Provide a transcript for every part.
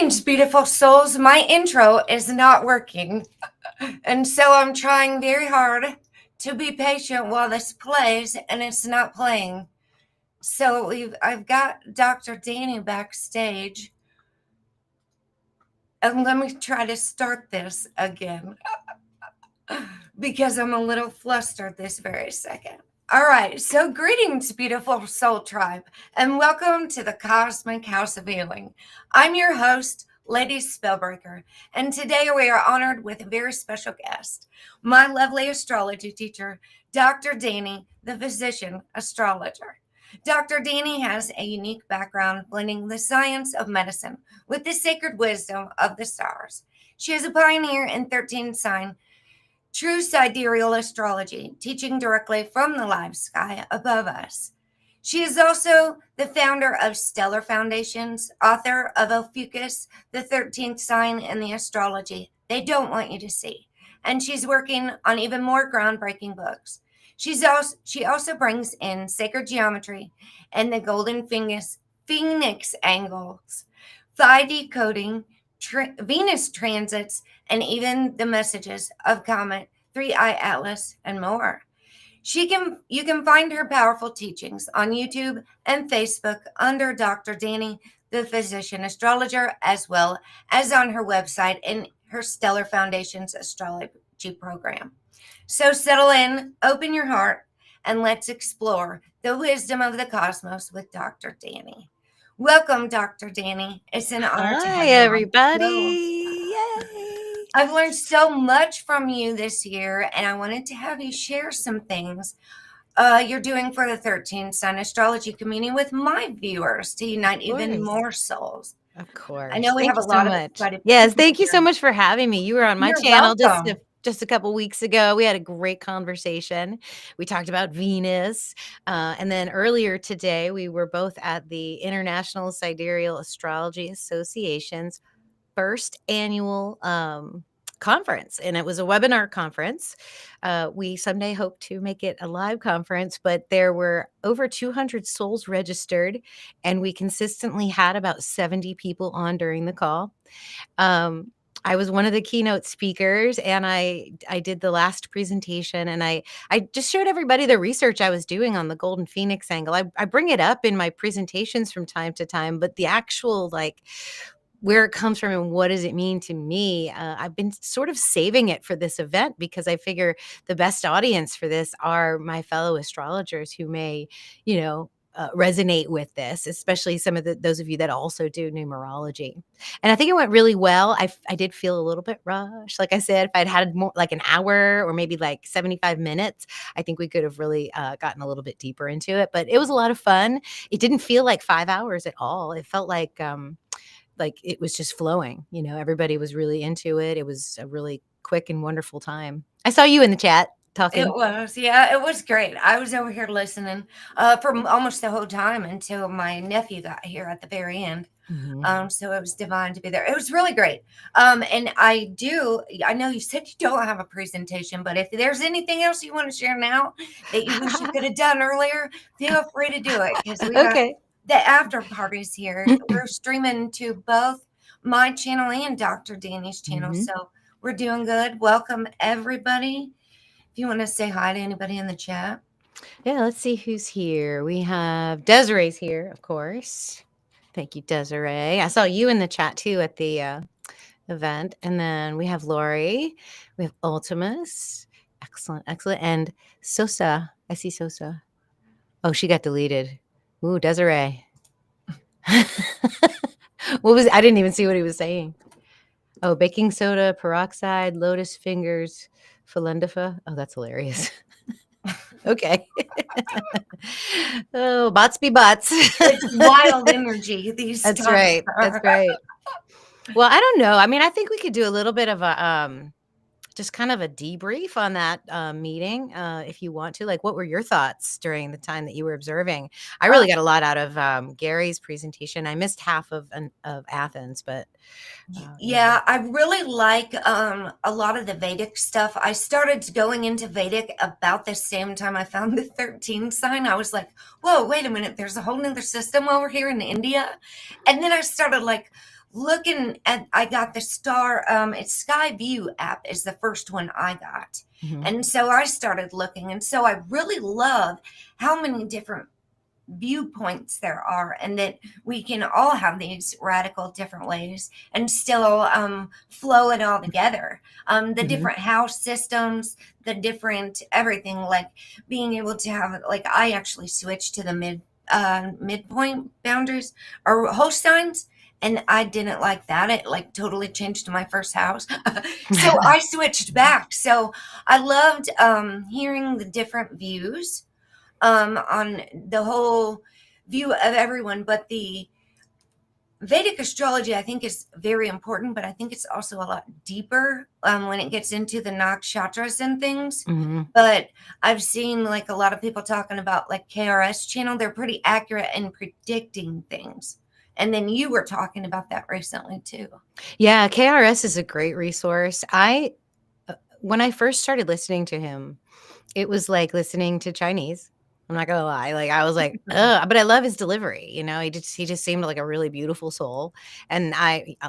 Greetings, beautiful souls. My intro is not working, and so I'm trying very hard to be patient while this plays, and it's not playing. So I've got Dr. Dani backstage, and let me try to start this again because I'm a little flustered this very second. All right, so greetings, beautiful soul tribe, and welcome to the Cosmic House of Healing. I'm your host, Lady Spellbreaker, and today we are honored with a very special guest, my lovely astrology teacher, Dr. Dani, the Physician Astrologer. Dr. Dani has a unique background blending the science of medicine with the sacred wisdom of the stars. She is a pioneer in 13 sign true sidereal astrology, teaching directly from the live sky above us. She is also the founder of Stellar Foundations, author of Ophiuchus, the 13th sign in the astrology they don't want you to see, and she's working on even more groundbreaking books. She also brings in sacred geometry and the golden phoenix angles, Phi decoding, Venus transits, and even the messages of Comet, 3-Eye Atlas, and more. You can find her powerful teachings on YouTube and Facebook under Dr. Dani, the Physician Astrologer, as well as on her website and her Stellar Foundations Astrology program. So settle in, open your heart, and let's explore the wisdom of the cosmos with Dr. Dani. Welcome, Dr. Dani. It's an honor to have Hi, you everybody. Yay. I've learned so much from you this year, and I wanted to have you share some things you're doing for the 13 Sun Astrology community with my viewers to unite even more souls. Of course. I know we have a lot of excited Yes, people thank you so here. much for having me. You were on my You're channel welcome. just a couple weeks ago. We had a great conversation. We talked about Venus. And then earlier today, we were both at the International Sidereal Astrology Association's first annual conference, and it was a webinar conference. We someday hope to make it a live conference, but there were over 200 souls registered, and we consistently had about 70 people on during the call. I was one of the keynote speakers, and I did the last presentation, and I just showed everybody the research I was doing on the golden phoenix angle. I bring it up in my presentations from time to time, but the actual where it comes from and what does it mean to me, I've been sort of saving it for this event because I figure the best audience for this are my fellow astrologers who may, resonate with this, especially some of those of you that also do numerology. And I think it went really well. I did feel a little bit rushed. Like I said, if I'd had more like an hour or maybe like 75 minutes, I think we could have really gotten a little bit deeper into it. But it was a lot of fun. It didn't feel like 5 hours at all. It felt like it was just flowing. Everybody was really into it. It was a really quick and wonderful time. I saw you in the chat talking. It was great. I was over here listening for almost the whole time until my nephew got here at the very end. Mm-hmm. So it was divine to be there. It was really great. And I know you said you don't have a presentation, but if there's anything else you want to share now that you wish you could have done earlier, feel free to do it, because we got the after parties here. We're streaming to both my channel and Dr. Dani's channel. Mm-hmm. So we're doing good. Welcome, everybody. If you want to say hi to anybody in the chat. Yeah, let's see who's here. We have Desiree's here, of course. Thank you, Desiree. I saw you in the chat too at the event. And then we have Lori. We have Ultimus. Excellent. And Sosa. I see Sosa. Oh, she got deleted. Ooh, Desiree. I didn't even see what he was saying. Oh, baking soda, peroxide, lotus fingers, Philendifa. Oh, that's hilarious. Okay. Oh, bots be bots. It's wild energy these That's times. That's right. Well, I don't know. I mean, I think we could do a little bit of a just kind of a debrief on that meeting, if you want to. Like, what were your thoughts during the time that you were observing? I really got a lot out of Gary's presentation. I missed half of Athens, but yeah, I really like a lot of the Vedic stuff. I started going into Vedic about the same time I found the 13 sign. I was like, whoa, wait a minute, there's a whole nother system over here in India. And then I started looking at, I got the star, it's Sky View app is the first one I got. Mhm. And so I started looking. And so I really love how many different viewpoints there are, and that we can all have these radical different ways and still flow it all together. The Mhm. different house systems, the different everything, like being able to have, like I actually switched to the midpoint boundaries or host signs, and I didn't like that. It like totally changed my first house. So I switched back. So I loved hearing the different views on the whole view of everyone. But the Vedic astrology, I think, is very important, but I think it's also a lot deeper when it gets into the nakshatras and things. Mhm. But I've seen like a lot of people talking about like KRS channel. They're pretty accurate in predicting things. And then you were talking about that recently too. Yeah, KRS is a great resource. When I first started listening to him, it was like listening to Chinese. I'm not gonna lie. Like I was like, ugh, but I love his delivery. He just seemed like a really beautiful soul. And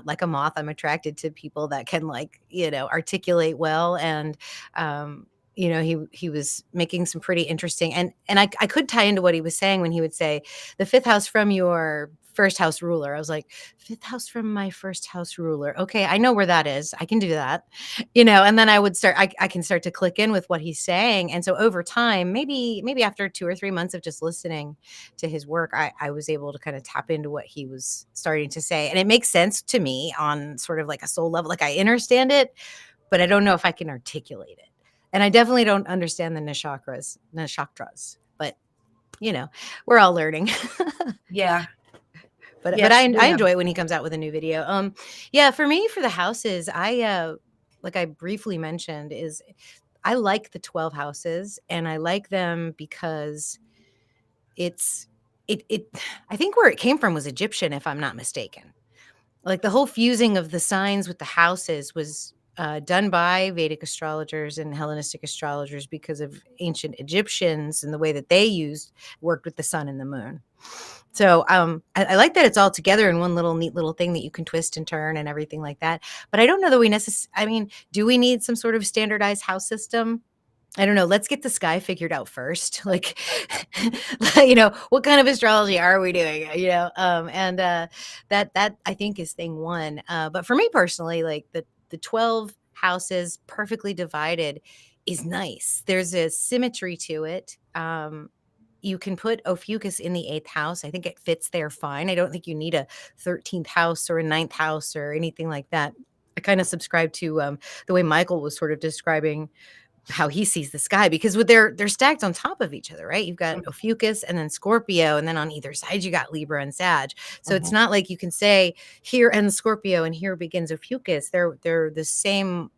like a moth, I'm attracted to people that can like, articulate well. And he was making some pretty interesting and I could tie into what he was saying when he would say the fifth house from your first house ruler. I was like, fifth house from my first house ruler. Okay, I know where that is. I can do that. And then I can start to click in with what he's saying. And so over time, maybe after 2 or 3 months of just listening to his work, I was able to kind of tap into what he was starting to say. And it makes sense to me on sort of like a soul level. Like I understand it, but I don't know if I can articulate it. And I definitely don't understand the nashaktras, but we're all learning. Yeah. But Yes, I we have. enjoy it when he comes out with a new video. Yeah, for me, for the houses, like I briefly mentioned, is I like the 12 houses, and I like them because it's it I think where it came from was Egyptian, if I'm not mistaken. Like the whole fusing of the signs with the houses was done by Vedic astrologers and Hellenistic astrologers because of ancient Egyptians and the way that they worked with the sun and the moon. So I like that it's all together in one little neat little thing that you can twist and turn and everything like that. But I don't know that I mean, do we need some sort of standardized house system? I don't know. Let's get the sky figured out first. Like, what kind of astrology are we doing? And that I think is thing one. But for me personally, like the 12 houses perfectly divided is nice. There's a symmetry to it. You can put Ophiuchus in the eighth house. I think it fits there fine. I don't think you need a 13th house or a ninth house or anything like that. I kind of subscribe to the way Michael was sort of describing how he sees the sky, because they're stacked on top of each other, right? You've got Ophiuchus and then Scorpio, and then on either side you got Libra and Sag. So it's not like you can say here ends Scorpio and here begins Ophiuchus. They're the same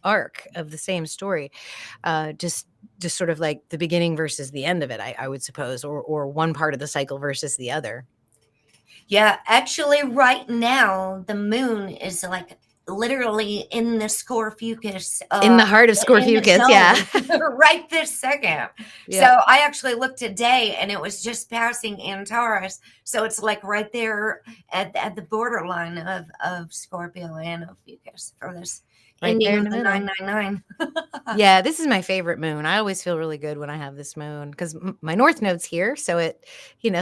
arc of the same story, just sort of like the beginning versus the end of it, I would suppose, or one part of the cycle versus the other. Yeah, actually, right now the moon is like literally in the Scorphiuchus, In the heart of in the Scorphiuchus, yeah. zone right this second. So Yeah. I actually looked today, and it was just passing Antares, so it's like right there at the borderline of Scorpio and Ophiuchus for this Right ending there in of the the middle. 999. Yeah, this is my favorite moon. I always feel really good when I have this moon because my North Node's here, so it,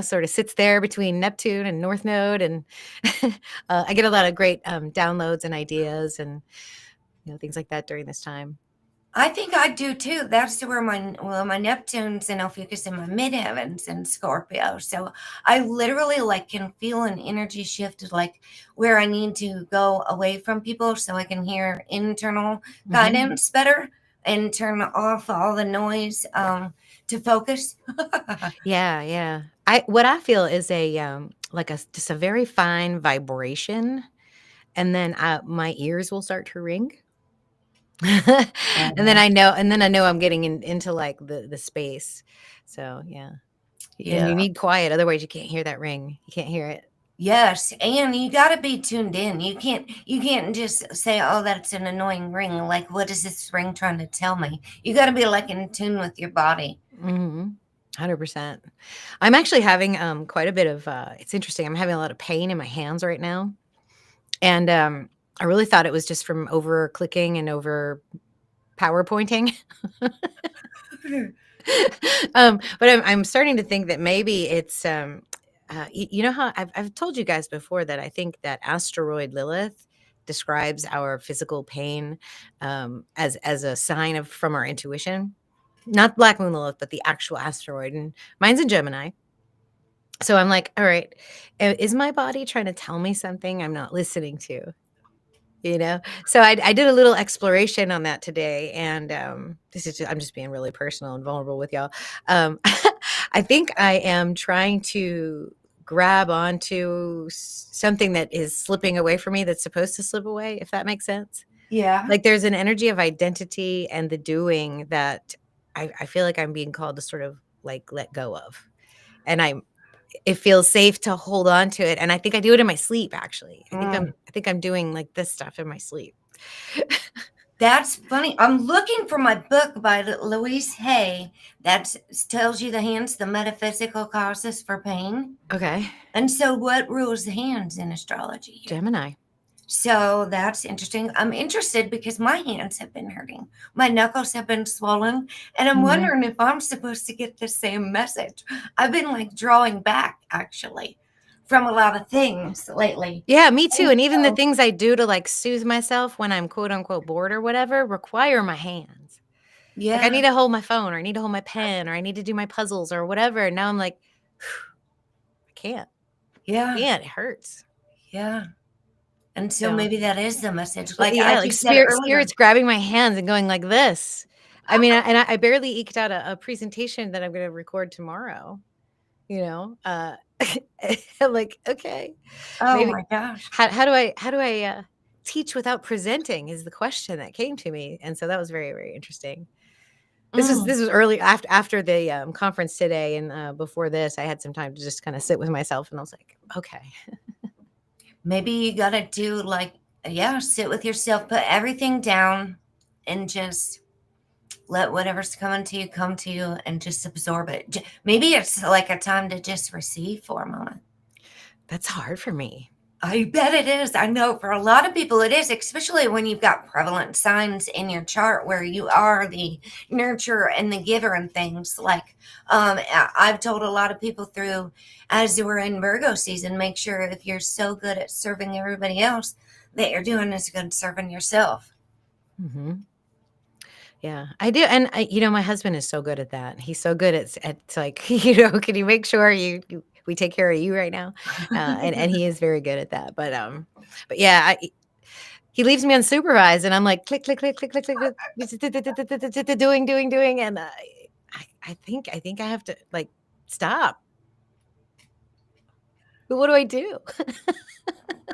sort of sits there between Neptune and North Node, and I get a lot of great downloads and ideas and things like that during this time. I think I do too. That's where my Neptune's in Ophiuchus and my midheavens in Scorpio. So I literally like can feel an energy shift, like where I need to go away from people so I can hear internal guidance better and turn off all the noise to focus. Yeah, yeah. What I feel is like just a very fine vibration, and then my ears will start to ring. And then I know I'm getting into like the space. So yeah. And Yeah. you need quiet, otherwise you can't hear that ring. You can't hear it. Yes, and you got to be tuned in. You can't just say, "Oh, that's an annoying ring." Like, what is this ring trying to tell me? You got to be like in tune with your body. 100%. I'm actually having quite a bit of it's interesting. I'm having a lot of pain in my hands right now. And I really thought it was just from over clicking and over PowerPointing. But I'm starting to think that maybe it's you know how I've told you guys before that I think that asteroid Lilith describes our physical pain as a sign of from our intuition, not Black Moon Lilith, but the actual asteroid, and mine's in Gemini. So I'm like, all right, is my body trying to tell me something I'm not listening to? So I did a little exploration on that today, and I'm just being really personal and vulnerable with y'all. I think I am trying to grab onto something that is slipping away from me that's supposed to slip away, if that makes sense. Yeah. Like there's an energy of identity and the doing that I feel like I'm being called to sort of like let go of, and it feels safe to hold on to it, and I think I do it in my sleep, actually. I think I'm doing, like, this stuff in my sleep. That's funny. I'm looking for my book by Louise Hay that tells you the hands, the metaphysical causes for pain. Okay. And so, what rules the hands in astrology? Gemini. So that's interesting. I'm interested because my hands have been hurting. My knuckles have been swollen. And I'm wondering if I'm supposed to get the same message. I've been like drawing back actually from a lot of things lately. Yeah, me too, and even the so- things I do to, like, soothe myself when I'm, quote, unquote, "bored" or whatever require my hands. Like, I Yeah. need to hold my phone, or I need to hold my pen, or I need to do my puzzles or whatever, and now I'm like, I can't. Yeah. It hurts. Yeah. And so So maybe that is the message. Well, Like yeah, I like just said earlier. spirits grabbing my hands and going like this. I mean, I barely eked out a presentation that I'm gonna record tomorrow, you know? I'm like, "Okay, Oh maybe my gosh. how do I, teach without presenting?" is the question that came to me, and so that was very, very interesting. This was early after the, conference today, and, before this, I had some time to just kinda sit with myself, and I was like, "Okay." Maybe you got to do like, yeah, sit with yourself, put everything down and just let whatever's coming to you come to you and just absorb it. Maybe it's like a time to just receive for a moment. That's hard for me. I bet it is. I know for a lot of people it is, especially when you've got prevalent signs in your chart where you are the nurturer and the giver and things. Like I've told a lot of people through as we're in Virgo season, make sure if you're so good at serving everybody else that you're doing as good serving yourself. Mhm. Yeah, I do, and my husband is so good at that. He's so good at like, can you make sure we take care of you right now? And he is very good at that. But yeah, he leaves me unsupervised, and I'm like click click click click click click, doing, and I think I have to like stop. But what do I do?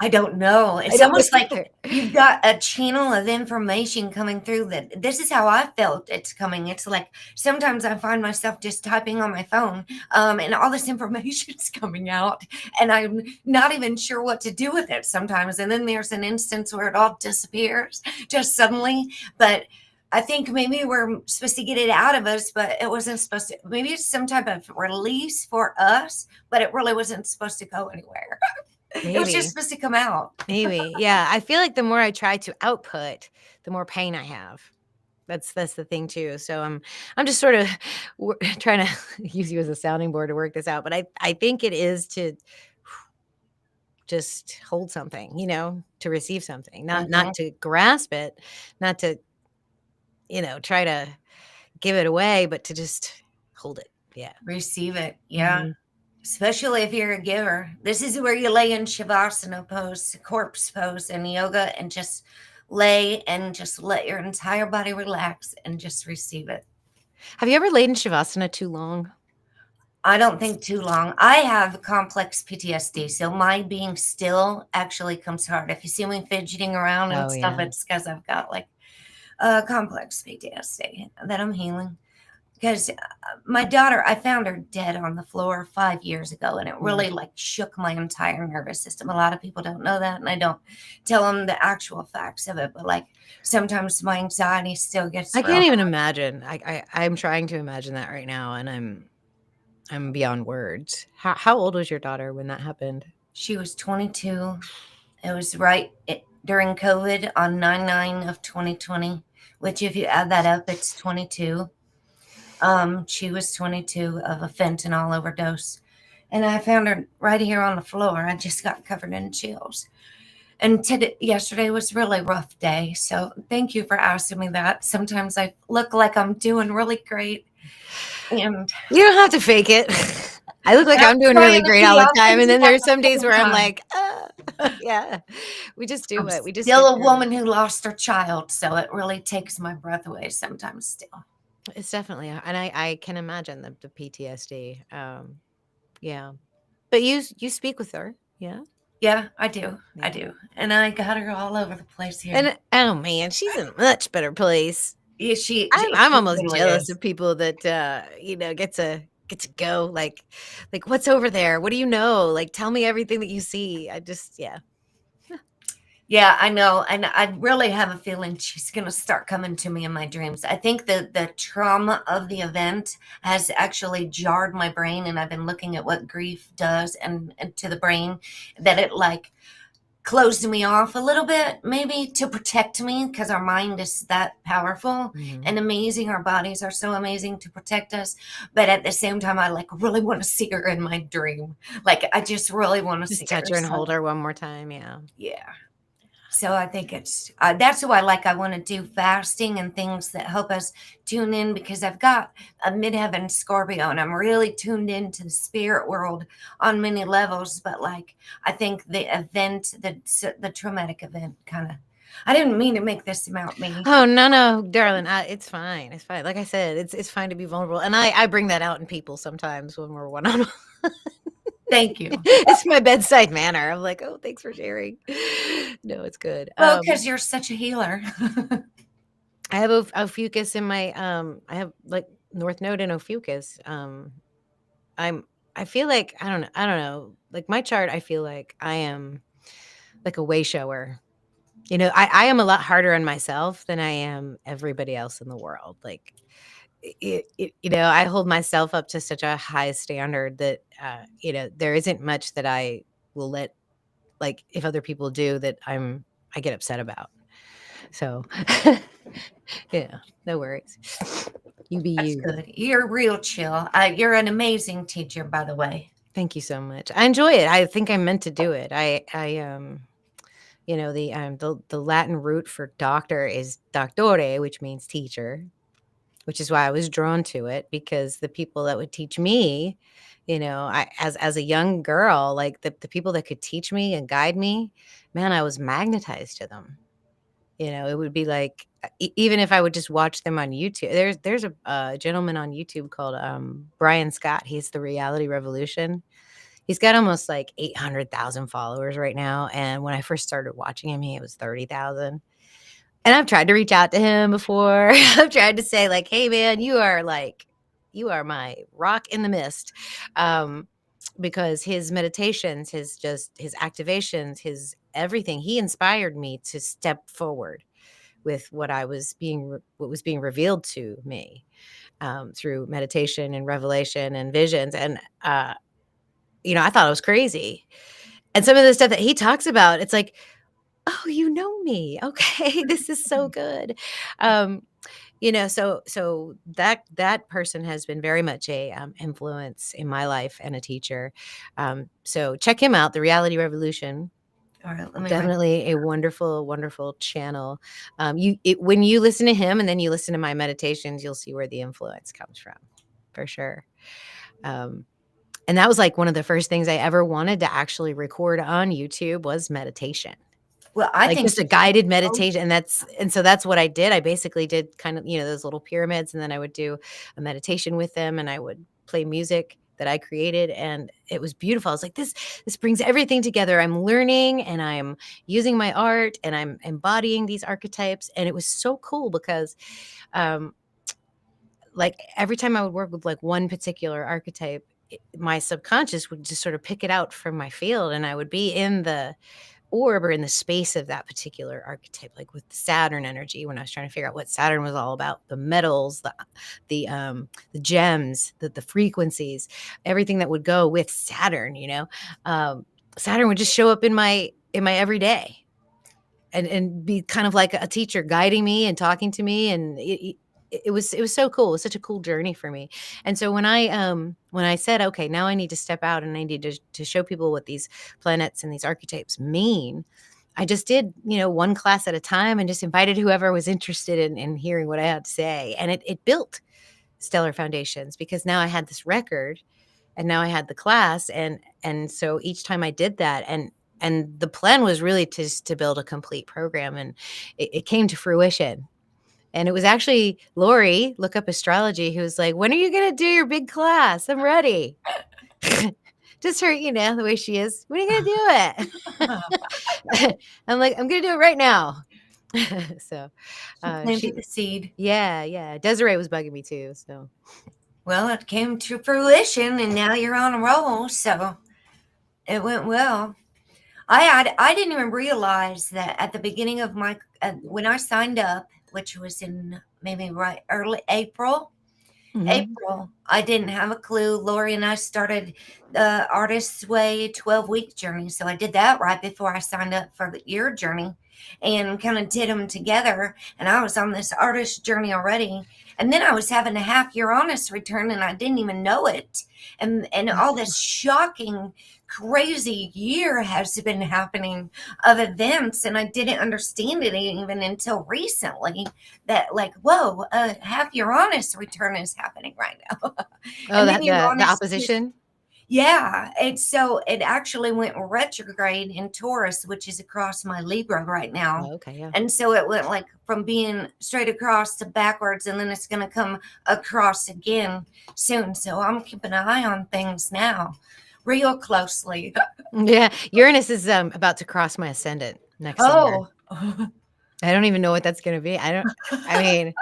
I don't know. I It's don't know almost like either. you've got a channel of information coming through that this is how I felt it's coming. It's like sometimes I find myself just typing on my phone and all this information's coming out and I'm not even sure what to do with it sometimes. And then there's an instance where it all disappears just suddenly. But I think maybe we're supposed to get it out of us, but it wasn't supposed to. Maybe it's some type of release for us, but it really wasn't supposed to go anywhere. It was just Maybe. supposed to come out. Maybe. Yeah, I feel like the more I try to output, the more pain I have. That's the thing too. So I'm just sort of trying to use you as a sounding board to work this out. But I think it is to just hold something, to receive something, not to grasp it, not to try to give it away, but to just hold it. Yeah. Receive it. Yeah. Mhm. Especially if you're a giver. This is where you lay in Shavasana pose, corpse pose in yoga and just lay and just let your entire body relax and just receive it. Have you ever laid in Shavasana too long? I don't think too long. I have complex PTSD, so my being still actually comes hard. If you see me fidgeting around and Oh, stuff, yeah. it's because I've got like complex PTSD that I'm healing. Because my daughter, I found her dead on the floor 5 years ago, and it really like shook my entire nervous system. A lot of people don't know that, and I don't tell them the actual facts of it. But like sometimes my anxiety still gets I real. can't even imagine. I'm trying to imagine that right now, and I'm beyond words. How old was your daughter when that happened? She was 22. It was during COVID on 9/9 of 2020, which if you add that up, it's 22. She was 22 of a fentanyl overdose. And I found her right here on the floor. I just got covered in chills. And yesterday was a really rough day. So thank you for asking me that. Sometimes I look like I'm doing really great. And You don't have to fake it. I look like I'm doing trying really to great be all the time. And authentic then at there's the some days same where I'm time. like, yeah, we just do I'm it. We just still get a through it. woman who lost her child. So it really takes my breath away sometimes still. It's definitely, and I can imagine the PTSD. Yeah, but you speak with her, yeah, Yeah, I do. I yeah. do. And I got her all over the place here. And oh man, she's in a much better place. Yeah, I'm she almost totally jealous is. of people that get to go like what's over there? What do you know? Like tell me everything that you see. I just yeah. Yeah, I know. And I really have a feeling she's going to start coming to me in my dreams. I think the trauma of the event has actually jarred my brain. And I've been looking at what grief does and to the brain, that it like closed me off a little bit, maybe to protect me, because our mind is that powerful Mhm. and amazing. Our bodies are so amazing to protect us. But at the same time, I like really want to see her in my dream. Like, I just really want to Just see touch her. her and So, hold her one more time, yeah. yeah. So I think that's why I want to do fasting and things that help us tune in, because I've got a midheaven Scorpio and I'm really tuned into the spirit world on many levels. But like, I think the traumatic event kind of, I didn't mean to make this about me. Oh, no, darling, it's fine, it's fine. Like I said, it's fine to be vulnerable, and I bring that out in people sometimes when we're one-on-one. Thank you. It's my bedside manner. I'm like, "Oh, thanks for sharing." No, it's good. Well, because you're such a healer. I have Ophiuchus in my, I have, like, North Node in Ophiuchus. I'm I feel like I don't know, like, my chart, I feel like I am, like, a way shower. You know, I am a lot harder on myself than I am everybody else in the world. Like, I hold myself up to such a high standard that, there isn't much that I will let like, if other people do that I get upset about. So, yeah, no worries. You be That's you. good. You're real chill. You're an amazing teacher, by the way. Thank you so much. I enjoy it. I think I'm meant to do it. The Latin root for doctor is doctore, which means teacher, which is why I was drawn to it because the people that would teach me, as a young girl, like the people that could teach me and guide me, man, I was magnetized to them. It would be like even if I would just watch them on YouTube. There's a gentleman on YouTube called Brian Scott. He's the Reality Revolution. He's got almost like 800,000 followers right now. And when I first started watching him, he was 30,000. And I've tried to reach out to him before. I've tried to say like, "Hey man, you are my rock in the mist." Because his meditations, his activations, his everything, he inspired me to step forward with what was being revealed to me through meditation and revelation and visions. And I thought I was crazy. And some of the stuff that he talks about, it's like, "Oh, you know me. Okay, this is so good." Um, so that person has been very much a influence in my life and a teacher. So check him out, The Reality Revolution. All right, let me write. Definitely a wonderful, wonderful channel. When you listen to him and then you listen to my meditations, you'll see where the influence comes from, for sure. Um, and that was like one of the first things I ever wanted to actually record on YouTube was meditation. Well, I Like think just a you should. guided meditation, and so that's what I did. I basically did kind of, those little pyramids, and then I would do a meditation with them, and I would play music that I created, and it was beautiful. I was like, this brings everything together. I'm learning, and I'm using my art, and I'm embodying these archetypes, and it was so cool because, um, like every time I would work with like one particular archetype, my subconscious would just sort of pick it out from my field, and I would be in the orb or in the space of that particular archetype, like with Saturn energy, when I was trying to figure out what Saturn was all about, the metals, the gems, the frequencies, everything that would go with Saturn. Saturn would just show up in my in my everyday, and be kind of like a teacher guiding me and talking to me. And it was so cool. It was such a cool journey for me. And so when I said, okay, now I need to step out and I need to show people what these planets and these archetypes mean, I just did, one class at a time and just invited whoever was interested in hearing what I had to say. And it built stellar foundations, because now I had this record, and now I had the class. And so each time I did that, and the plan was really to build a complete program, and it came to fruition. And it was actually Lori, look up astrology, who was like, when are you going to do your big class? I'm ready. Just her, the way she is. When are you going to do it? I'm like, I'm going to do it right now. So Planted the seed. Yeah. Desiree was bugging me too. So, well, it came to fruition, and now you're on a roll. So it went well. I didn't even realize that at the beginning of my when I signed up, which was in maybe early April. April, I didn't have a clue. Lori and I started the Artist's Way 12-week journey. So I did that right before I signed up for your journey, and kind of did them together. And I was on this artist journey already. And then I was having a half Uranus return, and I didn't even know it. And all this shocking, crazy year has been happening of events, and I didn't understand it even until recently, that like, whoa, half Uranus return is happening right now. Oh, And that then the opposition? Yeah. And so it actually went retrograde in Taurus, which is across my Libra right now. Oh, okay, yeah. And so it went like from being straight across to backwards, and then it's going to come across again soon. So I'm keeping an eye on things now real closely. Yeah. Uranus is about to cross my ascendant next summer. Oh, I don't even know what that's going to be. I mean, it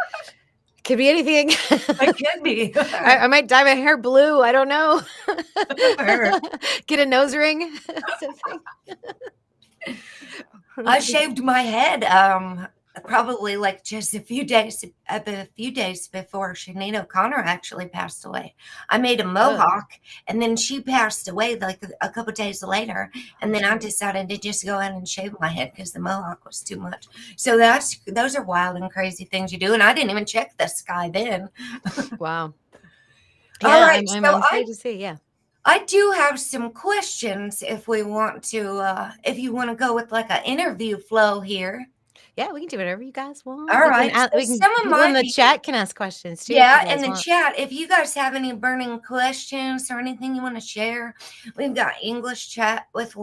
could be anything. it could be. I might dye my hair blue. I don't know. Get a nose ring. I shaved my head probably like just a few days before Sinead O'Connor actually passed away. I made a mohawk, and then she passed away like a couple days later, and then I decided to just go ahead and shave my head because the mohawk was too much. So those are wild and crazy things you do, and I didn't even check the sky then. Wow. Yeah, all right, I'm excited to see. Yeah. I do have some questions if we want to, if you want to go with like an interview flow here. Yeah, we can do whatever you guys want. All right. Some of people in the chat can ask questions too. Yeah, in the chat, if you guys have any burning questions or anything you want to share, we've got English chat with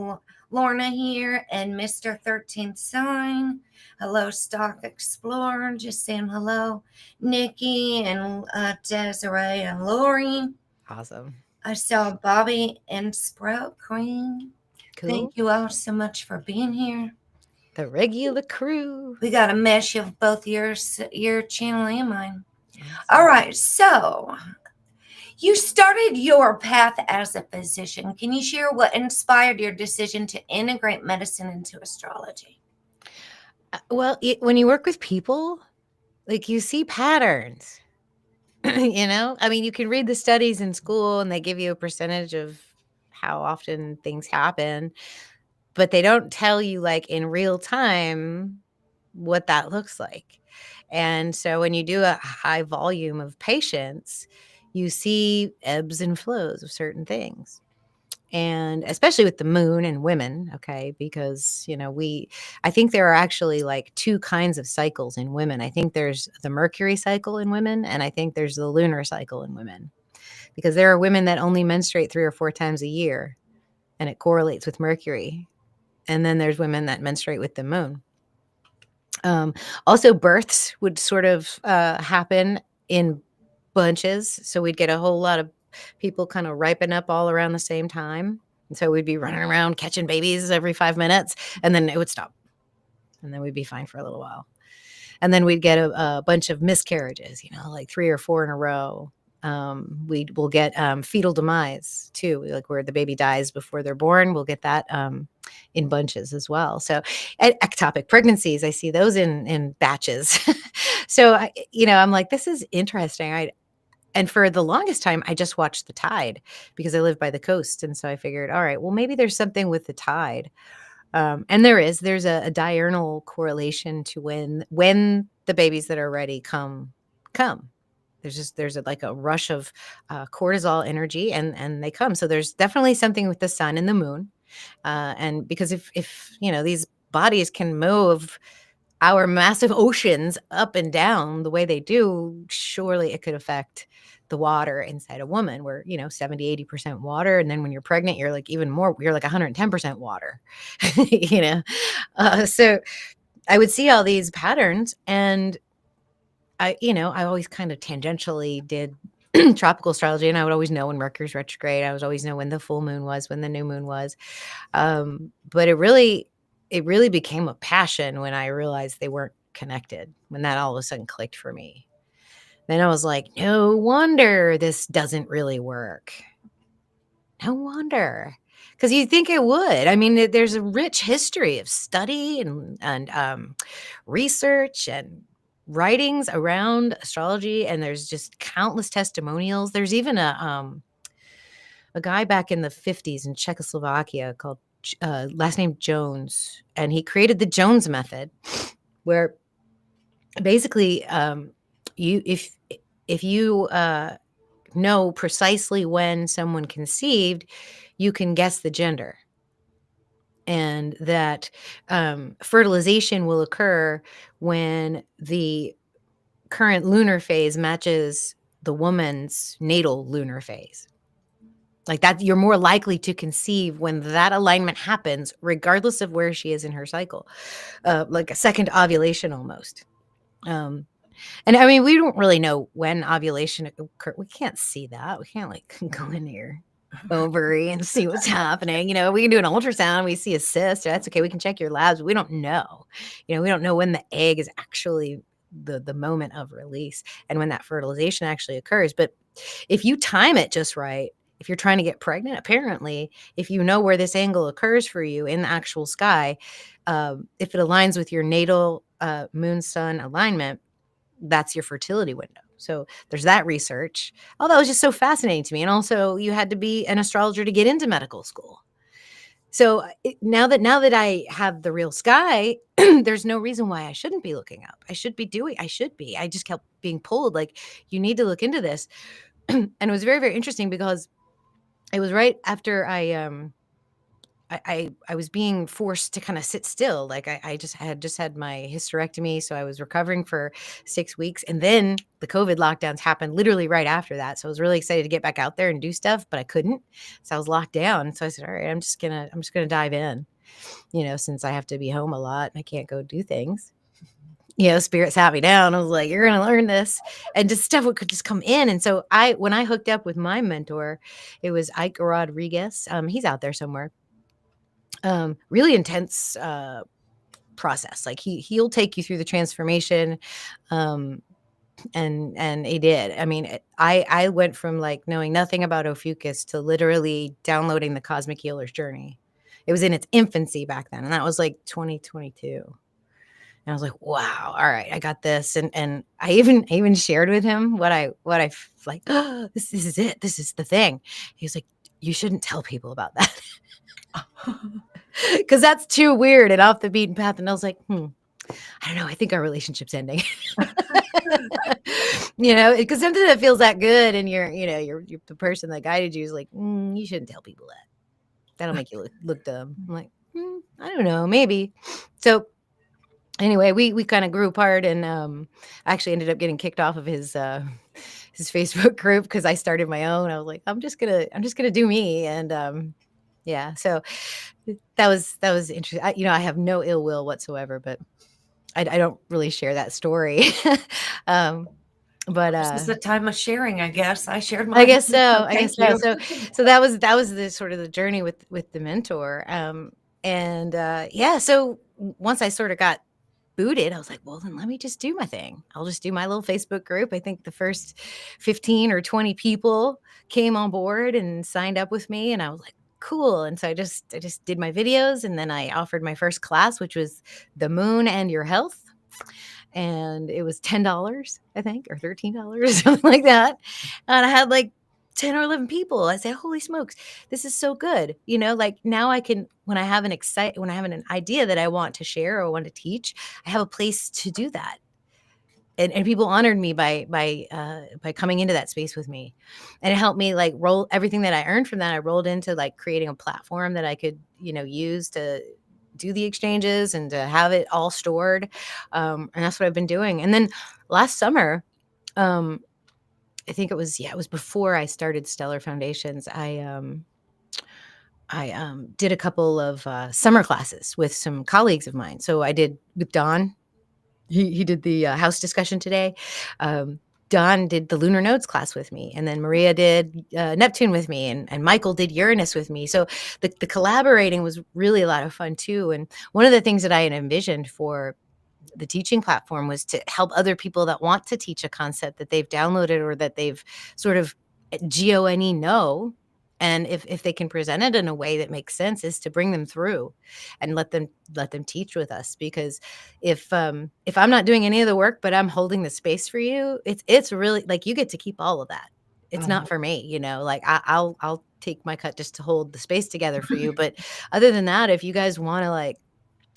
Lorna here and Mr. 13th Sign. Hello, Stock Explorer, just saying hello. Nikki and Desiree and Lori. Awesome. I saw Bobby and Sprout Queen. Cool. Thank you all so much for being here. The regular crew. We got a mesh of both your channel and mine. All right, so you started your path as a physician. Can you share what inspired your decision to integrate medicine into astrology? Well, when you work with people, like you see patterns. I mean, you can read the studies in school and they give you a percentage of how often things happen, but they don't tell you like in real time what that looks like. And so when you do a high volume of patients, you see ebbs and flows of certain things. And especially with the moon and women, okay, because, I think there are actually like two kinds of cycles in women. I think there's the Mercury cycle in women, and I think there's the lunar cycle in women, because there are women that only menstruate 3 or 4 times a year, and it correlates with Mercury. And then there's women that menstruate with the moon. Also, births would sort of happen in bunches. So we'd get a whole lot of people kind of ripen up all around the same time. And so we'd be running around catching babies every 5 minutes, and then it would stop. And then we'd be fine for a little while. And then we'd get a bunch of miscarriages, like 3 or 4 in a row. We'll get fetal demise too, like where the baby dies before they're born. We'll get that in bunches as well. So ectopic pregnancies, I see those in batches. So, I'm like, this is interesting. And for the longest time, I just watched the tide because I live by the coast. And so I figured, all right, well, maybe there's something with the tide. And there's a diurnal correlation to when the babies that are ready come. There's like a rush of cortisol energy, and they come. So there's definitely something with the sun and the moon, and because if these bodies can move our massive oceans up and down the way they do, surely it could affect the water inside a woman. Where 70-80% water, and then when you're pregnant, you're like even more. You're like 110% water. So I would see all these patterns, and I always kind of tangentially did tropical astrology, and I would always know when Mercury's retrograde. I would always know when the full moon was, when the new moon was. But it really became a passion when I realized they weren't connected, when that all of a sudden clicked for me. Then I was like, no wonder this doesn't really work. No wonder. Because you think it would. I mean, there's a rich history of study and research and writings around astrology, and there's just countless testimonials. There's even a guy back in the 50s in Czechoslovakia called last name Jones, and he created the Jones method, where basically if you know precisely when someone conceived, you can guess the gender, and that fertilization will occur when the current lunar phase matches the woman's natal lunar phase. Like that, you're more likely to conceive when that alignment happens, regardless of where she is in her cycle, like a second ovulation almost. And I mean, we don't really know when ovulation occurs. We can't see that. We can't like go in your ovary and see what's happening. We can do an ultrasound. We see a cyst. That's okay. We can check your labs. We don't know. We don't know when the egg is actually the moment of release and when that fertilization actually occurs. But if you time it just right, if you're trying to get pregnant, apparently, if you know where this angle occurs for you in the actual sky, if it aligns with your natal moon sun alignment, that's your fertility window. So there's that research. Oh, that was just so fascinating to me. And also, you had to be an astrologer to get into medical school. So now that I have the real sky, there's no reason why I shouldn't be looking up. I should be. I just kept being pulled like, you need to look into this. And it was very, very interesting because it was right after I was being forced to kind of sit still. Like I just had my hysterectomy. So I was recovering for 6 weeks. And then the COVID lockdowns happened literally right after that. So I was really excited to get back out there and do stuff, but I couldn't. So I was locked down. So I said, all right, I'm just gonna dive in, since I have to be home a lot and I can't go do things. Spirit sat me down. I was like, you're going to learn this. And just stuff could just come in. And so when I hooked up with my mentor, it was Ike Rodriguez. He's out there somewhere. Really intense process. Like he'll take you through the transformation. And he did. I mean, I went from like knowing nothing about Ophiuchus to literally downloading the Cosmic Healer's Journey. It was in its infancy back then. And that was like 2022. And I was like, wow, all right, I got this. And I even shared with him what I like, oh, this is it. This is the thing. He was like, you shouldn't tell people about that. Because that's too weird and off the beaten path. And I was like, I don't know. I think our relationship's ending. Because something that feels that good and you're the person that guided you is like, you shouldn't tell people that. That'll make you look dumb. I'm like, I don't know, maybe. So anyway, we kind of grew apart, and actually ended up getting kicked off of his Facebook group because I started my own. I was like, I'm just gonna do me, and yeah. So that was interesting. I have no ill will whatsoever, but I don't really share that story. But this is the time of sharing, I guess. I shared mine. I guess so. So I guess thank so. you. So that was the sort of the journey with the mentor. And yeah. So once I sort of got booted, I was like, well, then let me just do my thing. I'll just do my little Facebook group. I think the first 15 or 20 people came on board and signed up with me, and I was like, cool. And so I just did my videos, and then I offered my first class, which was The Moon and Your Health. And it was $10, I think, or $13, something like that. And I had like 10 or 11 people. I say, holy smokes, this is so good. Like now I can, when I have an idea that I want to share or want to teach, I have a place to do that. And people honored me by coming into that space with me, and it helped me like roll everything that I earned from that. I rolled into like creating a platform that I could, use to do the exchanges and to have it all stored. And that's what I've been doing. And then last summer, I think it was before I started Stellar Foundations. I did a couple of summer classes with some colleagues of mine. So I did with Don. He did the house discussion today. Don did the lunar nodes class with me, and then Maria did Neptune with me, and Michael did Uranus with me. So the collaborating was really a lot of fun too. And one of the things that I had envisioned for the teaching platform was to help other people that want to teach a concept that they've downloaded or that they've sort of GONE know. And if they can present it in a way that makes sense, is to bring them through and let them teach with us. Because if I'm not doing any of the work, but I'm holding the space for you, it's really like you get to keep all of that. It's not for me, like I'll take my cut just to hold the space together for you. But other than that, if you guys want to like,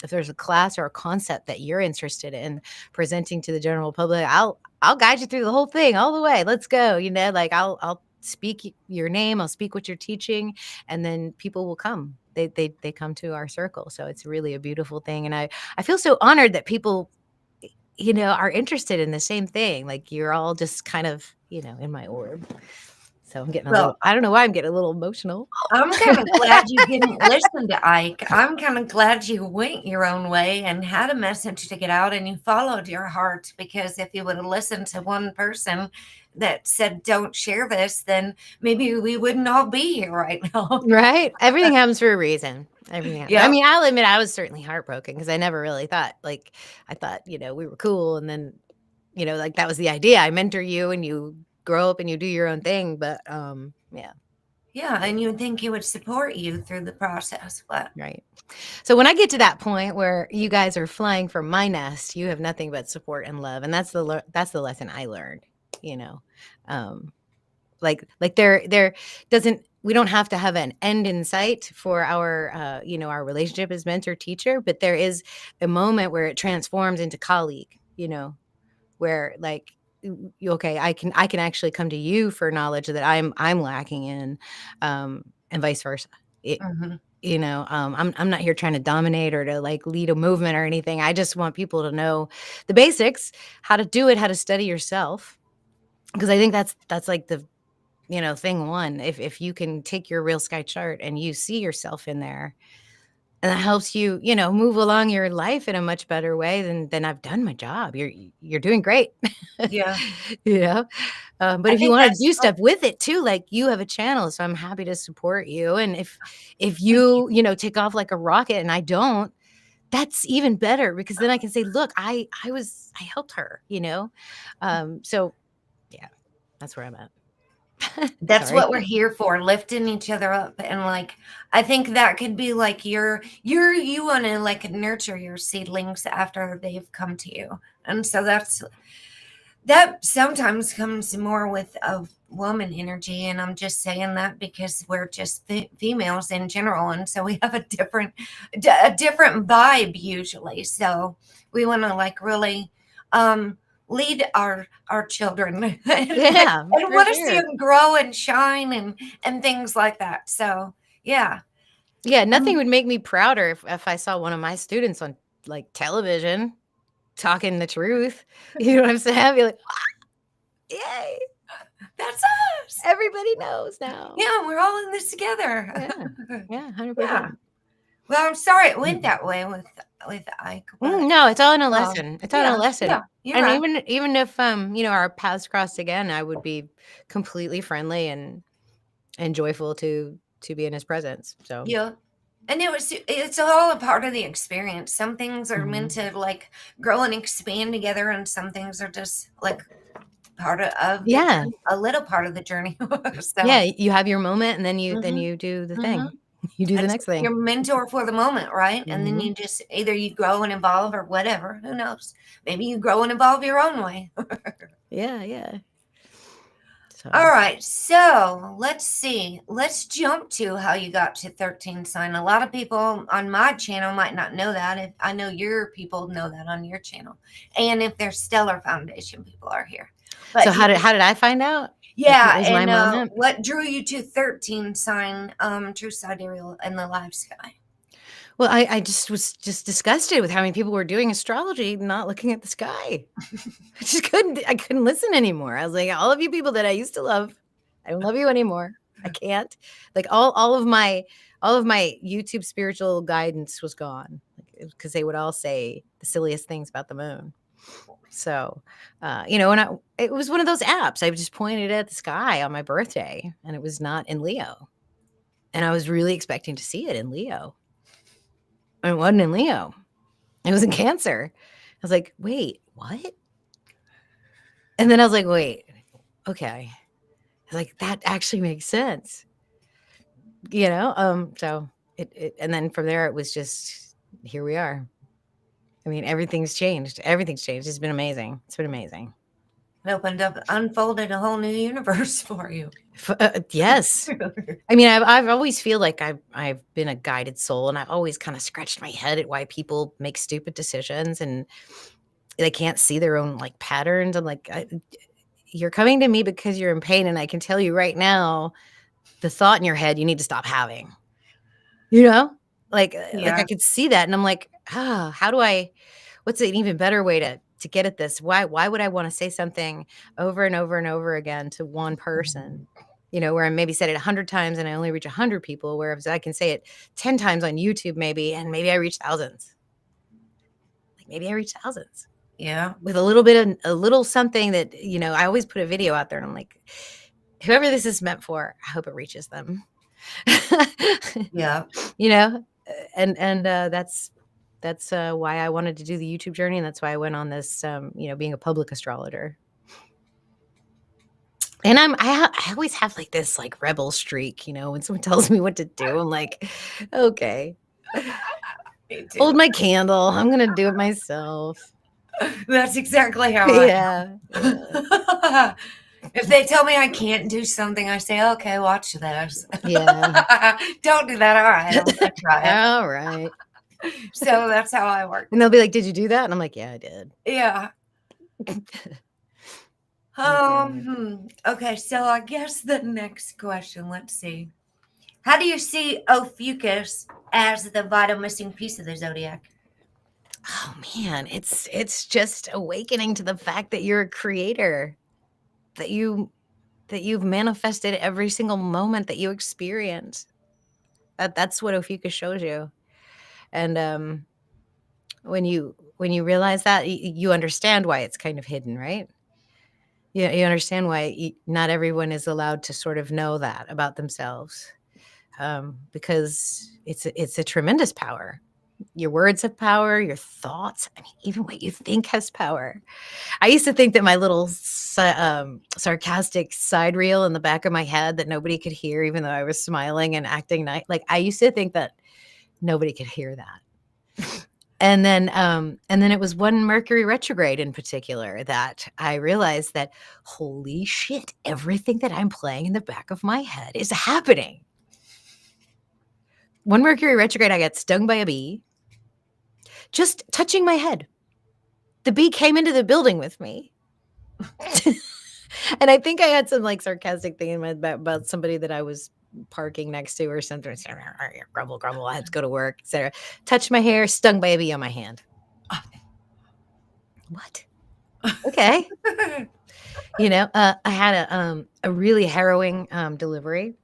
if there's a class or a concept that you're interested in presenting to the general public, I'll guide you through the whole thing all the way. Let's go. Like I'll speak your name, I'll speak what you're teaching, and then people will come. They come to our circle. So it's really a beautiful thing. And I feel so honored that people, are interested in the same thing. Like you're all just kind of, in my orb. So I'm getting I don't know why I'm getting a little emotional. I'm kind of glad you didn't listen to Ike. I'm kind of glad you went your own way and had a message to get out and you followed your heart, because if you would have listened to one person that said, don't share this, then maybe we wouldn't all be here right now. Right? Everything happens for a reason. Everything. Yeah. I mean, I'll admit I was certainly heartbroken because I never really thought, like, I thought, we were cool. And then, like that was the idea. I mentor you and you grow up and you do your own thing. But yeah. Yeah. And you would think he would support you through the process. But right. So when I get to that point where you guys are flying from my nest, you have nothing but support and love. And that's the lesson I learned, like there doesn't, we don't have to have an end in sight for our, our relationship as mentor teacher, but there is a moment where it transforms into colleague, where like, okay, I can actually come to you for knowledge that I'm lacking in, and vice versa. I'm not here trying to dominate or to like lead a movement or anything. I just want people to know the basics, how to do it, how to study yourself. Because I think that's like the, thing one. If you can take your real sky chart and you see yourself in there, and that helps you, move along your life in a much better way, then I've done my job. You're doing great. yeah. But if you want to do stuff with it too, like you have a channel, so I'm happy to support you. And if you, take off like a rocket and I don't, that's even better, because then I can say, look, I helped her, so yeah, that's where I'm at. That's what we're here for, lifting each other up. And like, I think that could be like you want to like nurture your seedlings after they've come to you. And so that sometimes comes more with a woman energy. And I'm just saying that because we're just females in general. And so we have a different vibe usually. So we want to like really, lead our children and want to see them grow and shine and things like that. So yeah, nothing would make me prouder if I saw one of my students on like television talking the truth. You know what I'm saying? I'd be like, yay, that's us. Everybody knows now. Yeah, we're all in this together. Yeah, 100%. Yeah. Well, I'm sorry it went that way with Ike. No, it's all in a lesson. It's all in a lesson. Yeah, and right. even if our paths crossed again, I would be completely friendly and joyful to be in his presence. So yeah. And it's all a part of the experience. Some things are meant to like grow and expand together, and some things are just like part of a little part of the journey. So, yeah, you have your moment, and then you do the thing. You do the next thing. Your mentor for the moment, right? And then you just either you grow and evolve or whatever. Who knows? Maybe you grow and evolve your own way. Yeah. All right, so let's see. Let's jump to how you got to 13 sign. A lot of people on my channel might not know that. If I know your people know that on your channel, and if their Stellar Foundation people are here. But So how did I find out? Yeah, What was my moment? what drew you to 13 sign, true sidereal in the live sky? Well, I just was disgusted with how many people were doing astrology, not looking at the sky. I couldn't listen anymore. I was like, all of you people that I used to love, I don't love you anymore. I can't. Like all of my YouTube spiritual guidance was gone because they would all say the silliest things about the moon. So, and it was one of those apps. I just pointed at the sky on my birthday, and it was not in Leo. And I was really expecting to see it in Leo. And it wasn't in Leo. It was in Cancer. I was like, wait, what? And then I was like, wait, okay. I was like, that actually makes sense. So and then from there, it was just, here we are. I mean, everything's changed. Everything's changed. It's been amazing. It's been amazing. It unfolded a whole new universe for you. Yes. I mean, I've always feel like I've been a guided soul, and I've always kind of scratched my head at why people make stupid decisions and they can't see their own like patterns. I'm like, you're coming to me because you're in pain, and I can tell you right now, the thought in your head you need to stop having. Like I could see that, and I'm like, what's an even better way to get at this? Why would I want to say something over and over and over again to one person? Where I maybe said it 100 times and I only reach 100 people, whereas I can say it 10 times on YouTube and maybe I reach thousands. Like maybe I reach thousands. Yeah. With a little something that, I always put a video out there and I'm like, whoever this is meant for, I hope it reaches them. Yeah. And that's why I wanted to do the YouTube journey. And that's why I went on this, being a public astrologer. And I always have like this like rebel streak, when someone tells me what to do, I'm like, okay, hold my candle. I'm going to do it myself. That's exactly how I am. If they tell me I can't do something, I say, okay, watch this. Yeah. Don't do that. All right. I'm going to try it. All right. So that's how I work. And they'll be like, did you do that? And I'm like, yeah, I did. Yeah. Okay, so I guess the next question, let's see. How do you see Ophiuchus as the vital missing piece of the zodiac? Oh man, it's just awakening to the fact that you're a creator, that you've manifested every single moment that you experience. That's what Ophiuchus shows you. And when you realize that, you understand why it's kind of hidden, right? You understand why not everyone is allowed to sort of know that about themselves, because it's a tremendous power. Your words have power, your thoughts. I mean, even what you think has power. I used to think that my little sarcastic side reel in the back of my head that nobody could hear, even though I was smiling and acting nice. Like I used to think that nobody could hear that. And then it was one Mercury retrograde in particular that I realized that, holy shit, everything that I'm playing in the back of my head is happening. One Mercury retrograde, I got stung by a bee, just touching my head. The bee came into the building with me. And I think I had some like sarcastic thing in my back about somebody that I was parking next to or something. Grumble, grumble. I had to go to work, etc. Touched my hair, stung by a bee on my hand. What? Okay. I had a really harrowing delivery.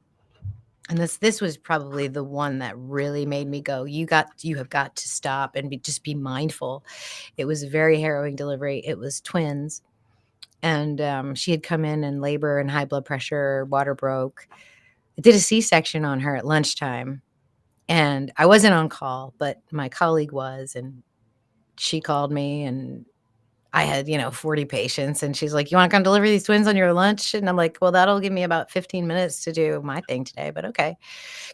And this was probably the one that really made me go, you have got to stop and just be mindful. It was a very harrowing delivery. It was twins. And she had come in labor and high blood pressure, water broke. I did a C-section on her at lunchtime. And I wasn't on call, but my colleague was. And she called me and I had, 40 patients. And she's like, you want to come deliver these twins on your lunch? And I'm like, well, that'll give me about 15 minutes to do my thing today. But okay,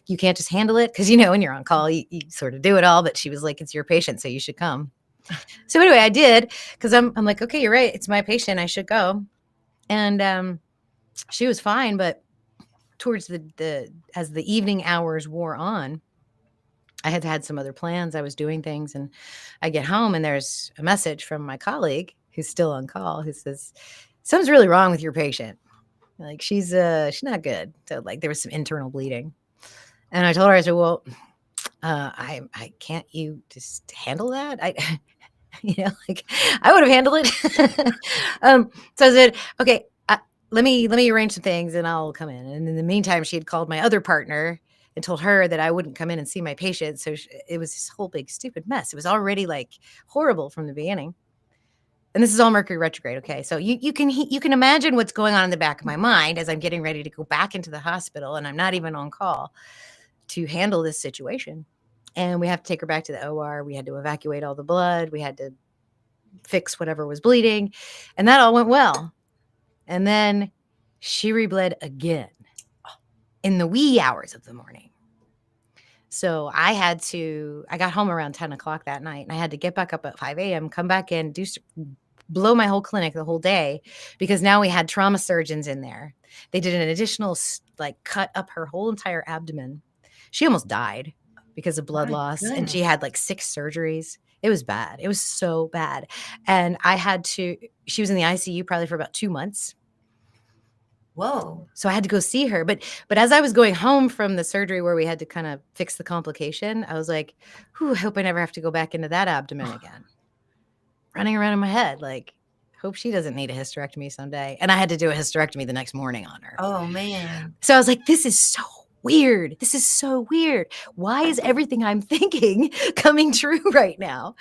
you can't just handle it. Because, when you're on call, you sort of do it all. But she was like, it's your patient, so you should come. So anyway, I did, because I'm like, okay, you're right. It's my patient. I should go. And She was fine, but towards the as the evening hours wore on, I had had some other plans. I was doing things, and I get home and there's a message from my colleague who's still on call who says, "Something's really wrong with your patient. Like she's not good." So like there was some internal bleeding. And I told her, I said, "Well, I can't you just handle that?" Like I would have handled it. So I said, "Okay, let me arrange some things and I'll come in." And in the meantime, she had called my other partner and told her that I wouldn't come in and see my patient. So it was this whole big stupid mess. It was already like horrible from the beginning. And this is all Mercury retrograde. Okay, so you can imagine what's going on in the back of my mind as I'm getting ready to go back into the hospital, and I'm not even on call to handle this situation. And we have to take her back to the OR. We had to evacuate all the blood. We had to fix whatever was bleeding. And that all went well. And then she rebled again in the wee hours of the morning. So I got home around 10 o'clock that night, and I had to get back up at 5 a.m., come back in, blow my whole clinic the whole day, because now we had trauma surgeons in there. They did an additional cut up her whole entire abdomen. She almost died because of blood loss, and she had like 6 surgeries. It was bad. It was so bad. And she was in the ICU probably for about 2 months. Whoa. So I had to go see her. But as I was going home from the surgery where we had to kind of fix the complication, I was like, I hope I never have to go back into that abdomen again. Running around in my head, like, hope she doesn't need a hysterectomy someday. And I had to do a hysterectomy the next morning on her. Oh, man. So I was like, this is so weird. This is so weird. Why is everything I'm thinking coming true right now?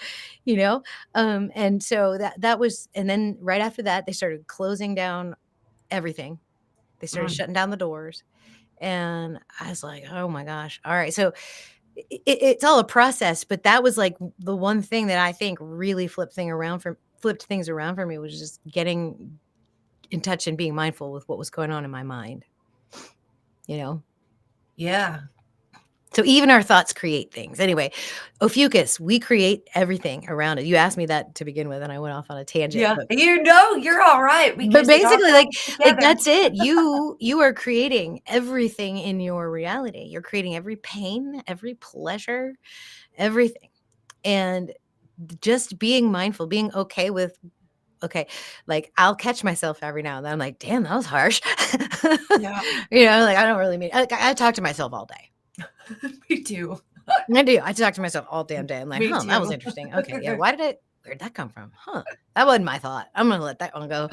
And so that was, and then right after that, they started closing down everything. They started shutting down the doors. And I was like, oh my gosh. All right. So it's all a process, but that was like the one thing that I think really flipped things around for me, was just getting in touch and being mindful with what was going on in my mind. Yeah. So even our thoughts create things. Anyway, Ophiuchus, we create everything around it. You asked me that to begin with, and I went off on a tangent. Yeah, you're all right. But basically, like that's it. You are creating everything in your reality. You're creating every pain, every pleasure, everything. And just being mindful, being okay with, like I'll catch myself every now and then. I'm like, damn, that was harsh. Yeah. Like I don't really mean, I talk to myself all day. Me too. I do. I talk to myself all damn day. I'm like, that was interesting. Okay, yeah. Where'd that come from? That wasn't my thought. I'm gonna let that one go.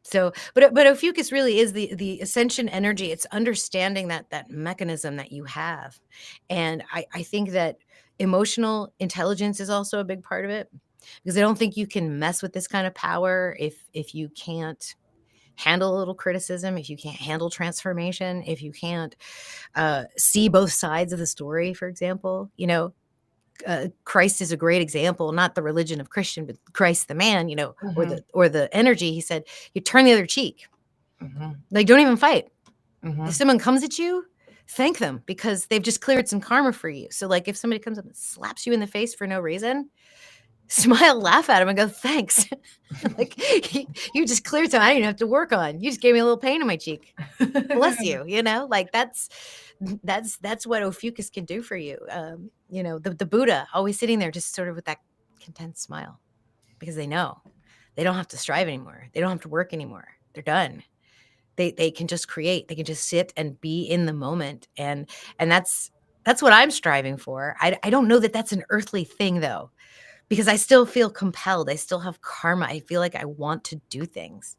So, but Ophiuchus really is the ascension energy. It's understanding that mechanism that you have. And I think that emotional intelligence is also a big part of it, because I don't think you can mess with this kind of power if you can't handle a little criticism, if you can't handle transformation, if you can't see both sides of the story. For example, Christ is a great example, not the religion of Christian, but Christ the man, or the energy. He said, you turn the other cheek. Like, don't even fight. If someone comes at you, thank them, because they've just cleared some karma for you. So like if somebody comes up and slaps you in the face for no reason, smile, laugh at him, and go, thanks. Like you just cleared some I didn't even have to work on. You just gave me a little pain in my cheek. Bless you. Like that's what Ophiuchus can do for you. The Buddha always sitting there just sort of with that content smile, because they know they don't have to strive anymore. They don't have to work anymore. They're done. They can just create. They can just sit and be in the moment. And that's what I'm striving for. I don't know that that's an earthly thing though, because I still feel compelled. I still have karma. I feel like I want to do things.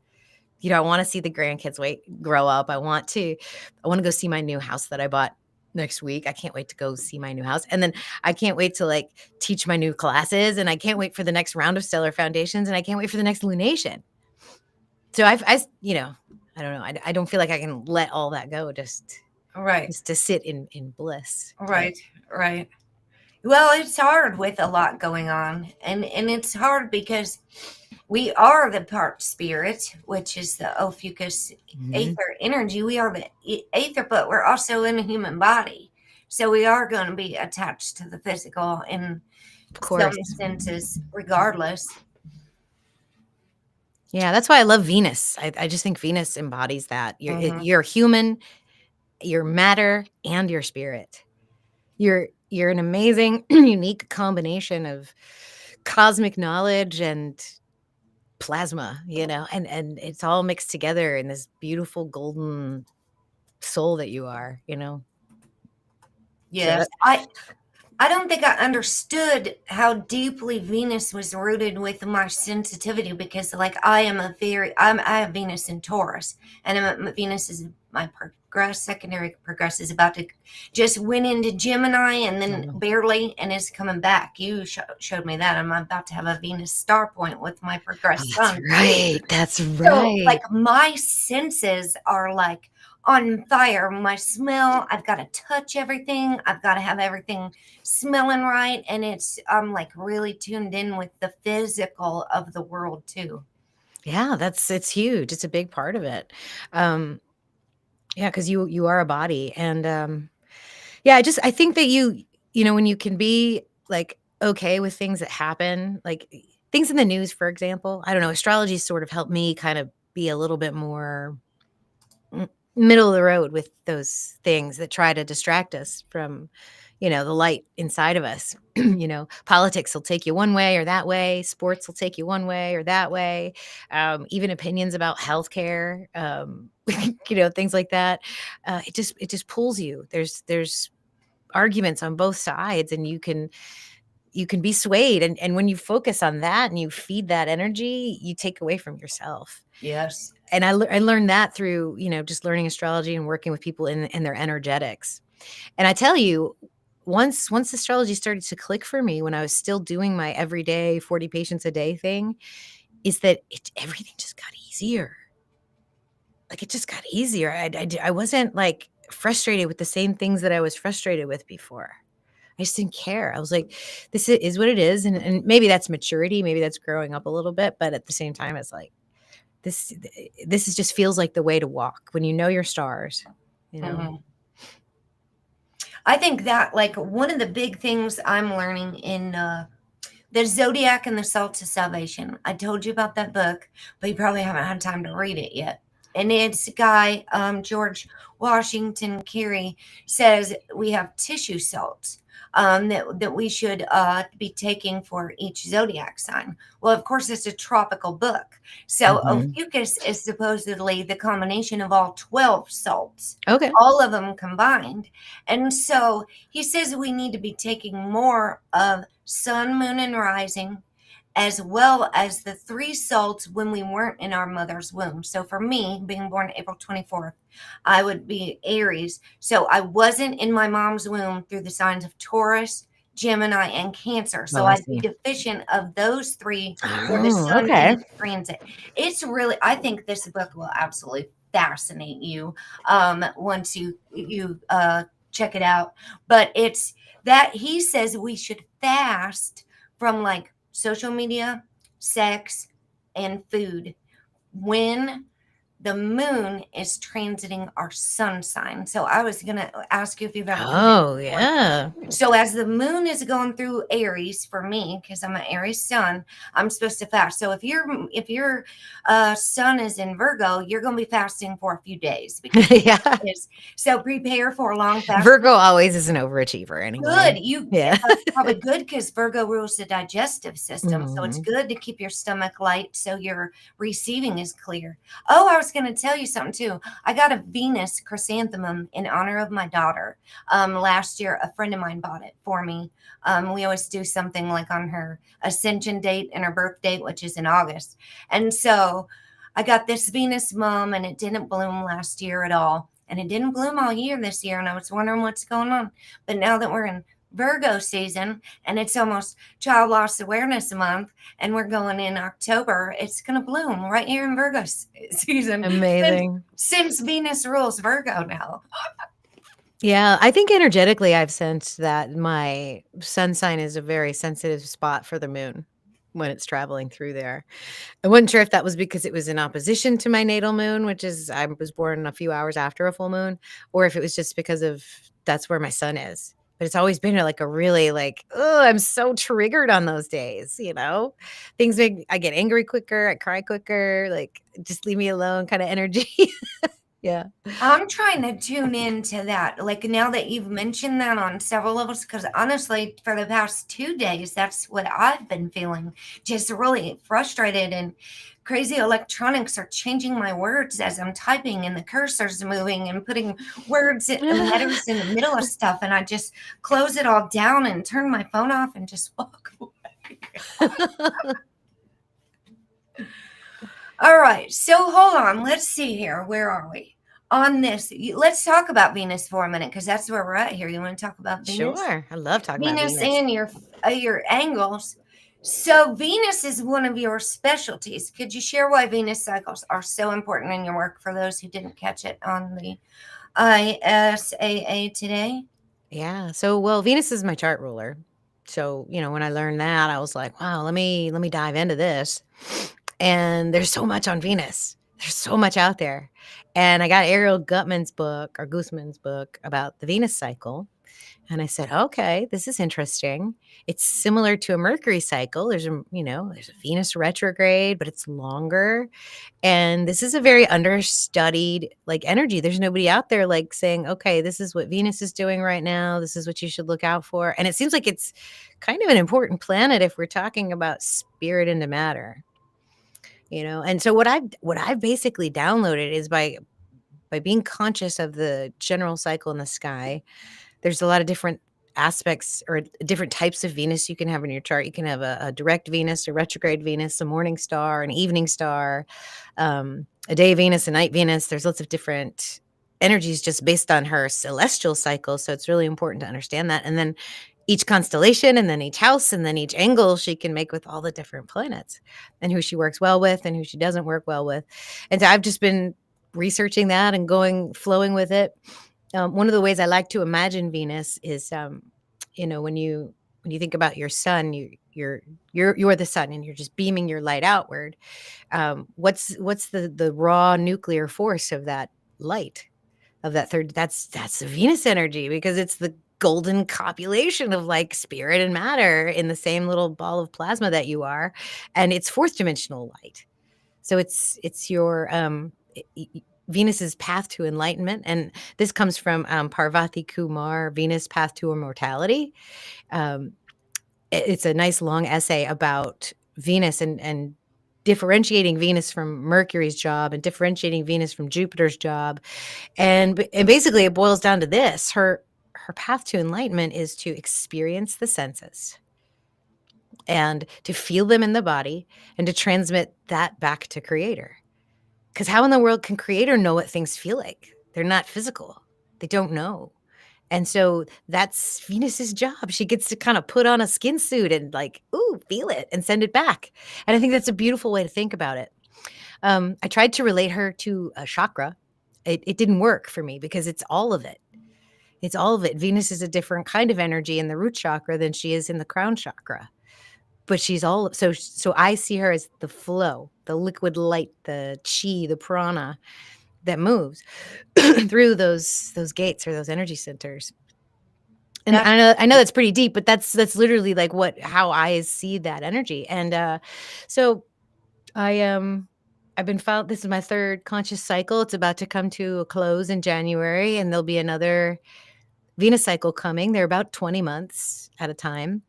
I want to see the grandkids grow up. I want to go see my new house that I bought next week. I can't wait to go see my new house. And then I can't wait to like teach my new classes. And I can't wait for the next round of Stellar Foundations. And I can't wait for the next lunation. So I don't know. I don't feel like I can let all that go just to sit in bliss. Right. Well, it's hard with a lot going on, and it's hard because we are the part spirit, which is the Ophiuchus aether energy. We are the aether, but we're also in a human body, so we are going to be attached to the physical in some senses, regardless. Yeah, that's why I love Venus. I just think Venus embodies that. Mhm. You're human, you're matter, and your spirit. You're an amazing, unique combination of cosmic knowledge and plasma, and it's all mixed together in this beautiful golden soul that you are, So Yes. I don't think I understood how deeply Venus was rooted with my sensitivity because, like, I have Venus in Taurus, and Venus is my secondary progress is about to just went into Gemini and then Mhm. barely and is coming back. You showed me that. I'm about to have a Venus star point with my Oh, progress that's sun too. right, that's So, right. like, my senses are like on fire. My smell, I've got to touch everything. I've got to have everything smelling right. And I'm like really tuned in with the physical of the world too. Yeah, it's huge, it's a big part of it. Um, yeah, because you are a body, and, yeah, I think that when you can be, like, okay with things that happen, like, things in the news, for example, I don't know, astrology sort of helped me kind of be a little bit more middle of the road with those things that try to distract us from, the light inside of us. Politics will take you one way or that way. Sports will take you one way or that way. Even opinions about healthcare, things like that. It just pulls you. There's arguments on both sides, and you can be swayed. And when you focus on that and you feed that energy, you take away from yourself. Yes. And I learned that through, just learning astrology and working with people in their energetics. And I tell you, once astrology started to click for me when I was still doing my everyday 40 patients a day thing, is that everything just got easier. Like, it just got easier. I wasn't, like, frustrated with the same things that I was frustrated with before. I just didn't care. I was like, "This is what it is," and maybe that's maturity, maybe that's growing up a little bit, but at the same time, it's like, this this is just feels like the way to walk when you know your stars, you know? Mhm. I think that, like, one of the big things I'm learning in the Zodiac and the Salt of Salvation. I told you about that book, but you probably haven't had time to read it yet. And it's a guy, George Washington Carey, says we have tissue salts that we should be taking for each zodiac sign. Well, of course, it's a tropical book. So Mhm. Ophiuchus is supposedly the combination of all 12 salts, Okay. all of them combined. And so he says we need to be taking more of sun, moon, and rising, as well as the three salts when we weren't in our mother's womb. So for me, being born April 24th, I would be Aries. So I wasn't in my mom's womb through the signs of Taurus, Gemini, and Cancer. Oh, So I I'd be see. deficient of those three for the Oh, sun in okay. its transit. It's really, I think this book will absolutely fascinate you once you check it out. But it's that he says we should fast from like social media, sex, and food when the moon is transiting our sun sign. So I was going to ask you if you've ever heard this Oh, before. yeah. So as the moon is going through Aries for me, because I'm an Aries sun, I'm supposed to fast. So if your sun is in Virgo, you're going to be fasting for a few days because Yeah. it is. So prepare for a long fast. Virgo always is an overachiever anyway. Good. You Yeah. probably good because Virgo rules the digestive system. So it's Mhm. good to keep your stomach light so your receiving is clear. Oh, I was going to tell you something too. I got a Venus chrysanthemum in honor of my daughter. Last year, a friend of mine bought it for me. We always do something like on her ascension date and her birth date, which is in August. And so I got this Venus mum, and it didn't bloom last year at all. And it didn't bloom all year this year. And I was wondering what's going on. But now that we're in Virgo season and it's almost Child Loss Awareness Month and we're going in October, it's going to bloom right here in Virgo season Amazing. since Venus rules Virgo now. Yeah, I think energetically, I've sensed that my sun sign is a very sensitive spot for the moon when it's traveling through there. I wasn't sure if that was because it was in opposition to my natal moon, which is I was born a few hours after a full moon, or if it was just because of that's where my sun is. but it's always been like a really like, oh, I'm so triggered on those days, things make, I get angry quicker, I cry quicker, like just leave me alone kind of energy. Yeah. I'm trying to tune into that. Like now that you've mentioned that on several levels, because honestly, for the past 2 days, that's what I've been feeling. Just really frustrated, and crazy electronics are changing my words as I'm typing, and the cursor's moving and putting words and letters in the middle of stuff. And I just close it all down and turn my phone off and just walk away. All right. So hold on. Let's see here. Where are we? On this, let's talk about Venus for a minute, because that's where we're at here. You want to talk about Venus? Sure. I love talking about Venus Venus. and your angles. So Venus is one of your specialties. Could you share why Venus cycles are so important in your work for those who didn't catch it on the ISAA today? Yeah. So, well, Venus is my chart ruler. So, when I learned that, I was like, wow, let me dive into this. And there's so much on Venus. There's so much out there. And I got Ariel Gutman's book or Guzman's book about the Venus cycle. And I said, okay, this is interesting. It's similar to a Mercury cycle. There's a Venus retrograde, but it's longer. And this is a very understudied like energy. There's nobody out there like saying, okay, this is what Venus is doing right now. This is what you should look out for. And it seems like it's kind of an important planet if we're talking about spirit into matter. And so what I've basically downloaded is by being conscious of the general cycle in the sky. There's a lot of different aspects or different types of Venus you can have in your chart. You can have a direct Venus, a retrograde Venus, a morning star, an evening star, a day Venus, a night Venus. There's lots of different energies just based on her celestial cycle. So it's really important to understand that. And then each constellation, and then each house, and then each angle she can make with all the different planets, and who she works well with and who she doesn't work well with. And so I've just been researching that and flowing with it. One of the ways I like to imagine Venus is, when you think about your sun, you're the sun, and you're just beaming your light outward. What's the raw nuclear force of that light, of that third? That's the Venus energy, because it's the golden copulation of like spirit and matter in the same little ball of plasma that you are, and it's fourth dimensional light. So it's your Venus's path to enlightenment. And this comes from Parvati Kumar, Venus Path to Immortality. It's a nice long essay about Venus and differentiating Venus from Mercury's job and differentiating Venus from Jupiter's job. And basically it boils down to this. Her path to enlightenment is to experience the senses and to feel them in the body and to transmit that back to Creator. Because how in the world can Creator know what things feel like? They're not physical. They don't know. And so that's Venus's job. She gets to kind of put on a skin suit and like, ooh, feel it and send it back. And I think that's a beautiful way to think about it. I tried to relate her to a chakra. It didn't work for me because it's all of it. It's all of it. Venus is a different kind of energy in the root chakra than she is in the crown chakra. But she's all, so I see her as the flow, the liquid light, the chi, the prana that moves through those gates or those energy centers. And I know that's pretty deep, but that's literally like how I see that energy. And so I've been found, this is my third conscious cycle. It's about to come to a close in January, and there'll be another Venus cycle coming. They're about 20 months at a time.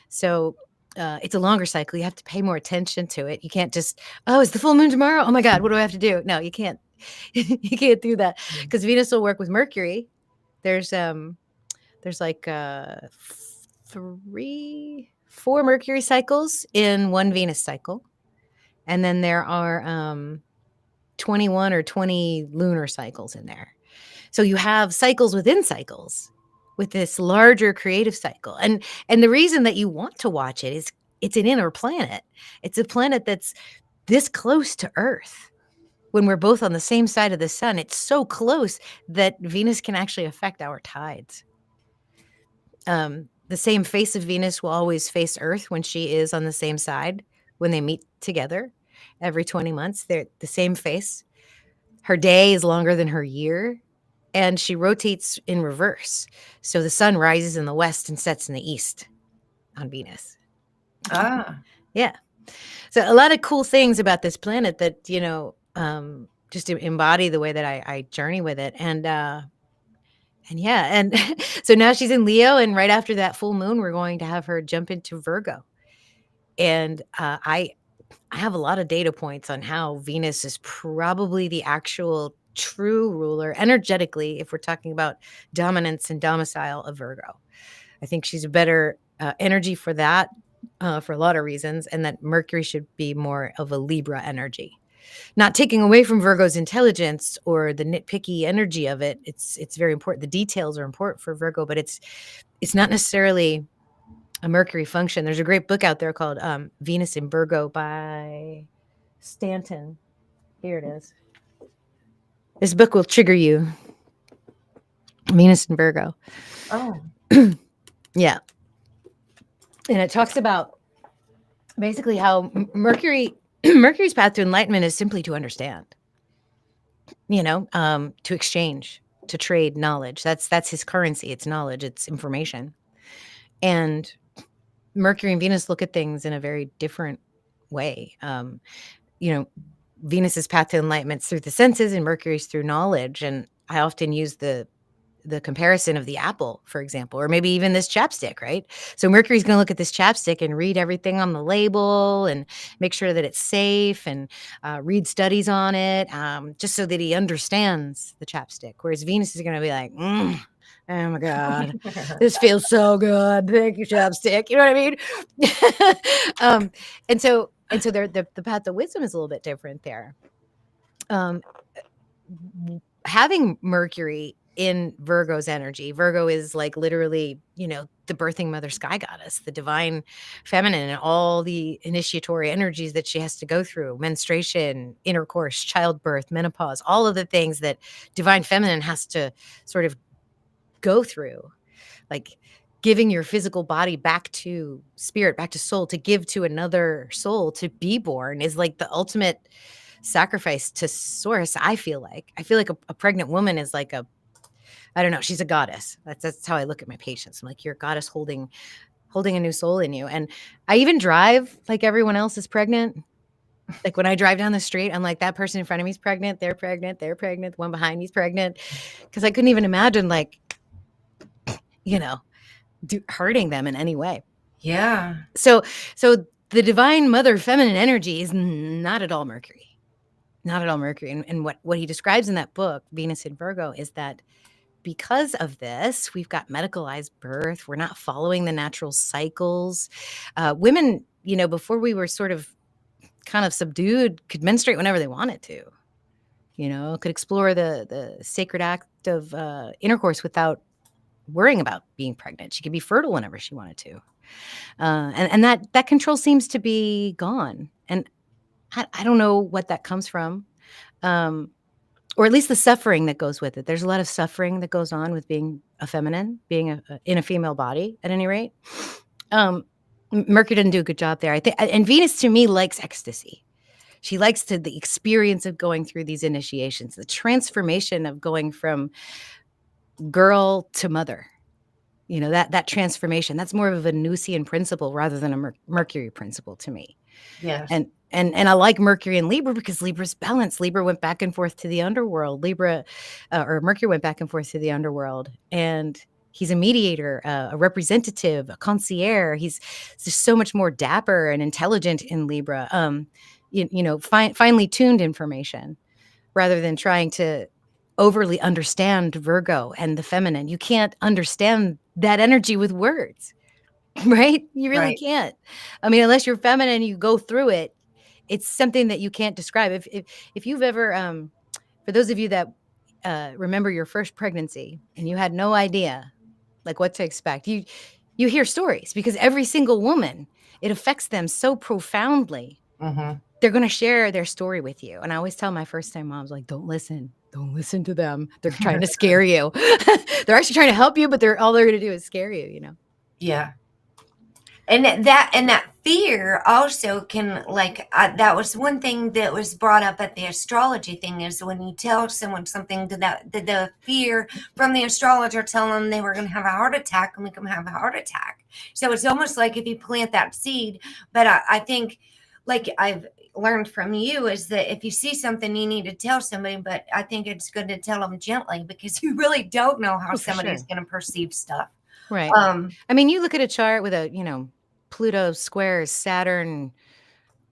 So it's a longer cycle. You have to pay more attention to it. You can't just, oh, it's the full moon tomorrow. Oh my God, what do I have to do? No, you can't. You can't do that, because Venus will work with Mercury. There's like 4 Mercury cycles in one Venus cycle. And then there are 21 or 20 lunar cycles in there. So you have cycles within cycles with this larger creative cycle. And the reason that you want to watch it is it's an inner planet. It's a planet that's this close to Earth. When we're both on the same side of the sun, it's so close that Venus can actually affect our tides. The same face of Venus will always face Earth when she is on the same side. When they meet together every 20 months, they're the same face. Her day is longer than her year. and she rotates in reverse. So the sun rises in the west and sets in the east on Venus. Ah. Yeah. So a lot of cool things about this planet that, just embody the way that I journey with it. And yeah, and so now she's in Leo, and right after that full moon, we're going to have her jump into Virgo. And I have a lot of data points on how Venus is probably the actual true ruler energetically, if we're talking about dominance and domicile of Virgo. I think she's a better energy for that, for a lot of reasons, and that Mercury should be more of a Libra energy. Not taking away from Virgo's intelligence or the nitpicky energy of it. It's very important. The details are important for Virgo, but it's not necessarily a Mercury function. There's a great book out there called Venus in Virgo by Stanton. Here it is. This book will trigger you. Venus in Virgo. Oh. Yeah. And it talks about basically how Mercury's path to enlightenment is simply to understand, to exchange, to trade knowledge. That's his currency. It's knowledge. It's information. And Mercury and Venus look at things in a very different way. Venus's path to enlightenment is through the senses, and Mercury's through knowledge. And I often use the comparison of the apple, for example, or maybe even this chapstick, right? So Mercury's going to look at this chapstick and read everything on the label and make sure that it's safe, and read studies on it, just so that he understands the chapstick. Whereas Venus is going to be like, oh my God, this feels so good. Thank you, chapstick. You know what I mean? And so the path of wisdom is a little bit different there. Having Mercury in Virgo's energy. Virgo is like literally, the birthing mother sky goddess, the divine feminine, and all the initiatory energies that she has to go through: menstruation, intercourse, childbirth, menopause, all of the things that divine feminine has to sort of go through, like giving your physical body back to spirit, back to soul, to give to another soul, to be born is like the ultimate sacrifice to source. I feel like a pregnant woman is like I don't know, she's a goddess. That's how I look at my patients. I'm like, you're a goddess holding a new soul in you. And I even drive like everyone else is pregnant. Like when I drive down the street, I'm like, that person in front of me is pregnant. They're pregnant. They're pregnant. The one behind me is pregnant. Because I couldn't even imagine hurting them in any way. Yeah. So the divine mother feminine energy is not at all Mercury. Not at all Mercury. And what he describes in that book, Venus in Virgo, is that because of this, we've got medicalized birth. We're not following the natural cycles. Women, before we were sort of kind of subdued, could menstruate whenever they wanted to. Could explore the sacred act of intercourse without worrying about being pregnant. She could be fertile whenever she wanted to. And that control seems to be gone. And I don't know what that comes from. Or at least the suffering that goes with it. There's a lot of suffering that goes on with being a feminine, being in a female body, at any rate. Mercury didn't do a good job there. I think, and Venus to me likes ecstasy. She likes the experience of going through these initiations, the transformation of going from girl to mother. That transformation. That's more of a Venusian principle rather than a Mercury principle to me. Yes. And I like Mercury in Libra because Libra's balanced. Libra went back and forth to the underworld. Mercury went back and forth to the underworld, and he's a mediator, a representative, a concierge. He's just so much more dapper and intelligent in Libra. Finely tuned information rather than trying to overly understand Virgo and the feminine. You can't understand that energy with words, right? You really can't. I mean, unless you're feminine, you go through it. It's something that you can't describe. If you've ever, for those of you that remember your first pregnancy and you had no idea like what to expect, you hear stories because every single woman, it affects them so profoundly. Mm-hmm. They're going to share their story with you. And I always tell my first time moms, like, don't listen to them. They're trying to scare you. They're actually trying to help you, but all they're going to do is scare you, Yeah. And that fear also can, like, that was one thing that was brought up at the astrology thing, is when you tell someone something, the fear from the astrologer telling them they were going to have a heart attack and make them have a heart attack. So it's almost like if you plant that seed. But I think, like I've learned from you, is that if you see something, you need to tell somebody, but I think it's good to tell them gently, because you really don't know how Oh, for somebody's sure. going to perceive stuff. Right. I mean, you look at a chart with a, Pluto square Saturn,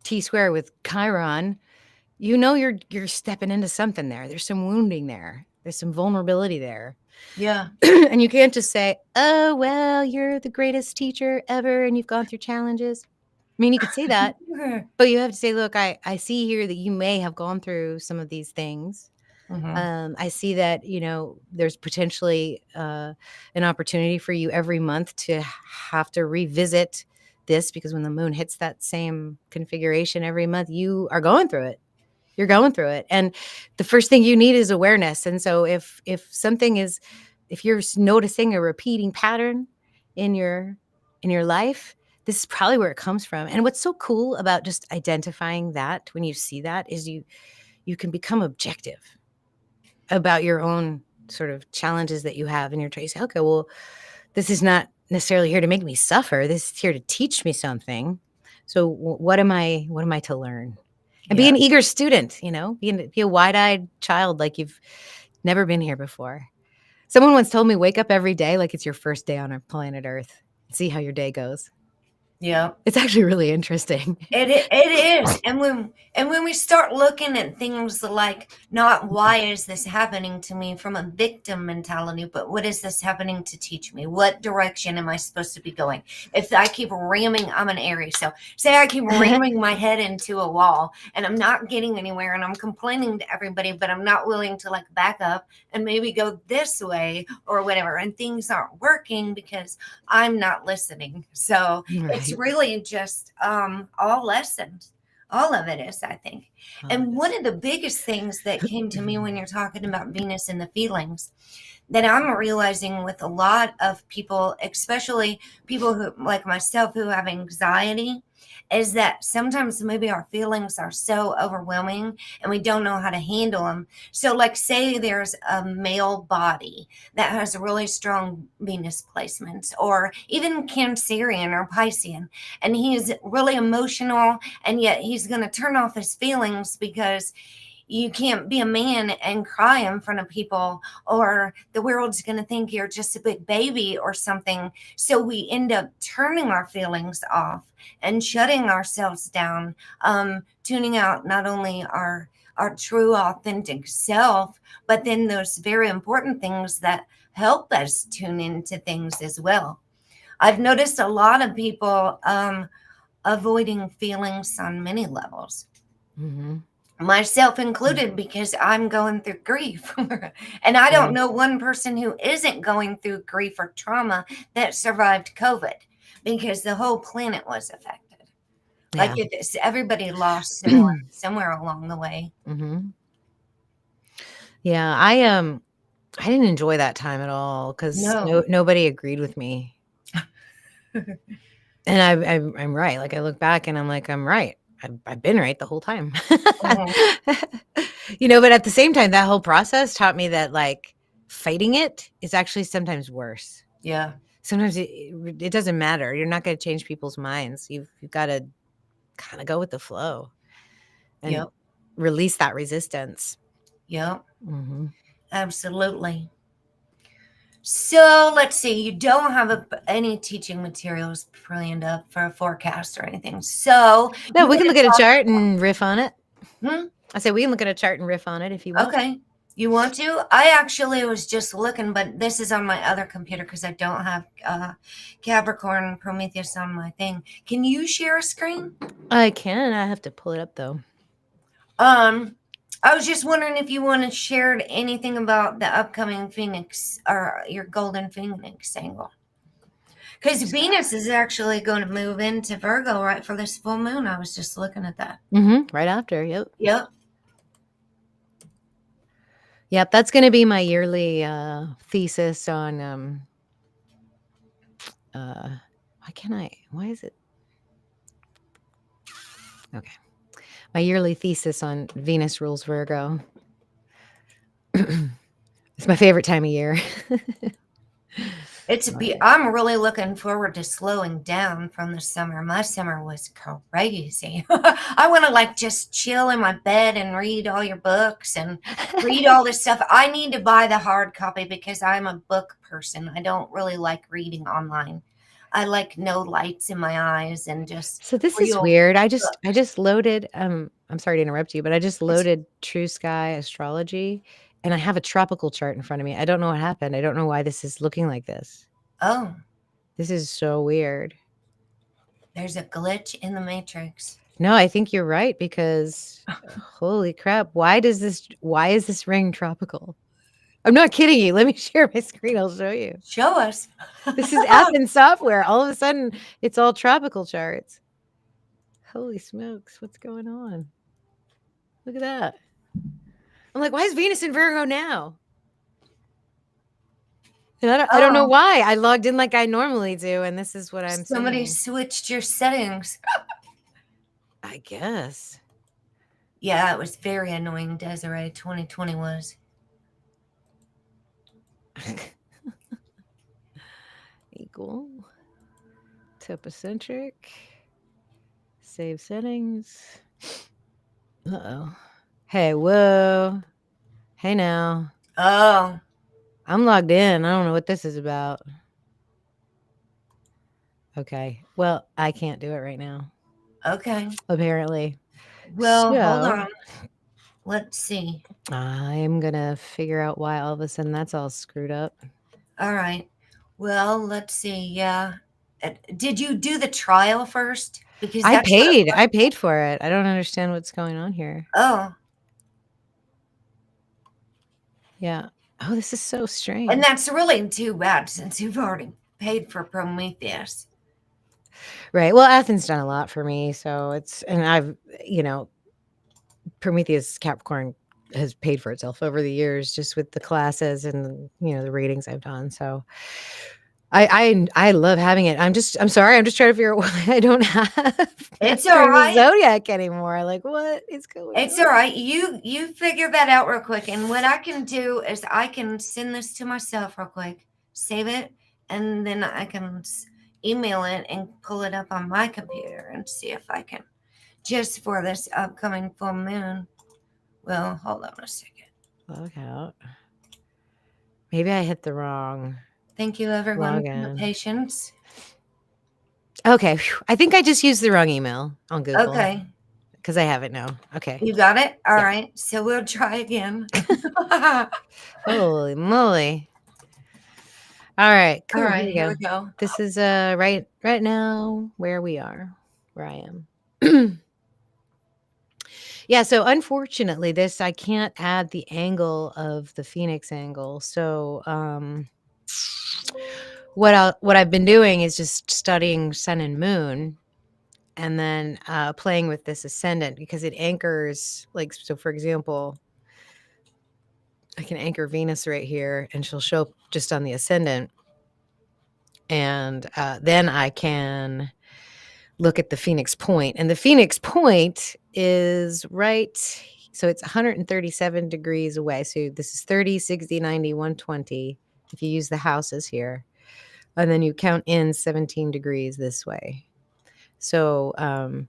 T square with Chiron, you're stepping into something there. There's some wounding there. There's some vulnerability there. Yeah. And you can't just say, "Oh, well, you're the greatest teacher ever and you've gone through challenges." I mean, you could say that, but you have to say, "Look, I see here that you may have gone through some of these things. I see that, there's potentially an opportunity for you every month to have to revisit this, because when the moon hits that same configuration every month, you are going through it. You're going through it. And the first thing you need is awareness. And so if you're noticing a repeating pattern in your life, this is probably where it comes from. And what's so cool about just identifying that, when you see that, is you can become objective about your own sort of challenges that you have in your trade. You say, okay, well, this is not necessarily here to make me suffer. This is here to teach me something. So what am I to learn? And be an eager student, be a wide-eyed child, like you've never been here before. Someone once told me, wake up every day like it's your first day on our planet Earth. See how your day goes. Yeah. It's actually really interesting. It is. And when we start looking at things like, not why is this happening to me from a victim mentality, but what is this happening to teach me? What direction am I supposed to be going? If I keep ramming, I'm an Aries, so say I keep ramming my head into a wall and I'm not getting anywhere, and I'm complaining to everybody, but I'm not willing to, like, back up and maybe go this way or whatever, and things aren't working because I'm not listening. So it's Right. really just all lessons. All of it is, I think. And one of the biggest things that came to me when you're talking about Venus and the feelings, that I'm realizing with a lot of people, especially people who, like myself, who have anxiety, is that sometimes maybe our feelings are so overwhelming and we don't know how to handle them. So, like, say there's a male body that has really strong Venus placements, or even Cancerian or Piscean, and he's really emotional, and yet he's going to turn off his feelings because you can't be a man and cry in front of people, or the world's going to think you're just a big baby or something. So we end up turning our feelings off and shutting ourselves down, tuning out not only our true authentic self, but then those very important things that help us tune into things as well. I've noticed a lot of people avoiding feelings on many levels. Myself included, because I'm going through grief. And I don't know one person who isn't going through grief or trauma that survived COVID, because the whole planet was affected. Like, everybody lost somewhere along the way. Yeah, I didn't enjoy that time at all, because No. nobody agreed with me. And I'm right. Like, I look back and I'm like, I'm right. I've been right the whole time. But at the same time, that whole process taught me that, like, fighting it is actually sometimes worse. Yeah. Sometimes it doesn't matter. You're not going to change people's minds. You've got to kind of go with the flow and release that resistance. Yep. Absolutely. So let's see. You don't have any teaching materials planned up for a forecast or anything. So no, we can look at a chart and riff on it. I said we can look at a chart and riff on it if you want. Okay. You want to? I actually was just looking, but this is on my other computer because I don't have Capricorn Prometheus on my thing. Can you share a screen? I can. I have to pull it up though. I was just wondering if you want to share anything about the upcoming Phoenix, or your golden Phoenix angle. Because Venus is actually going to move into Virgo right for this full moon. I was just looking at that. Right after. Yep. Yep. That's going to be my yearly thesis on. Why why is it? Okay. My yearly thesis on Venus rules Virgo. It's my favorite time of year. I'm really looking forward to slowing down from the summer. My summer was crazy. I want to like just chill in my bed and read all your books and read all this stuff. I need to buy the hard copy because I'm a book person. I don't really like reading online. I like no lights in my eyes and just So this is real weird. I books. just loaded, I'm sorry to interrupt you, but I just It's, loaded True Sky Astrology, and I have a tropical chart in front of me. I don't know what happened. I don't know why this is looking like this. oh, This is so weird. there's a glitch in the matrix. No, I think you're right because holy crap, why is this ring tropical? I'm not kidding you. Let me share my screen. I'll show you. Show us. This is Athens software. All of a sudden, it's all tropical charts. Holy smokes, what's going on? Look at that. I'm like, why is Venus in Virgo now? And I don't know why. I logged in like I normally do, and this is what I'm Somebody seeing. switched your settings. I guess. Yeah, it was very annoying, Desiree. 2020 was. Equal. Topocentric. Save settings. Uh-oh. Hey, whoa. Hey now. Oh. I'm logged in. I don't know what this is about. Okay. Well, I can't do it right now. Okay. Apparently. Well, So, hold on. Let's see. I'm going to figure out why all of a sudden that's all screwed up. All right. Well, let's see. Yeah. Did you do the trial first? Because I that's what it was. paid for it. I don't understand what's going on here. Oh. Yeah. Oh, this is so strange. And that's really too bad since you've already paid for Prometheus. Right. Well, Athens done a lot for me, so and I've, Prometheus Capricorn has paid for itself over the years just with the classes and the readings I've done. So I love having it. I'm sorry. I'm just trying to figure out why I don't have It's Mastering all right. the Zodiac anymore. Like, what is going on? It's all right. You figure that out real quick. And what I can do is I can send this to myself real quick, save it, and then I can email it and pull it up on my computer and see if I can, just for this upcoming full moon. Well, hold on a second. Log out. Maybe I hit the wrong. Thank you, everyone, for login. the patience. Okay. I think I just used the wrong email on Google. Okay. Because I have it now. Okay. You got it? All right. So we'll try again. Holy moly. All right. Cool. All right. Here we go. This is right now where I am. Yeah, so unfortunately I can't add the angle of the Phoenix angle. So what I've been doing is just studying sun and moon and then playing with this ascendant because it anchors, like, so for example, I can anchor Venus right here and she'll show up just on the ascendant. And then I can look at the Phoenix point. And the Phoenix point is right, so it's 137 degrees away. So this is 30, 60, 90, 120, if you use the houses here. And then you count in 17 degrees this way. So and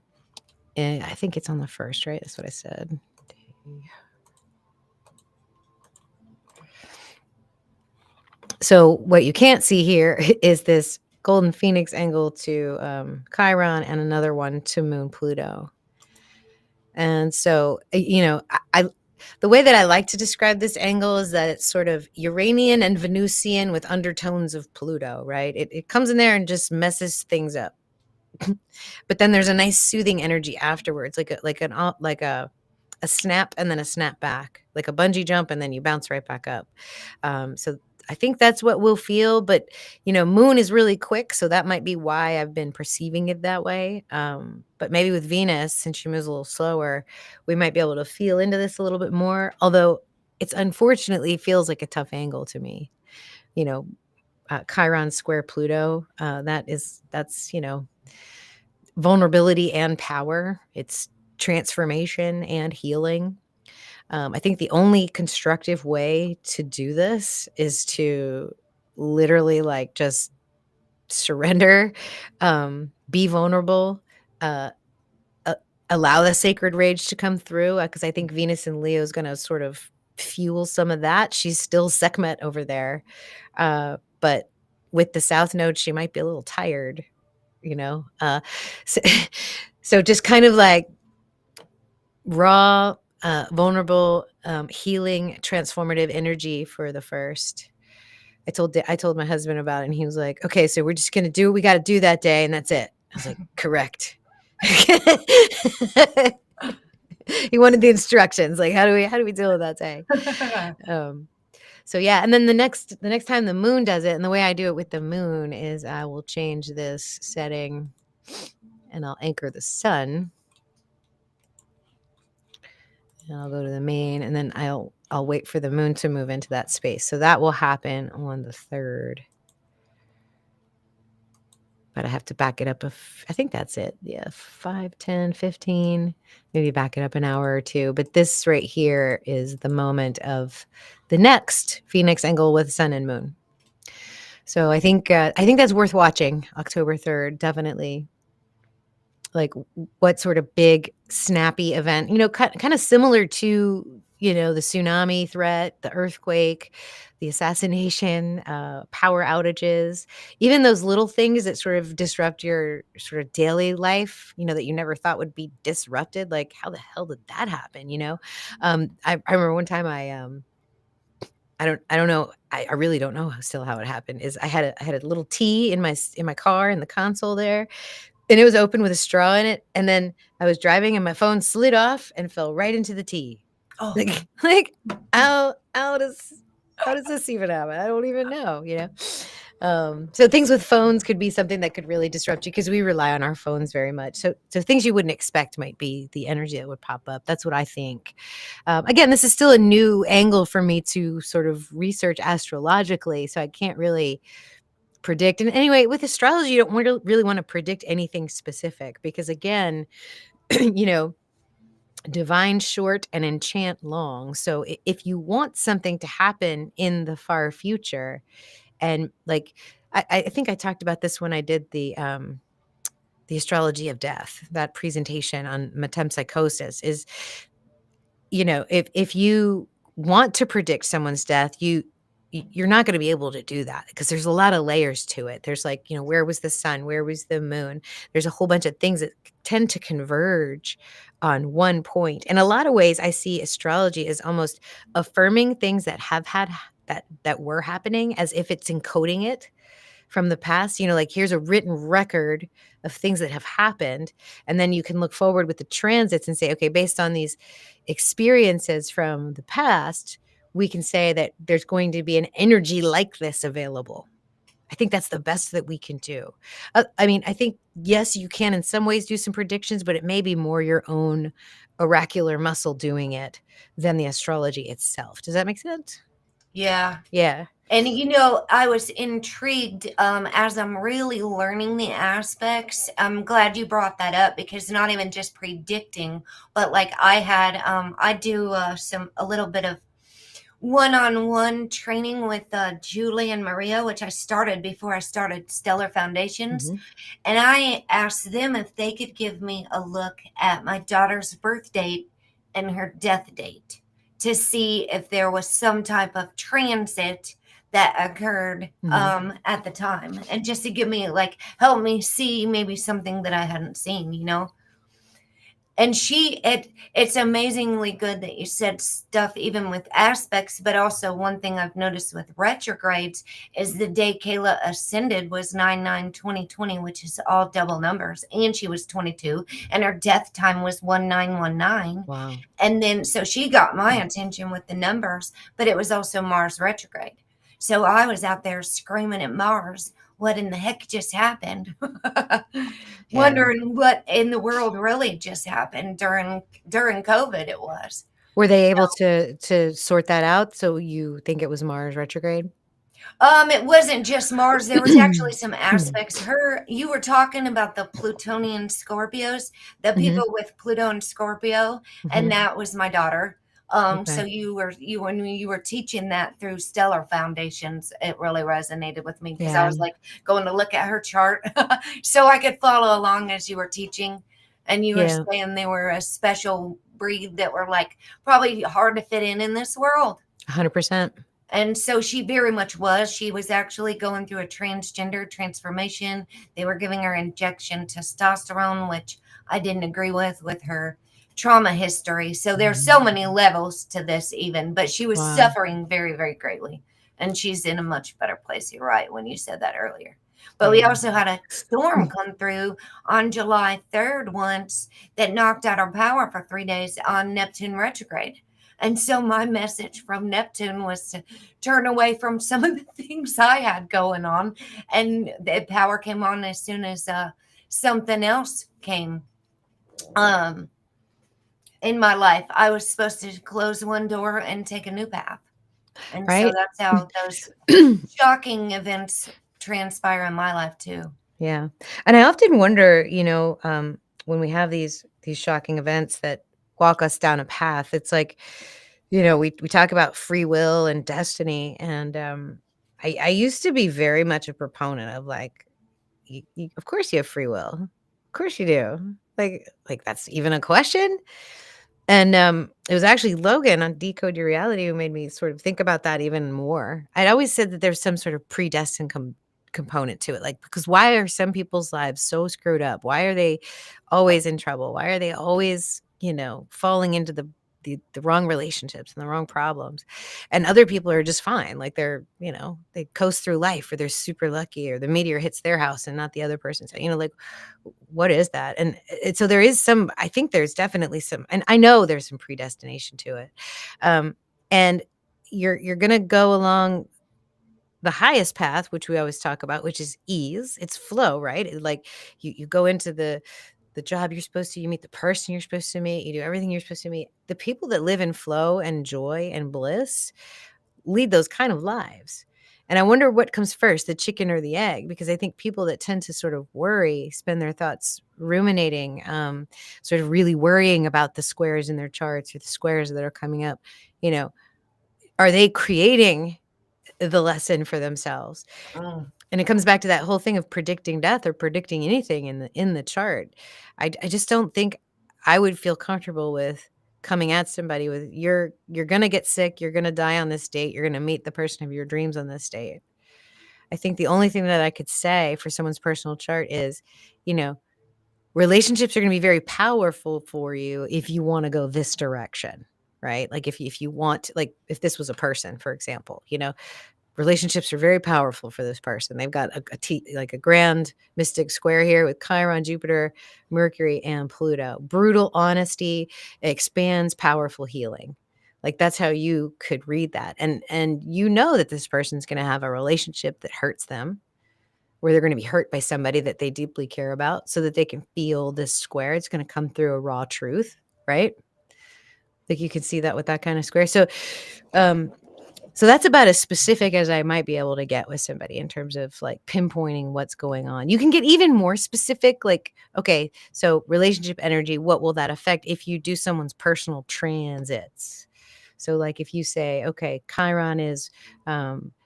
I think it's on the first, right? That's what I said. So what you can't see here is this golden Phoenix angle to Chiron and another one to Moon Pluto. And so, I the way that I like to describe this angle is that it's sort of Uranian and Venusian with undertones of Pluto, right? It comes in there and just messes things up. But then there's a nice soothing energy afterwards, like a snap and then a snap back, like a bungee jump, and then you bounce right back up. So I think that's what we'll feel. But, moon is really quick. So that might be why I've been perceiving it that way. But maybe with Venus, since she moves a little slower, we might be able to feel into this a little bit more. Although it's unfortunately feels like a tough angle to me. Chiron square Pluto. That's vulnerability and power. It's transformation and healing. I think the only constructive way to do this is to literally like just surrender, be vulnerable, uh, allow the sacred rage to come through. Because I think Venus and Leo is going to sort of fuel some of that. She's still Sekhmet over there. But with the South Node, she might be a little tired, so, so just kind of like raw, vulnerable, healing, transformative energy for the first. I told my husband about it, and he was like, "Okay, so we're just gonna do what we got to do that day, and that's it." I was like, "Correct." He wanted the instructions, like how do we deal with that day? So yeah, and then the next time the moon does it, and the way I do it with the moon is I will change this setting, and I'll anchor the sun. And I'll go to the main, and then I'll wait for the moon to move into that space. So that will happen on the 3rd. But I have to back it up. I think that's it. Yeah, 5, 10, 15. Maybe back it up an hour or two. But this right here is the moment of the next Phoenix angle with sun and moon. So I think that's worth watching. October 3rd, definitely. Like what sort of big snappy event, kind of similar to, the tsunami threat, the earthquake, the assassination, power outages, even those little things that sort of disrupt your sort of daily life, that you never thought would be disrupted. Like how the hell did that happen? I remember one time I don't know. I really don't know still how it happened. Is I had a little tea in my car in the console there, and it was open with a straw in it, and then I was driving and my phone slid off and fell right into the tea. Oh. Like how does this even happen? I don't even know, So things with phones could be something that could really disrupt you because we rely on our phones very much. So things you wouldn't expect might be the energy that would pop up. That's what I think. Again, this is still a new angle for me to sort of research astrologically, so I can't really predict. And anyway, with astrology, you don't really want to predict anything specific because, again, divine short and enchant long. So if you want something to happen in the far future, and like I think I talked about this when I did the astrology of death, that presentation on metempsychosis, is if you want to predict someone's death, you're not going to be able to do that because there's a lot of layers to it. There's like, where was the sun? Where was the moon? There's a whole bunch of things that tend to converge on one point. In a lot of ways, I see astrology as almost affirming things that have had that were happening as if it's encoding it from the past. Like here's a written record of things that have happened. And then you can look forward with the transits and say, okay, based on these experiences from the past, we can say that there's going to be an energy like this available. I think that's the best that we can do. I think, yes, you can in some ways do some predictions, but it may be more your own oracular muscle doing it than the astrology itself. Does that make sense? Yeah. Yeah. And I was intrigued as I'm really learning the aspects. I'm glad you brought that up because not even just predicting, but like I do a little bit of one-on-one training with Julie and Maria, which I started before I started Stellar Foundations. Mhm. And I asked them if they could give me a look at my daughter's birth date and her death date to see if there was some type of transit that occurred at the time, and just to give me help me see maybe something that I hadn't seen. And it's amazingly good that you said stuff even with aspects, but also one thing I've noticed with retrogrades is the day Kayla ascended was 9/9/2020, which is all double numbers, and she was 22, and her death time was 1919. Wow. And then so she got my attention with the numbers, but it was also Mars retrograde. So I was out there screaming at Mars, what in the heck just happened? Wondering what in the world really just happened during COVID it was. Were they able to sort that out? So you think it was Mars retrograde? It wasn't just Mars. There was actually some aspects. You were talking about the Plutonian Scorpios, the Hmm. people with Pluto and Scorpio, and Hmm. that was my daughter. So Okay. you when you were teaching that through Stellar Foundations, it really resonated with me because I Yeah. was like going to look at her chart so I could follow along as you were teaching, and you were Yeah. saying they were a special breed that were like probably hard to fit in this world. 100%. And so she very much was. She was actually going through a transgender transformation. They were giving her injection testosterone, which I didn't agree with her trauma history. So there's so many levels to this even, but she was Wow. suffering very, very greatly. And she's in a much better place. You're right when you said that earlier. But we Yeah. also had a storm come through on July 3rd once that knocked out our power for 3 days on Neptune retrograde. And so my message from Neptune was to turn away from some of the things I had going on. And the power came on as soon as something else came in my life. I was supposed to close one door and take a new path. And so Right. that's how those shocking events transpire in my life too. Yeah. And I often wonder, when we have these shocking events that walk us down a path, it's like, we talk about free will and destiny. And I used to be very much a proponent of like, of course you have free will. Of course you do. Like that's even a question. And it was actually Logan on Decode Your Reality who made me sort of think about that even more. I'd always said that there's some sort of predestined component to it. Like, because why are some people's lives so screwed up? Why are they always in trouble? Why are they always, falling into the wrong relationships and the wrong problems? And other people are just fine. Like they coast through life, or they're super lucky, or the meteor hits their house and not the other person's. Like, what is that? And so there is I think there's definitely some, and I know there's some predestination to it. And you're going to go along the highest path, which we always talk about, which is ease. It's flow, right? Like you go into the job you're supposed to, you meet the person you're supposed to meet, you do everything you're supposed to meet. The people that live in flow and joy and bliss lead those kind of lives. And I wonder what comes first, the chicken or the egg, because I think people that tend to sort of worry spend their thoughts ruminating, sort of really worrying about the squares in their charts or the squares that are coming up. You know, are they creating the lesson for themselves? Mm. And it comes back to that whole thing of predicting death or predicting anything in the chart. I just don't think I would feel comfortable with coming at somebody with you're gonna get sick, you're gonna die on this date, you're gonna meet the person of your dreams on this date. I think the only thing that I could say for someone's personal chart is, you know, relationships are gonna be very powerful for you if you wanna go this direction, right? Like if you want, like if this was a person, for example, relationships are very powerful for this person. They've got like a grand mystic square here with Chiron, Jupiter, Mercury, and Pluto. Brutal honesty expands powerful healing. Like that's how you could read that. And that this person's going to have a relationship that hurts them, where they're going to be hurt by somebody that they deeply care about, so that they can feel this square. It's going to come through a raw truth, right? Like you can see that with that kind of square. Um, so that's about as specific as I might be able to get with somebody in terms of like pinpointing what's going on. You can get even more specific, like, okay, so relationship energy, what will that affect if you do someone's personal transits? So, like, if you say, okay, Chiron is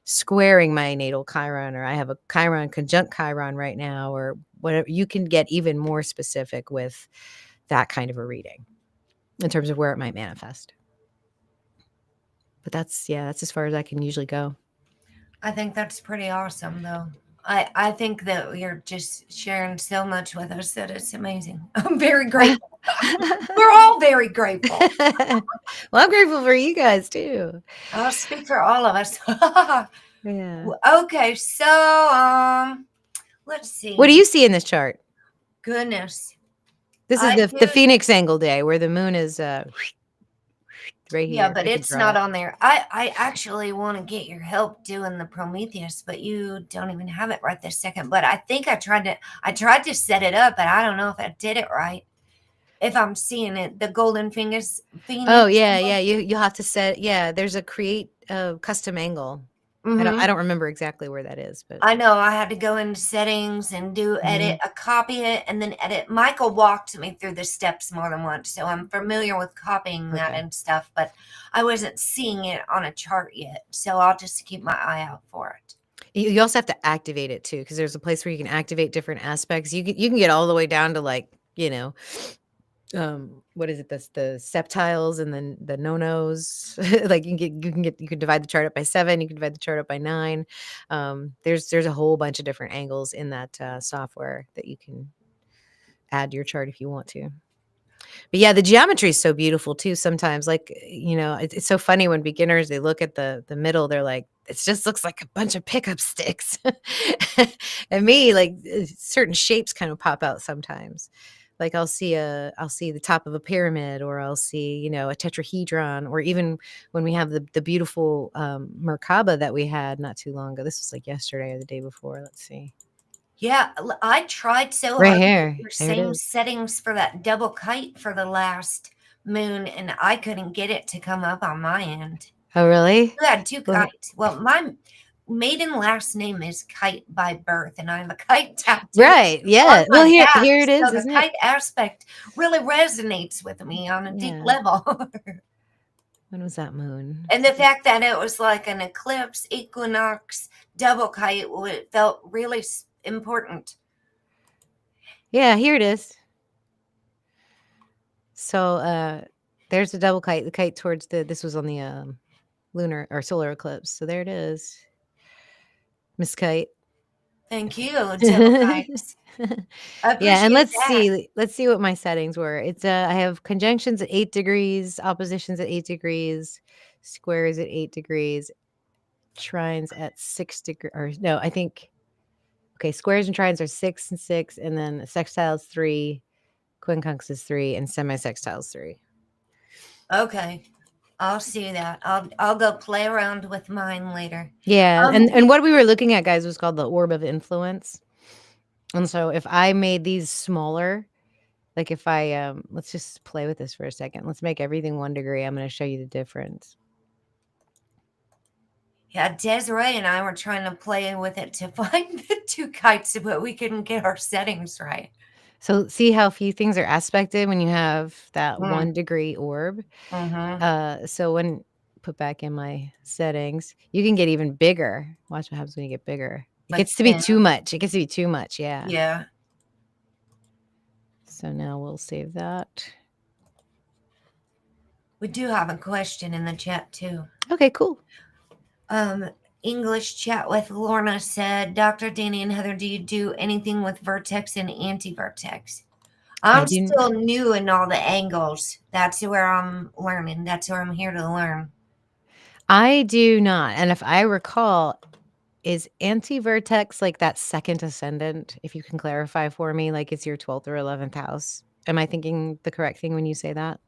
squaring my natal Chiron, or I have a Chiron conjunct Chiron right now, or whatever, you can get even more specific with that kind of a reading in terms of where it might manifest. But that's as far as I can usually go. I think that's pretty awesome, though. I think that you're just sharing so much with us that it's amazing. I'm very grateful. We're all very grateful. Well, I'm grateful for you guys too. I'll speak for all of us. Yeah. Okay, so let's What do see. you see in this chart? Goodness. This is I the do. Phoenix angle day, where the moon is right Yeah, here. but I could it's draw not it. on there. I actually want to get your help doing the Prometheus, but you don't even have it right this second. But I think I tried to set it up, but I don't know if I did it right. If I'm seeing it, the golden Oh phoenix yeah, symbol. yeah. You'll have to set. Yeah, there's a create custom angle. I don't remember exactly where that is, but I know I had to go into settings and do edit, copy it, and then edit. Michael walked me through the steps more than once, so I'm familiar with copying that Okay. and stuff, but I wasn't seeing it on a chart yet, so I'll just keep my eye out for it. You also have to activate it too, because there's a place where you can activate different aspects. You can get all the way down to like, what is it? That's the septiles and then the no-nos. Like you can divide the chart up by 7, you can divide the chart up by 9. There's a whole bunch of different angles in that software that you can add to your chart if you want to. But yeah, the geometry is so beautiful too sometimes. Like, it's so funny when beginners, they look at the middle, they're like, it just looks like a bunch of pickup sticks. And me, like, certain shapes kind of pop out sometimes. Like I'll see the top of a pyramid, or I'll see, a tetrahedron, or even when we have the beautiful Merkaba that we had not too long ago. This was like yesterday or the day before. Let's see. Yeah, I tried so Right hard to here. get your There it same is. settings for that double kite for the last moon, and I couldn't get it to come up on my end. Oh, really? You had 2 Well, kites. Well, my maiden last name is Kite by birth, and I have a kite tattoo right. on Yeah. my Well, back, here it so is, the isn't it? kite aspect really resonates with me on a deep Yeah. level. When was that moon? And the fact that it was like an eclipse, equinox, double kite, it felt really important. Yeah, here it is. So there's the double kite, the kite towards this was on the lunar or solar eclipse. So there it is. Miss Kite. Thank you, double kites. I Yeah, and appreciate that. let's see what my settings were. It's I have conjunctions at 8 degrees, oppositions at 8 degrees, squares at 8 degrees, trines at 6 degrees, or no, I think, okay, squares and trines are 6 and 6, and then sextiles 3, quincunxes 3, and semisextiles 3. Okay, I'll see that. I'll go play around with mine later. Yeah, and what we were looking at, guys, was called the orb of influence. And so if I made these smaller, like if I let's just play with this for a second. Let's make everything 1 degree. I'm going to show you the difference. Yeah, Desiree and I were trying to play with it to find the 2 kites, but we couldn't get our settings right. So see how few things are aspected when you have that 1 Mm. degree orb. Mhm. So when put back in my settings, you can get even bigger. Watch what happens when you get bigger. It Like gets to be 10. too much. It gets to be too much. Yeah. Yeah. So now we'll save that. We do have a question in the chat too. Okay, cool. English chat with Lorna said, Dr. Dani and Heather, do you do anything with vertex and anti-vertex? I'm still new in all the angles. That's where I'm learning. That's where I'm here to learn. I do not. And if I recall, is anti-vertex like that second ascendant? If you can clarify for me, like it's your 12th or 11th house. Am I thinking the correct thing when you say that?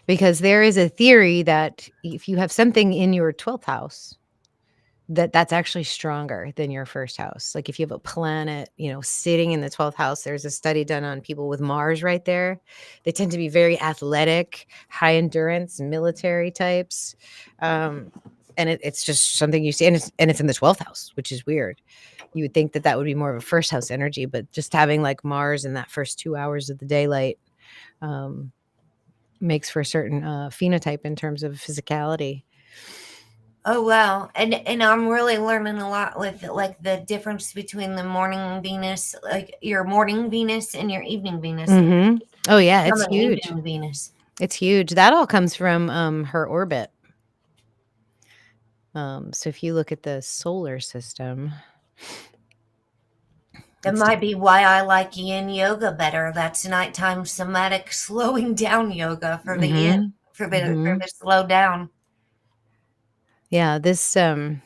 Because there is a theory that if you have something in your 12th house, that's actually stronger than your first house. Like if you have a planet, sitting in the 12th house, there's a study done on people with Mars right there. They tend to be very athletic, high endurance, military types. And it's just something you see. And it's in the 12th house, which is weird. You would think that would be more of a first house energy, but just having like Mars in that first 2 hours of the daylight makes for a certain phenotype in terms of physicality. Oh, wow. And I'm really learning a lot with like the difference between the morning Venus, like your morning Venus and your evening Venus. Mm-hmm. Oh, yeah. I'm It's an huge. evening Venus. It's huge. That all comes from her orbit. So if you look at the solar system, That might be why I like yin yoga better. That's nighttime somatic slowing down yoga for the yin, for the slow down. Yeah, this so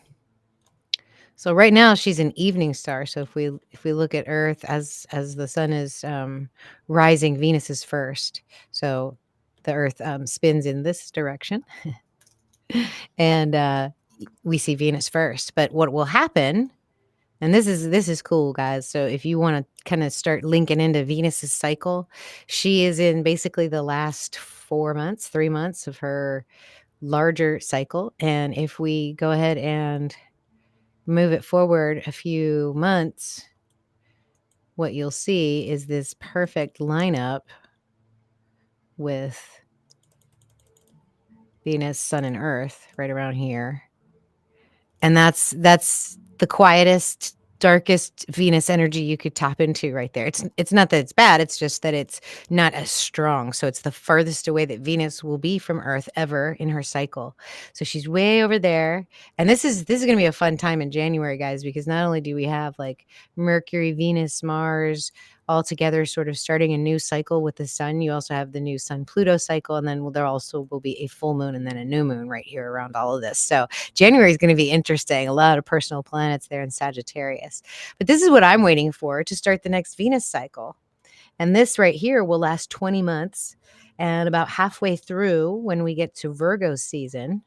right now she's an evening star. So if we look at Earth as the sun is rising, Venus is first. So the Earth spins in this direction, and we see Venus first. But what will happen? And this is cool, guys. So if you want to kind of start linking into Venus's cycle, she is in basically the last 3 months of her larger cycle. And if we go ahead and move it forward a few months, what you'll see is this perfect lineup with Venus, Sun, and Earth right around here. And that's the quietest, darkest Venus energy you could tap into right there. It's not that it's bad, it's just that it's not as strong. So it's the furthest away that Venus will be from Earth ever in her cycle. So she's way over there. And this is going to be a fun time in January, guys, because not only do we have like Mercury, Venus, Mars all together sort of starting a new cycle with the sun, you also have the new Sun Pluto cycle, and then there also will be a full moon and then a new moon right here around all of this. So January is going to be interesting. A lot of personal planets there in Sagittarius. But this is what I'm waiting for to start the next Venus cycle. And this right here will last 20 months. And about halfway through, when we get to Virgo season,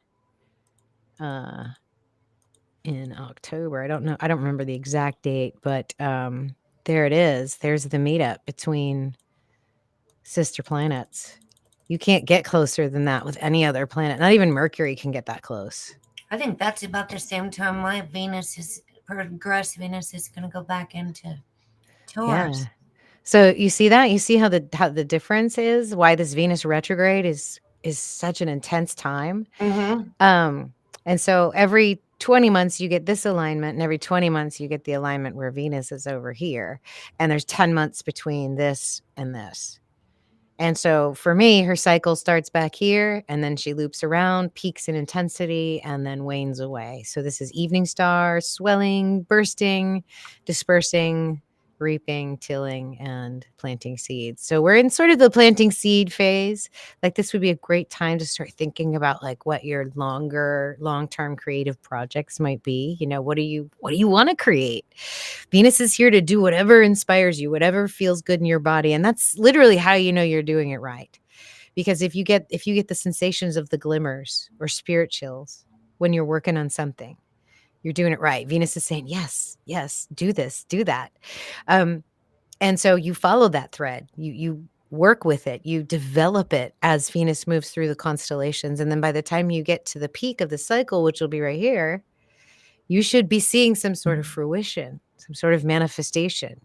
in October, I don't remember the exact date, but there it is. There's the meetup between sister planets. You can't get closer than that with any other planet. Not even Mercury can get that close. I think that's about the same time my progress Venus is going to go back into Taurus. Yeah. So you see that? You see how the difference is? Why this Venus retrograde is such an intense time? Mm-hmm. And so every 20 months you get this alignment, and every 20 months you get the alignment where Venus is over here. And there's 10 months between this and this. And so for me, her cycle starts back here, and then she loops around, peaks in intensity, and then wanes away. So this is evening star, swelling, bursting, dispersing, reaping, tilling, and planting seeds. So we're in sort of the planting seed phase. Like this would be a great time to start thinking about like what your long-term creative projects might be. You know, what do you want to create? Venus is here to do whatever inspires you, whatever feels good in your body. And that's literally how you know you're doing it right. Because if you get the sensations of the glimmers or spirit chills when you're working on something, you're doing it right. Venus is saying, yes, do this, do that. And so you follow that thread. You work with it. You develop it as Venus moves through the constellations. And then by the time you get to the peak of the cycle, which will be right here, you should be seeing some sort of fruition, some sort of manifestation.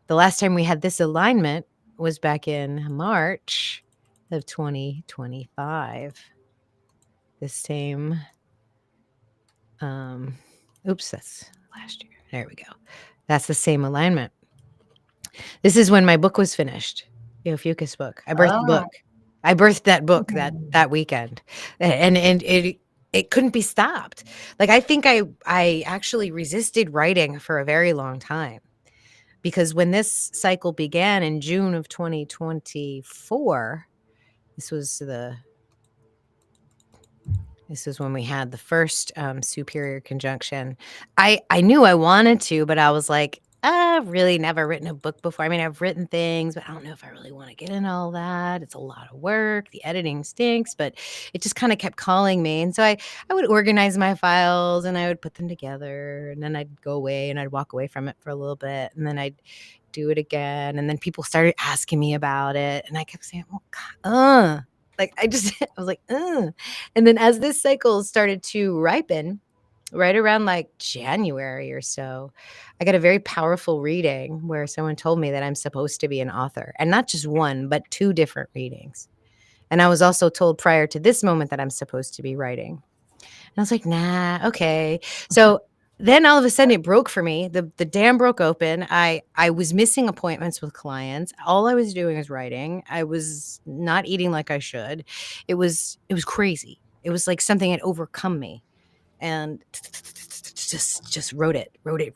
The last time we had this alignment was back in March of 2025. This same, that's last year. There we go. That's the same alignment. This is when my book was finished, the Ophiuchus book. I birthed the book. I birthed that book that weekend, and it couldn't be stopped. Like I think I actually resisted writing for a very long time, because when this cycle began in June of 2024, this was when we had the first superior conjunction. I knew I wanted to, but I was like, I've really never written a book before. I mean, I've written things, but I don't know if I really want to get in all that. It's a lot of work. The editing stinks, but it just kind of kept calling me. And so I would organize my files and I would put them together, and then I'd go away and I'd walk away from it for a little bit, and then I'd do it again. And then people started asking me about it, and I kept saying, well, God, like I was like, and then as this cycle started to ripen, right around like January or so, I got a very powerful reading where someone told me that I'm supposed to be an author, and not just one, but 2 different readings. And I was also told prior to this moment that I'm supposed to be writing. And I was like, nah, okay. So then all of a sudden it broke for me. The dam broke open. I was missing appointments with clients. All I was doing was writing. I was not eating like I should. It was crazy. It was like something had overcome me. And just wrote it. It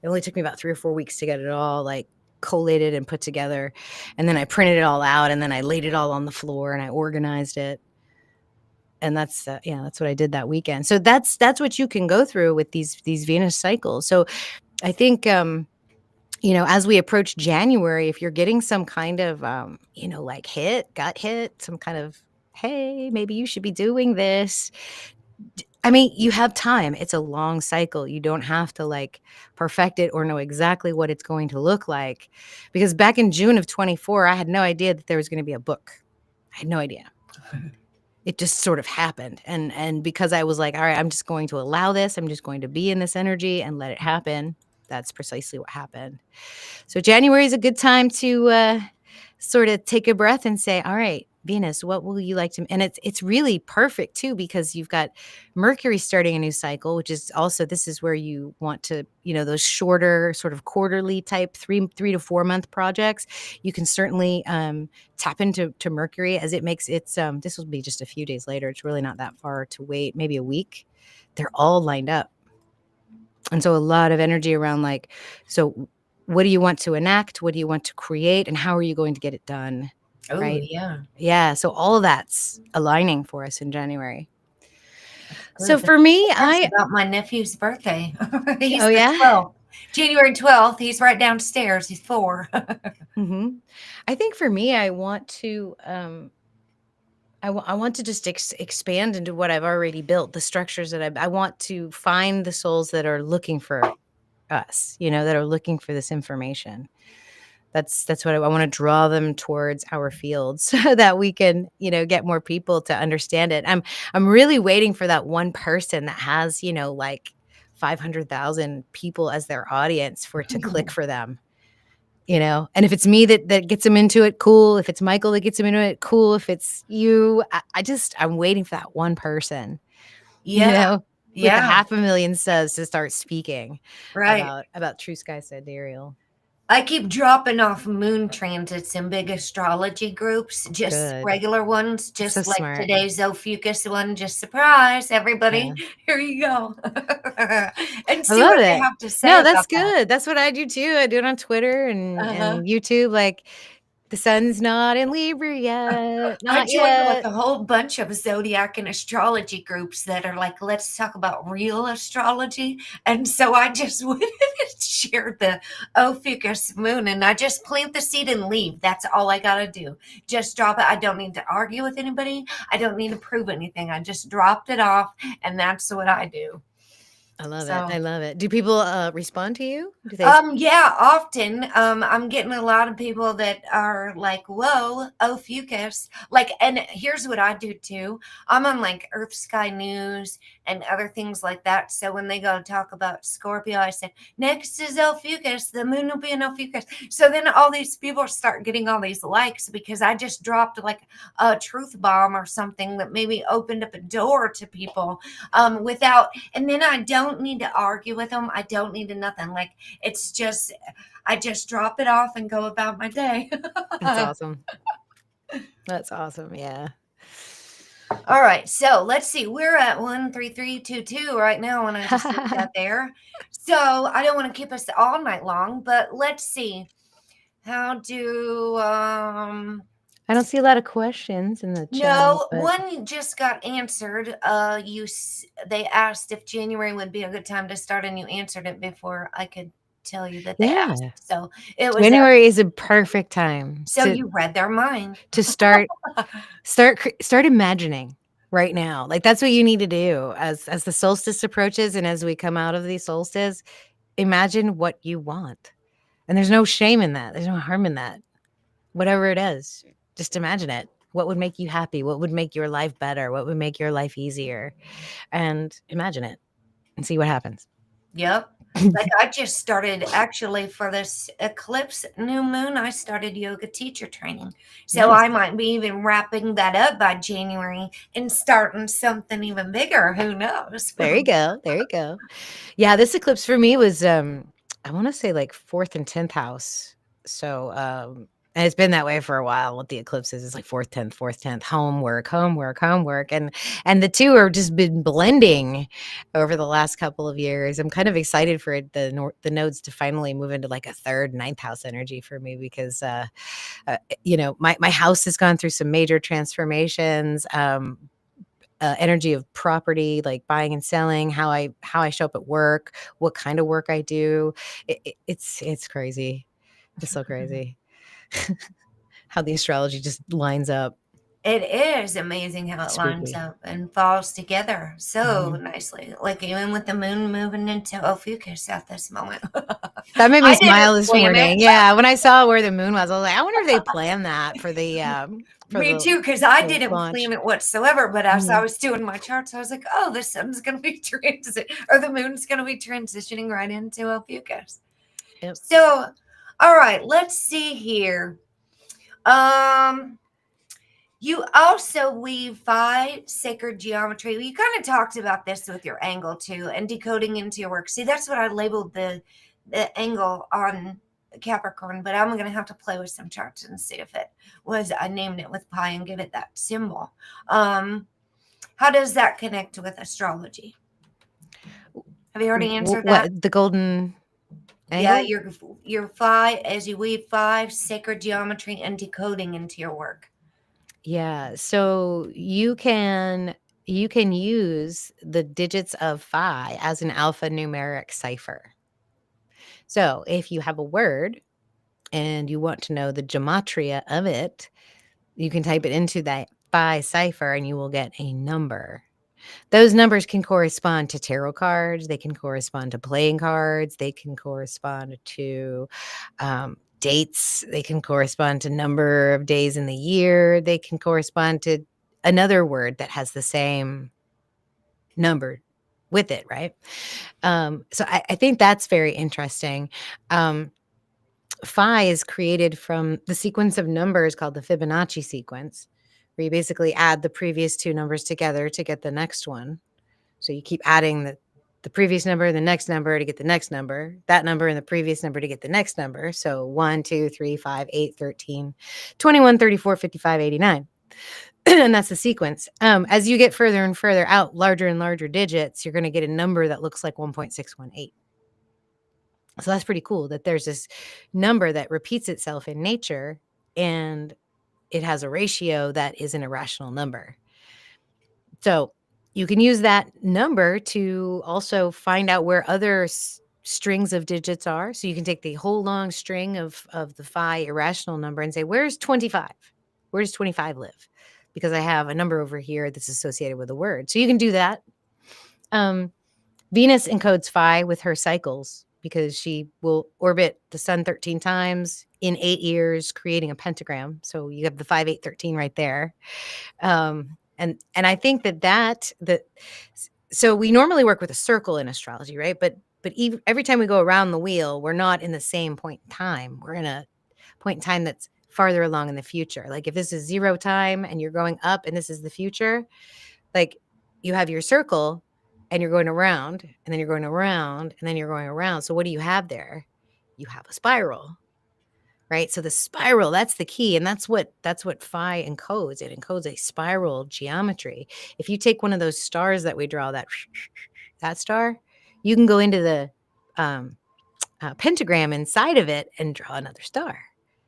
only took me about 3 or 4 weeks to get it all like collated and put together. And then I printed it all out, and then I laid it all on the floor and I organized it. And that's what I did that weekend. So that's what you can go through with these Venus cycles. So I think, as we approach January, if you're getting some kind of, like gut hit, some kind of, hey, maybe you should be doing this. I mean, you have time. It's a long cycle. You don't have to like perfect it or know exactly what it's going to look like. Because back in June of 24, I had no idea that there was going to be a book. I had no idea. it just sort of happened. And because I was like, all right, I'm just going to allow this. I'm just going to be in this energy and let it happen. That's precisely what happened. So January is a good time to sort of take a breath and say, all right, Venus, what will you like to? And it's really perfect too, because you've got Mercury starting a new cycle, which is also, this is where you want to, those shorter sort of quarterly type 3 to 4 month projects. You can certainly tap into Mercury as it makes its, this will be just a few days later. It's really not that far to wait, maybe a week. They're all lined up. And so a lot of energy around like, so what do you want to enact? What do you want to create? And how are you going to get it done? Oh, Right. yeah. Yeah. So all of that's aligning for us in January. So Good. for me, That's about my nephew's birthday. He's oh, the yeah. 12th. January 12th. He's right downstairs. He's 4. I think for me, I want to, I want to just expand into what I've already built, the structures that I want to find the souls that are looking for us, that are looking for this information. That's what I want to draw them towards our field so that we can, get more people to understand it. I'm really waiting for that one person that has, like 500,000 people as their audience for it to click for them. And if it's me that gets them into it, cool. If it's Michael that gets them into it, cool. If it's you, I'm waiting for that one person, Yeah. with the Yeah. 500,000 subs to start speaking Right. about True Sky Sidereal. I keep dropping off moon transits in big astrology groups, just Good. regular ones, just So like smart. today's Ophiuchus one. Just surprise, everybody. Yeah. Here you go. And I see love what they it. have to say No, about that's that. good. That's what I do too. I do it on Twitter and Uh-huh. YouTube. Like, the sun's not in Libra yet. I Not joined like yet. a whole bunch of zodiac and astrology groups that are like, let's talk about real astrology. And so I just went and shared the Ophiuchus moon, and I just plant the seed and leave. That's all I got to do. Just drop it. I don't need to argue with anybody. I don't need to prove anything. I just dropped it off, and that's what I do. I love it. So I love it. Do people respond to you? Do they? Yeah, often. I'm getting a lot of people that are like, whoa, Ophiuchus. Like, and here's what I do too. I'm on like Earth Sky News and other things like that. So when they go talk about Scorpio, I say, next is Ophiuchus, the moon will be in Ophiuchus. So then all these people start getting all these likes because I just dropped like a truth bomb or something that maybe opened up a door to people without, and then I don't need to argue with them. I don't need to nothing. Like, it's just, I just drop it off and go about my day. That's awesome. That's awesome. Yeah. All right. So let's see. We're at 13322 right now when I just looked at there. So I don't want to keep us all night long, but let's see. How do I don't see a lot of questions in the chat. No, but one just got answered. They asked if January would be a good time to start, and you answered it before I could tell you that they Yeah. asked. So it was January is a perfect time so you read their mind. to start imagining right now. Like, that's what you need to do as the solstice approaches and as we come out of the solstice. Imagine what you want. And there's no shame in that. There's no harm in that. Whatever it is, just imagine it. What would make you happy? What would make your life better? What would make your life easier? And imagine it and see what happens. Yep. Like, I just started actually for this eclipse new moon, I started yoga teacher training. So Nice. I might be even wrapping that up by January and starting something even bigger. Who knows? There you go. There you go. Yeah, this eclipse for me was I want to say like 4th and 10th house. So and it's been that way for a while with the eclipses. It's like 4th, 10th, homework. And the two are just been blending over the last couple of years. I'm kind of excited for the nodes to finally move into like a 3rd, 9th house energy for me because my house has gone through some major transformations. Energy of property, like buying and selling, how I show up at work, what kind of work I do. It's crazy. It's so crazy how the astrology just lines up. It is amazing how it lines Spooky. up and falls together so Mhm. nicely. Like, even with the moon moving into Ophiuchus at this moment. That made me I didn't smile this plan it. morning. Yeah, when I saw where the moon was, I was like, I wonder if they planned that for the for Me the too, because I the didn't launch. plan it whatsoever. But as I Mhm. was doing my charts, I was like, oh, the sun's going to be or the moon's going to be transitioning right into Ophiuchus. Yep. So, all right, let's see here. You also weave Phi sacred geometry. You kind of talked about this with your angle too, and decoding into your work. See, that's what I labeled the angle on Capricorn, but I'm going to have to play with some charts and see if it was, I named it with Phi and give it that symbol. How does that connect with astrology? Have you already answered that? What, the golden Yeah, angle? your Phi, as you weave 5 sacred geometry and decoding into your work. Yeah, so you can use the digits of Phi as an alphanumeric cipher. So if you have a word and you want to know the gematria of it, you can type it into that Phi cipher and you will get a number. Those numbers can correspond to tarot cards. They can correspond to playing cards. They can correspond to dates. They can correspond to number of days in the year. They can correspond to another word that has the same number with it, right? So I think that's very interesting. Phi is created from the sequence of numbers called the Fibonacci sequence, where you basically add the previous two numbers together to get the next one. So you keep adding the previous number, the next number to get the next number, that number and the previous number to get the next number. So 1, 2, 3, 5, 8, 13, 21, 34, 55, 89. And that's the sequence. As you get further and further out, larger and larger digits, you're going to get a number that looks like 1.618. So that's pretty cool that there's this number that repeats itself in nature and it has a ratio that is an irrational number. So you can use that number to also find out where other strings of digits are. So you can take the whole long string of the Phi irrational number and say, where's 25? Where does 25 live? Because I have a number over here that's associated with a word. So you can do that. Venus encodes Phi with her cycles because she will orbit the sun 13 times in 8 years, creating a pentagram. So you have the 5, 8, 13 right there. And I think that so we normally work with a circle in astrology, right? But every time we go around the wheel, we're not in the same point in time. We're in a point in time that's farther along in the future. Like if this is 0 time and you're going up and this is the future, like you have your circle and you're going around and then you're going around and then you're going around. So what do you have there? You have a spiral, right? So the spiral, that's the key. And that's what Phi encodes. It encodes a spiral geometry. If you take one of those stars that we draw, that star, you can go into the pentagram inside of it and draw another star.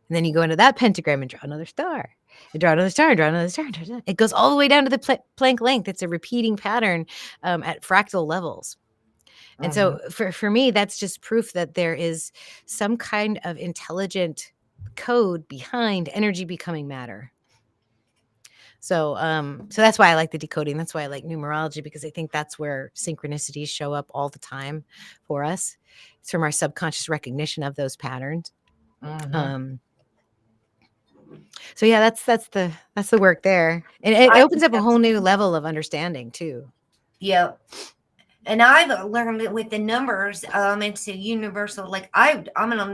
And then you go into that pentagram and draw another star. And draw another star, and draw another star. It goes all the way down to the Planck length. It's a repeating pattern at fractal levels. And so for me, that's just proof that there is some kind of intelligent code behind energy becoming matter. So so that's why I like the decoding. That's why I like numerology, because I think that's where synchronicities show up all the time for us. It's from our subconscious recognition of those patterns. So yeah, that's the work there. And it opens up a whole new level of understanding too. Yeah. And I've learned it with the numbers. It's a universal. Like I'm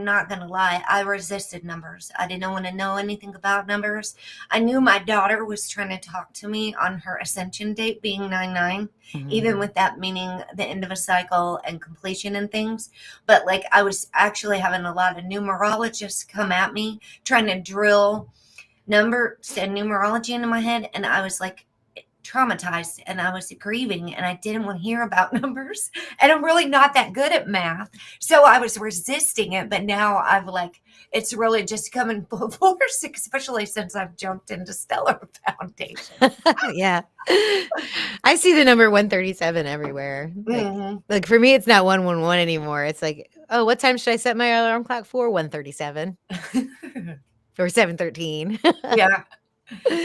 not gonna lie. I resisted numbers. I didn't want to know anything about numbers. I knew my daughter was trying to talk to me on her ascension date being 9/9, even with that meaning the end of a cycle and completion and things. But like I was actually having a lot of numerologists come at me trying to drill numbers and numerology into my head, and I was like traumatized and I was grieving and I didn't want to hear about numbers, and I'm really not that good at math, so I was resisting it. But now I've like, it's really just coming full force, especially since I've jumped into Stellar Foundation. Yeah. I see the number 137 everywhere. Like for me, it's not 111 anymore. It's like, oh, what time should I set my alarm clock for? 137 or 7:13. Yeah.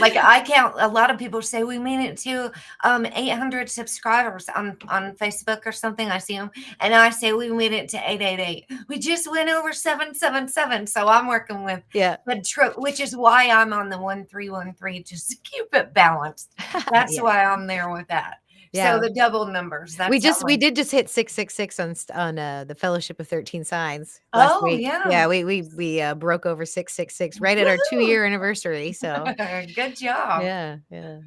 Like I count, a lot of people say we made it to 800 subscribers on Facebook or something. I see them, and I say we made it to 888. We just went over 777. So I'm working with Yeah. which is why I'm on the 1313, just to keep it balanced. That's Yeah. why I'm there with that. So Yeah. the double numbers. We That's how just we my. did just hit 666 on the Fellowship of 13 Signs last Oh week. yeah. Yeah, we broke over 666 right at our Woohoo! 2-year anniversary. So Good job. yeah, yeah.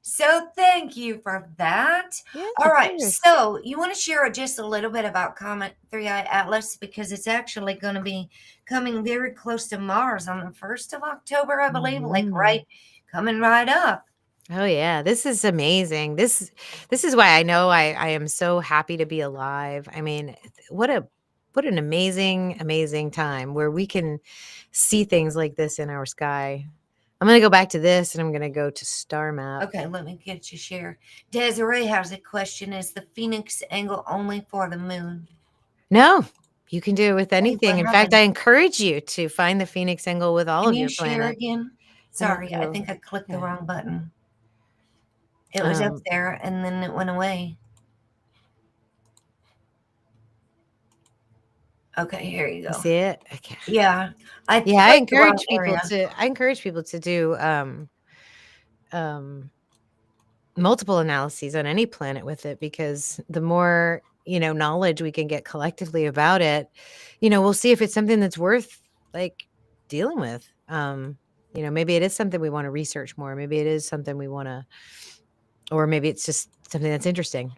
So thank you for that. Yeah, All of right. course. So you want to share just a little bit about Comet 3i Atlas, because it's actually going to be coming very close to Mars on the 1st of October, I believe, like Mhm. coming right up. Oh yeah, this is amazing. This is why I know I am so happy to be alive. I mean, what an amazing time where we can see things like this in our sky. I'm going to go back to this and I'm going to go to star map. Okay, let me get you share. Desiree has a question. Is the Phoenix angle only for the moon? No, you can do it with Wait, what anything. In fact, happened? I encourage you to find the Phoenix angle with all Can of you your share planets. again? I'm going Sorry, to I go think I clicked the okay. wrong button. It was up Um, there and then it went away. Okay, here you you go. see it? Okay. Yeah, I Yeah, clicked the wrong area. I encourage people to do um multiple analyses on any planet with it, because the more, knowledge we can get collectively about it, we'll see if it's something that's worth like dealing with. Maybe it is something we want to research more. Maybe it is something we want to, or maybe it's just something that's interesting.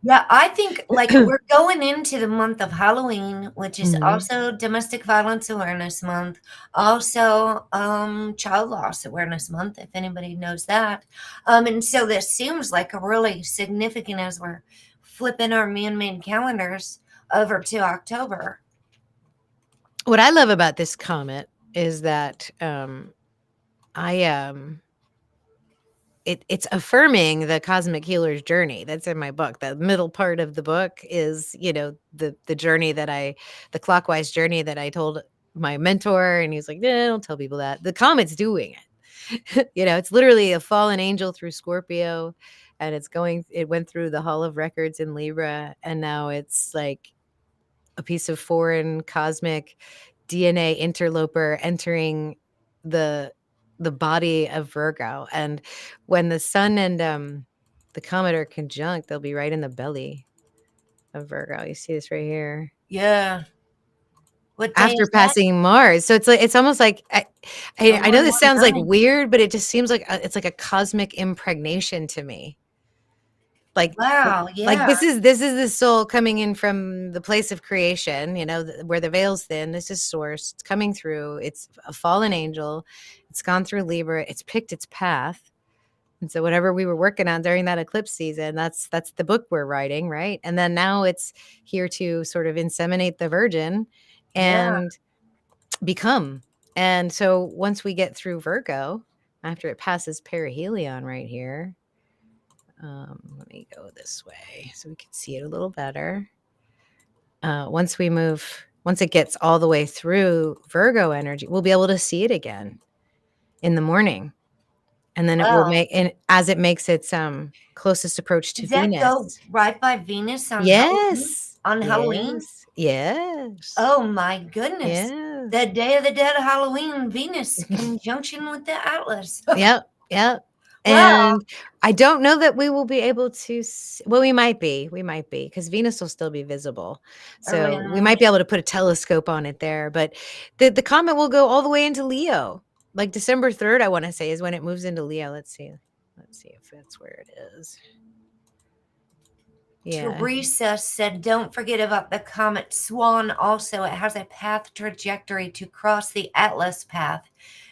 Yeah, I think like we're going into the month of Halloween, which is Mhm. also Domestic Violence Awareness Month, also Child Loss Awareness Month, if anybody knows that. And so this seems like a really significant as we're flipping our man-made calendars over to October. What I love about this comet is that I it's affirming the cosmic healer's journey that's in my book. The middle part of the book is, the journey the clockwise journey that I told my mentor, and he's like, "Nah, don't tell people that." The comet's doing it. It's literally a fallen angel through Scorpio, and it went through the Hall of Records in Libra, and now it's like a piece of foreign cosmic DNA interloper entering the the body of Virgo. And when the sun and the comet are conjunct, they'll be right in the belly of Virgo. You see this right here. Yeah. What day After is that? passing Mars. So it's almost like I know this sounds like 0119. weird, but it just seems like it's like a cosmic impregnation to me. Like Wow, like yeah, this is the soul coming in from the place of creation, where the veil's thin. This is source. It's coming through. It's a fallen angel. It's gone through Libra. It's picked its path. And so whatever we were working on during that eclipse season, that's the book we're writing, right? And then now it's here to sort of inseminate the virgin yeah. and become. And so once we get through Virgo, after it passes perihelion right here, let me go this way so we can see it a little better. Once it gets all the way through Virgo energy, we'll be able to see it again in the morning. And then Wow. as it makes its closest approach to Does that go Venus. right by Venus on Halloween? Yes. On Halloween? Yes. Yes. Oh my goodness. Yes. The Day of the Dead of Halloween, Venus conjunction with the Atlas. Yep. Yep. Wow. And I don't know that we will be able to well, we might be, because Venus will still be visible. Oh, So we yeah. might be able to put a telescope on it there, but the comet will go all the way into Leo. Like December 3rd, I want to say, is when it moves into Leo. Let's see if that's where it is. Yeah. Teresa said, don't forget about the comet Swan. Also, it has a path trajectory to cross the Atlas path.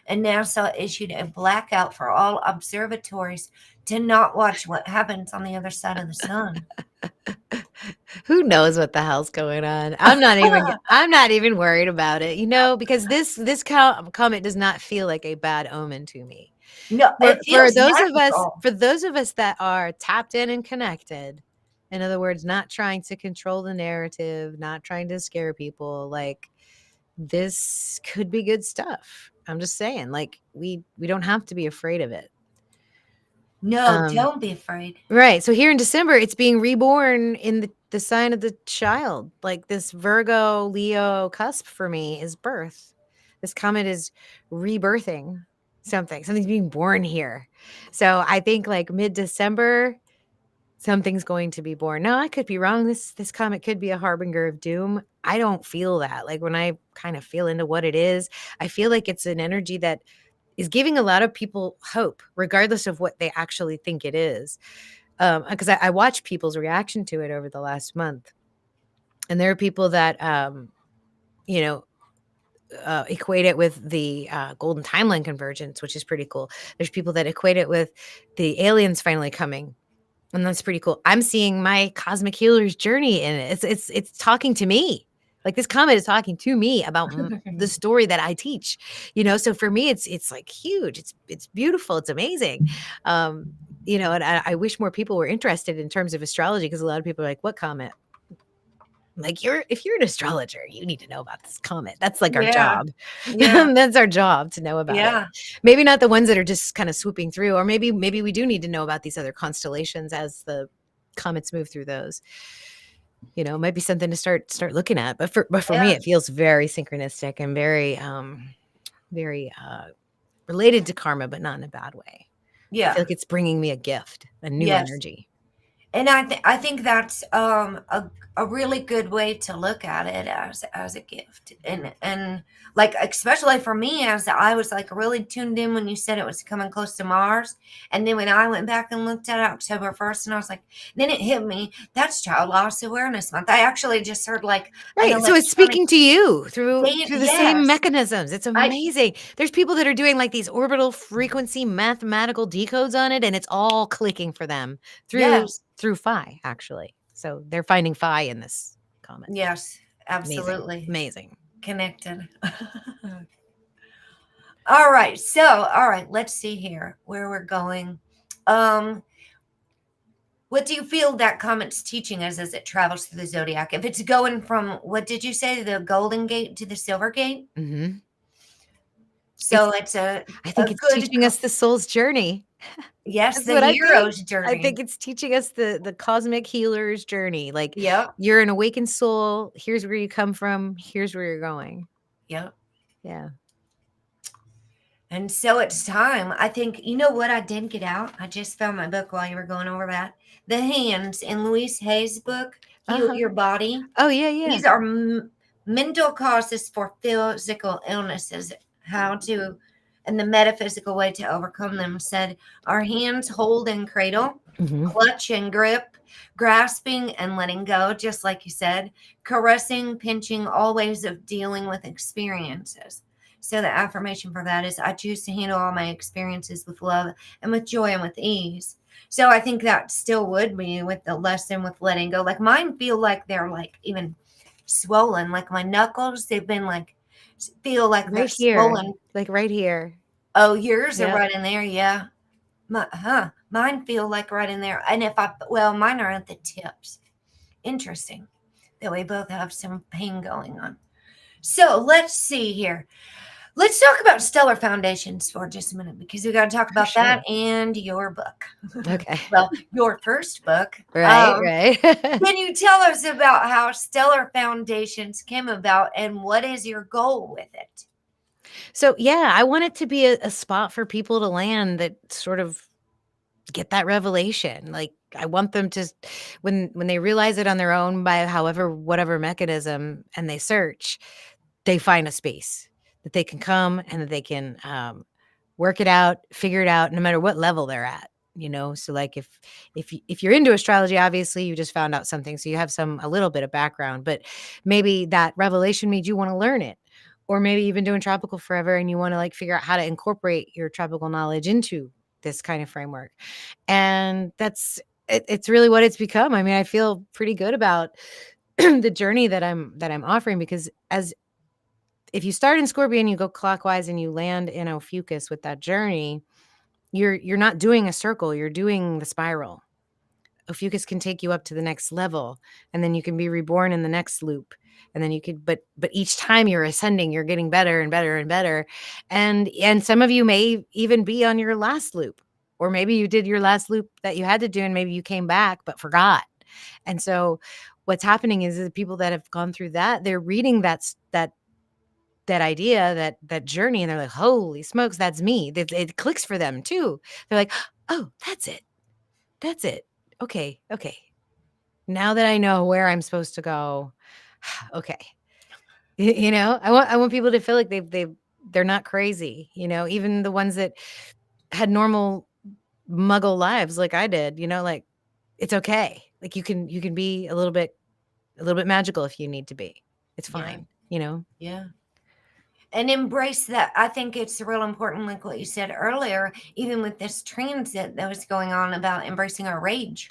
And NASA issued a blackout for all observatories to not watch what happens on the other side of the sun. Who knows what the hell's going on? I'm not even worried about it, because this comet does not feel like a bad omen to me. No, For, it for feels those of us magical. for those of us that are tapped in and connected, in other words, not trying to control the narrative, not trying to scare people, like this could be good stuff. I'm just saying, like, we don't have to be afraid of it. No, don't be afraid. Right. So here in December, it's being reborn in the sign of the child. Like this Virgo Leo cusp for me is birth. This comet is rebirthing something. Something's being born here. So I think like mid-December, something's going to be born. Now I could be wrong. This comet could be a harbinger of doom. I don't feel that. Like when I kind of feel into what it is, I feel like it's an energy that is giving a lot of people hope, regardless of what they actually think it is. Because I watched people's reaction to it over the last month, and there are people that you know equate it with the golden timeline convergence, which is pretty cool. There's people that equate it with the aliens finally coming, and that's pretty cool. I'm seeing my cosmic healer's journey in it. It's talking to me. Like this comet is talking to me about the story that I teach, So for me, it's like huge. It's beautiful. It's amazing. And I wish more people were interested in terms of astrology, because a lot of people are like, "What comet?" Like if you're an astrologer, you need to know about this comet. That's like our Yeah. job. Yeah. That's our job to know about it. Yeah. Maybe not the ones that are just kind of swooping through, or maybe we do need to know about these other constellations as the comets move through those. It might be something to start looking at. But for me, Yeah. it feels very synchronistic and very related to karma, but not in a bad way. I Yeah. feel like it's bringing me a gift, a new Yes. energy. And I think that's a really good way to look at it as a gift. And like especially for me, as I was like really tuned in when you said it was coming close to Mars. And then when I went back and looked at it October 1st, and I was like, then it hit me, that's Child Loss Awareness Month. I actually just heard like an Right. So it's electronic speaking to you through the same yes. mechanisms. It's amazing. There's people that are doing like these orbital frequency mathematical decodes on it, and it's all clicking for them through Yes. Phi, actually. So they're finding Phi in this comet. Yes, absolutely. Amazing. Connected. All right, let's see here where we're going. What do you feel that comet's teaching us as it travels through the zodiac? If it's going from, what did you say, the Golden Gate to the Silver Gate? Mm-hmm. So I think it's good, teaching us the soul's journey. yes, That's the what I hero's think. journey. I think it's teaching us the cosmic healer's journey. Like, Yep. You're an awakened soul. Here's where you come from. Here's where you're going. Yep. Yeah. And so it's time. I think, you know what I did get out? I just found my book while you were going over that. The Hands in Louise Hay's book, Heal Your Body. Oh, yeah. These are mental causes for physical illnesses, and the metaphysical way to overcome them. Said, our hands hold and cradle, clutch and grip, grasping and letting go, just like you said, caressing, pinching, all ways of dealing with experiences. So the affirmation for that is, I choose to handle all my experiences with love and with joy and with ease. So I think that still would be with the lesson with letting go. Like mine feel like they're like even swollen, like my knuckles, they've been like, feel like they're swollen. Like right here. Oh, yours are right in there. Yeah. Mine feel like right in there. And mine are at the tips. Interesting that we both have some pain going on. So let's see here. Let's talk about stellar foundations for just a minute, because we got to talk about that and your book. Okay. Well, your first book. Right. Can you tell us about how stellar foundations came about and what is your goal with it? So, yeah, I want it to be a spot for people to land that sort of get that revelation. Like I want them to, when they realize it on their own by whatever mechanism, and they search, they find a space that they can come and that they can work it out, figure it out, no matter what level they're at. So like if you're into astrology, obviously you just found out something, so you have a little bit of background, but maybe that revelation made you want to learn it. Or maybe you've been doing tropical forever and you want to like figure out how to incorporate your tropical knowledge into this kind of framework. And it's really what it's become. I mean, I feel pretty good about the journey that I'm offering, because if you start in Scorpion, you go clockwise and you land in Ophiuchus with that journey, you're not doing a circle, you're doing the spiral. Ophiuchus can take you up to the next level, and then you can be reborn in the next loop. And then you could, but each time you're ascending, you're getting better and better and better. And some of you may even be on your last loop, or maybe you did your last loop that you had to do, and maybe you came back but forgot. And so what's happening is the people that have gone through that, they're reading that idea, that journey, and they're like, holy smokes, that's me. It clicks for them too. They're like, oh, that's it. Okay. Now that I know where I'm supposed to go, okay. I want people to feel like they're not crazy, even the ones that had normal muggle lives like I did, like, it's okay. Like, you can be a little bit magical if you need to be. It's fine, Yeah. And embrace that. I think it's real important, like what you said earlier, even with this transit that was going on, about embracing our rage.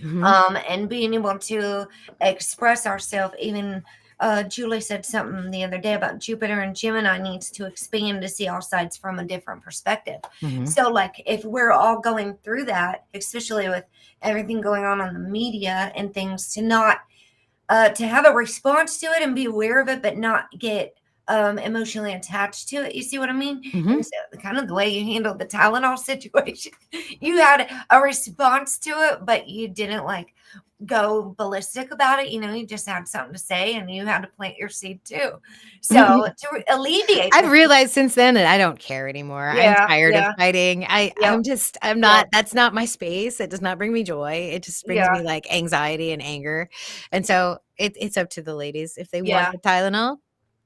And being able to express ourselves. Even Julie said something the other day about Jupiter and Gemini needs to expand to see all sides from a different perspective. So, like, if we're all going through that, especially with everything going on the media and things, to not to have a response to it and be aware of it, but not get emotionally attached to it. You see what I mean? And so, kind of the way you handled the Tylenol situation, you had a response to it, but you didn't like go ballistic about it. You just had something to say, and you had to plant your seed too. So to alleviate, I've realized since then that I don't care anymore. I'm tired of fighting. I'm not, that's not my space. It does not bring me joy. It just brings me like anxiety and anger. And so it's up to the ladies. If they want the Tylenol,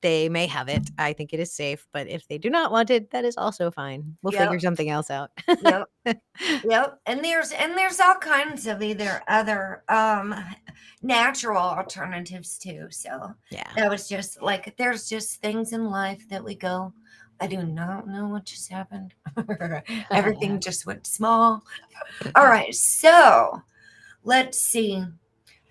they may have it. I think it is safe, but if they do not want it, that is also fine. We'll figure something else out. Yep. And there's all kinds of either other natural alternatives too. So that was just like, there's just things in life that we go, I do not know what just happened. Everything just went small. All right. So let's see.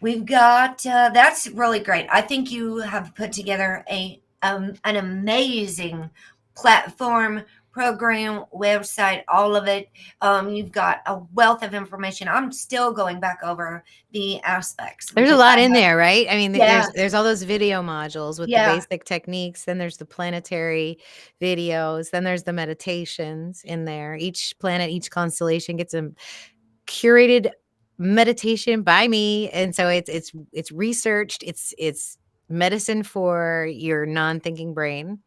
We've got that's really great. I think you have put together an amazing platform, program, website, all of it. You've got a wealth of information. I'm still going back over the aspects. There's a lot in there, right? I mean, there's all those video modules with the basic techniques. Then there's the planetary videos. Then there's the meditations in there. Each planet, each constellation gets a curated meditation by me, and so it's researched. It's medicine for your non-thinking brain,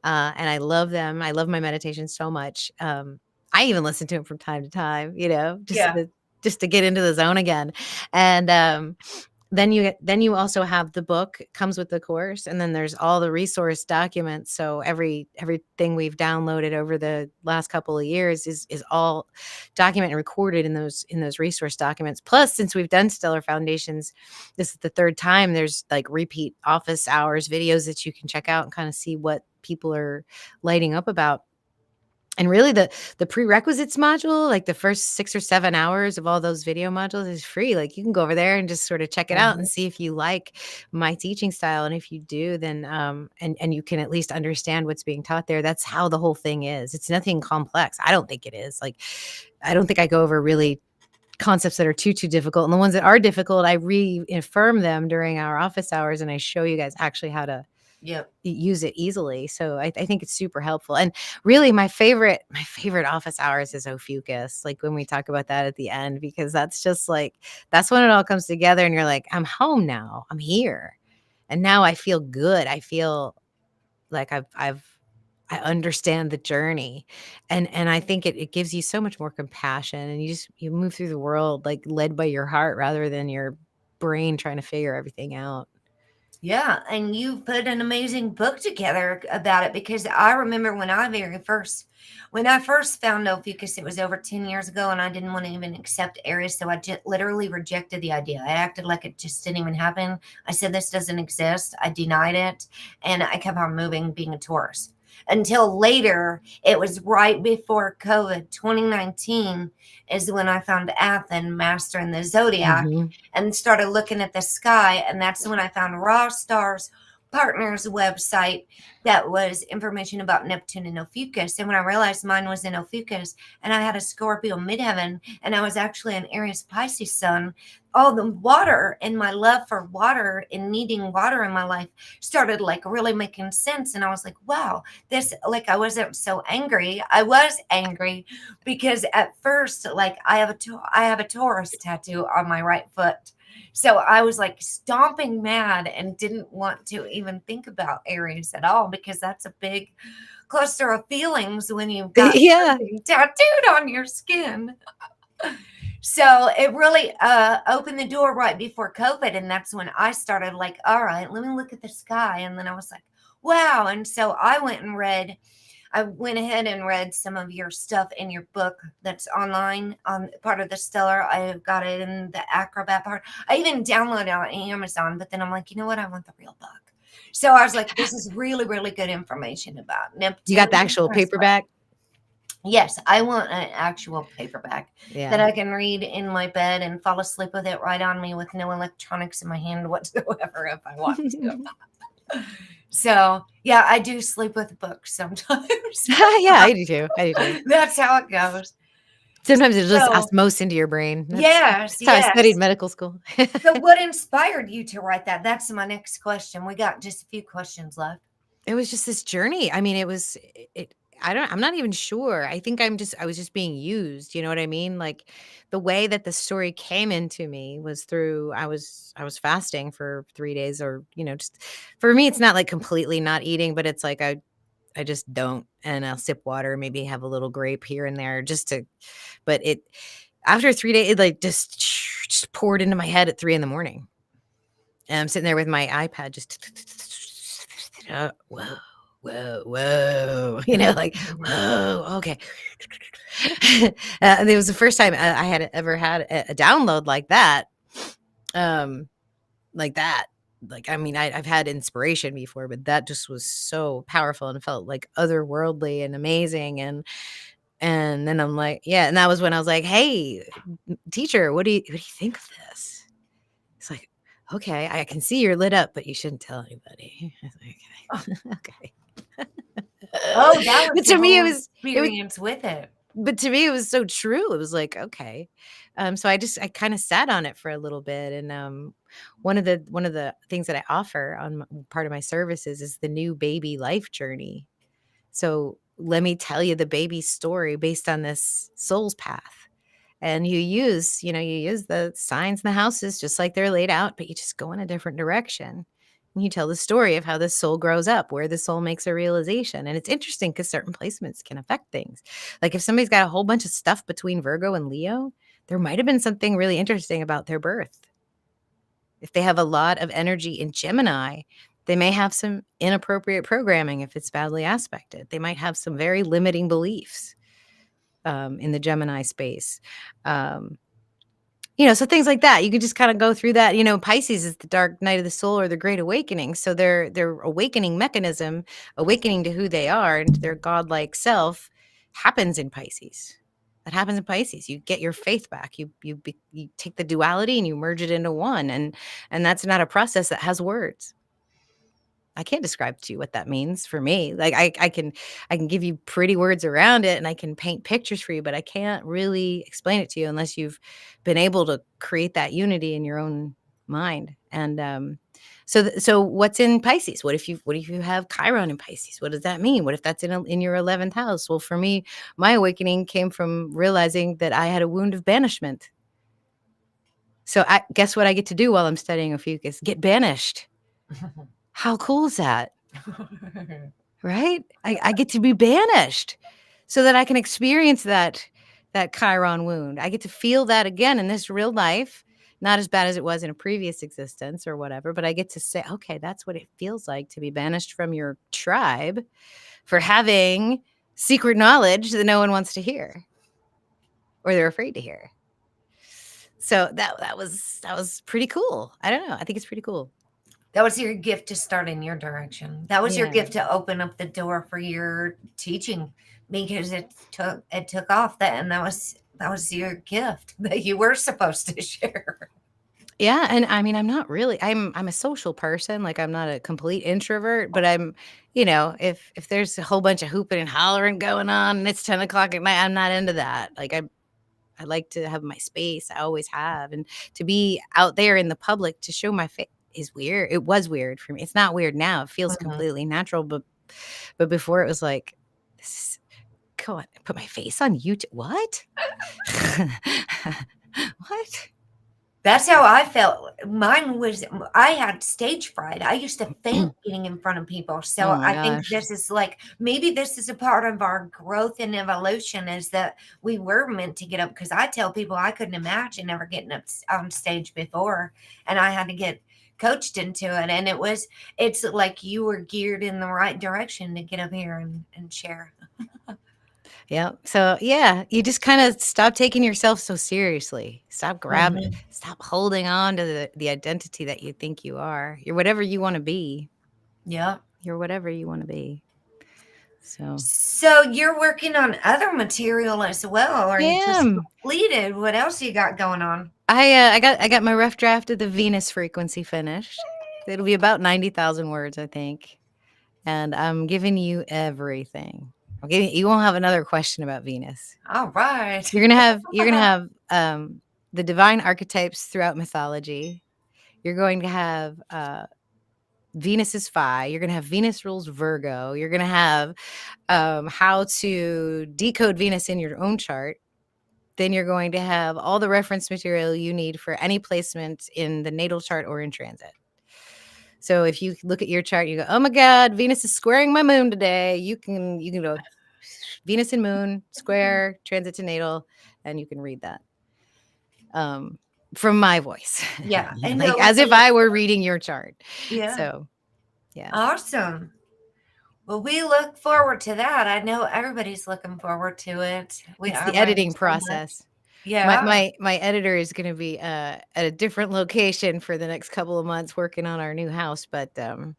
and I love them. I love my meditation so much. I even listen to them from time to time, just to get into the zone again. And then you also have the book comes with the course, and then there's all the resource documents. So everything we've downloaded over the last couple of years is all documented and recorded in those resource documents. Plus, since we've done Stellar Foundations, this is the third time, there's like repeat office hours videos that you can check out and kind of see what people are lighting up about. And really the prerequisites module, like the first 6 or 7 hours of all those video modules, is free. Like, you can go over there and just sort of check it out and see if you like my teaching style. And if you do, then and you can at least understand what's being taught there. That's how the whole thing is. It's nothing complex. I don't think it is. Like, I don't think I go over really concepts that are too difficult. And the ones that are difficult, I reaffirm them during our office hours, and I show you guys actually how to use it easily. So I think it's super helpful. And really, my favorite office hours is Ophiuchus, like when we talk about that at the end, because that's just like, that's when it all comes together and you're like, I'm home now, I'm here, and now I feel good. I feel like I understand the journey, and I think it gives you so much more compassion, and you move through the world like led by your heart rather than your brain trying to figure everything out. Yeah, and you've put an amazing book together about it, because I remember when I first found Ophiuchus, it was over 10 years ago, and I didn't want to even accept Aries, so I just literally rejected the idea. I acted like it just didn't even happen. I said, this doesn't exist. I denied it, and I kept on moving, being a Taurus. Until later, it was right before COVID, 2019, is when I found Athen, Master in the Zodiac, and started looking at the sky. And that's when I found raw stars, partner's website that was information about Neptune and Ophiuchus. And when I realized mine was in Ophiuchus and I had a Scorpio midheaven and I was actually an Aries Pisces sun, all the water and my love for water and needing water in my life started like really making sense. And I was like, wow, this, like, I wasn't so angry. I was angry because at first, like, I have a Taurus tattoo on my right foot. So I was like stomping mad and didn't want to even think about Aries at all because that's a big cluster of feelings when you've got Yeah. something tattooed on your skin. So it really opened the door right before COVID. And that's when I started like, all right, let me look at the sky. And then I was like, wow. And so I went ahead and read some of your stuff in your book that's online on part of the Stellar. I got it in the Acrobat part. I even downloaded it on Amazon, but then I'm like, you know what? I want the real book. So I was like, this is really, really good information about Neptune. You got the actual paperback? Yes, I want an actual paperback Yeah. that I can read in my bed and fall asleep with it right on me with no electronics in my hand whatsoever if I want to. So, yeah, I do sleep with books sometimes. Yeah, I do too. That's how it goes. Sometimes it'll just So, osmose into your brain. yes, That's how I studied yes. medical school. So, what inspired you to write that? That's my next question. We got just a few questions left. It was just this journey. I mean, I'm not even sure. I think I was just being used, you know what I mean? Like the way that the story came into me was through I was fasting for 3 days or, just for me it's not like completely not eating, but it's like I just don't, and I'll sip water, maybe have a little grape here and there but it after 3 days it like just poured into my head at 3 in the morning. And I'm sitting there with my iPad just whoa, whoa, whoa, like, whoa, okay. And it was the first time I had ever had a download like that. Like that. Like, I mean, I've had inspiration before, but that just was so powerful and felt like otherworldly and amazing. And then I'm like, yeah. And that was when I was like, hey, teacher, what do you think of this? It's like, okay, I can see you're lit up, but you shouldn't tell anybody. I was like, okay. Oh, that But was to the me, whole it was, experience with it. but to me, it was so true. It was like, okay. So I kind of sat on it for a little bit. And one of the things that I offer on part of my services is the new baby life journey. So let me tell you the baby's story based on this soul's path. And you use the signs and the houses just like they're laid out, but you just go in a different direction. And you tell the story of how this soul grows up, where the soul makes a realization. And it's interesting because certain placements can affect things. Like if somebody's got a whole bunch of stuff between Virgo and Leo, there might have been something really interesting about their birth. If they have a lot of energy in Gemini, they may have some inappropriate programming if it's badly aspected. They might have some very limiting beliefs in the Gemini space. So things like that. You can just kind of go through that. Pisces is the dark night of the soul or the great awakening. So their awakening mechanism, awakening to who they are and their godlike self, happens in Pisces. That happens in Pisces. You get your faith back. You take the duality and you merge it into one. And that's not a process that has words. I can't describe to you what that means for me. Like I can give you pretty words around it and I can paint pictures for you, but I can't really explain it to you unless you've been able to create that unity in your own mind. And so what's in Pisces? What if you have Chiron in Pisces? What does that mean? What if that's in your 11th house? Well, for me, my awakening came from realizing that I had a wound of banishment. So guess what I get to do while I'm studying Ophiuchus? Get banished. How cool is that? Right? I get to be banished so that I can experience that Chiron wound. I get to feel that again in this real life, not as bad as it was in a previous existence or whatever, but I get to say, okay, that's what it feels like to be banished from your tribe for having secret knowledge that no one wants to hear or they're afraid to hear. So that was pretty cool. I don't know. I think it's pretty cool. That was your gift to start in your direction. That was your Yeah. gift to open up the door for your teaching because it took off, and that was your gift that you were supposed to share. Yeah, and I mean, I'm a social person, like, I'm not a complete introvert, but if there's a whole bunch of hooping and hollering going on and it's 10 o'clock at night, I'm not into that. Like, I like to have my space, I always have, and to be out there in the public to show my face is weird. It was weird for me. It's not weird now, it feels Mhm. completely natural, but before it was like, "This is go on, put my face on YouTube what?" What? That's how I felt. Mine was I had stage fright. I used to faint getting in front of people. So Oh my I think gosh. this is like maybe this is a part of our growth and evolution is that we were meant to get up because I tell people I couldn't imagine ever getting up on stage before and I had to get coached into it and it's like you were geared in the right direction to get up here and share. Yeah. So yeah, you just kind of stop taking yourself so seriously. Stop grabbing, Mhm. stop holding on to the identity that you think you are. You're whatever you want to be. Yeah. You're whatever you want to be. So So you're working on other material as well, or you just yeah. completed? What else you got going on? I got my rough draft of the Venus frequency finished. It'll be about 90,000 words, I think. And I'm giving you everything. You won't have another question about Venus. All right. You're gonna have the divine archetypes throughout mythology. You're going to have Venus is Phi. You're gonna have Venus rules Virgo. You're gonna have how to decode Venus in your own chart. Then you're going to have all the reference material you need for any placement in the natal chart or in transit. So if you look at your chart, you go, "Oh my God, Venus is squaring my moon today." You can go Venus and Moon square transit to natal, and you can read that from my voice, Yeah, and like it'll as if be I were reading your chart. yeah, So yeah, awesome. Well, we look forward to that. I know everybody's looking forward to it. it's I the learned editing so much. process. My Yeah. my my editor is going to be at a different location for the next couple of months working on our new house, but I'm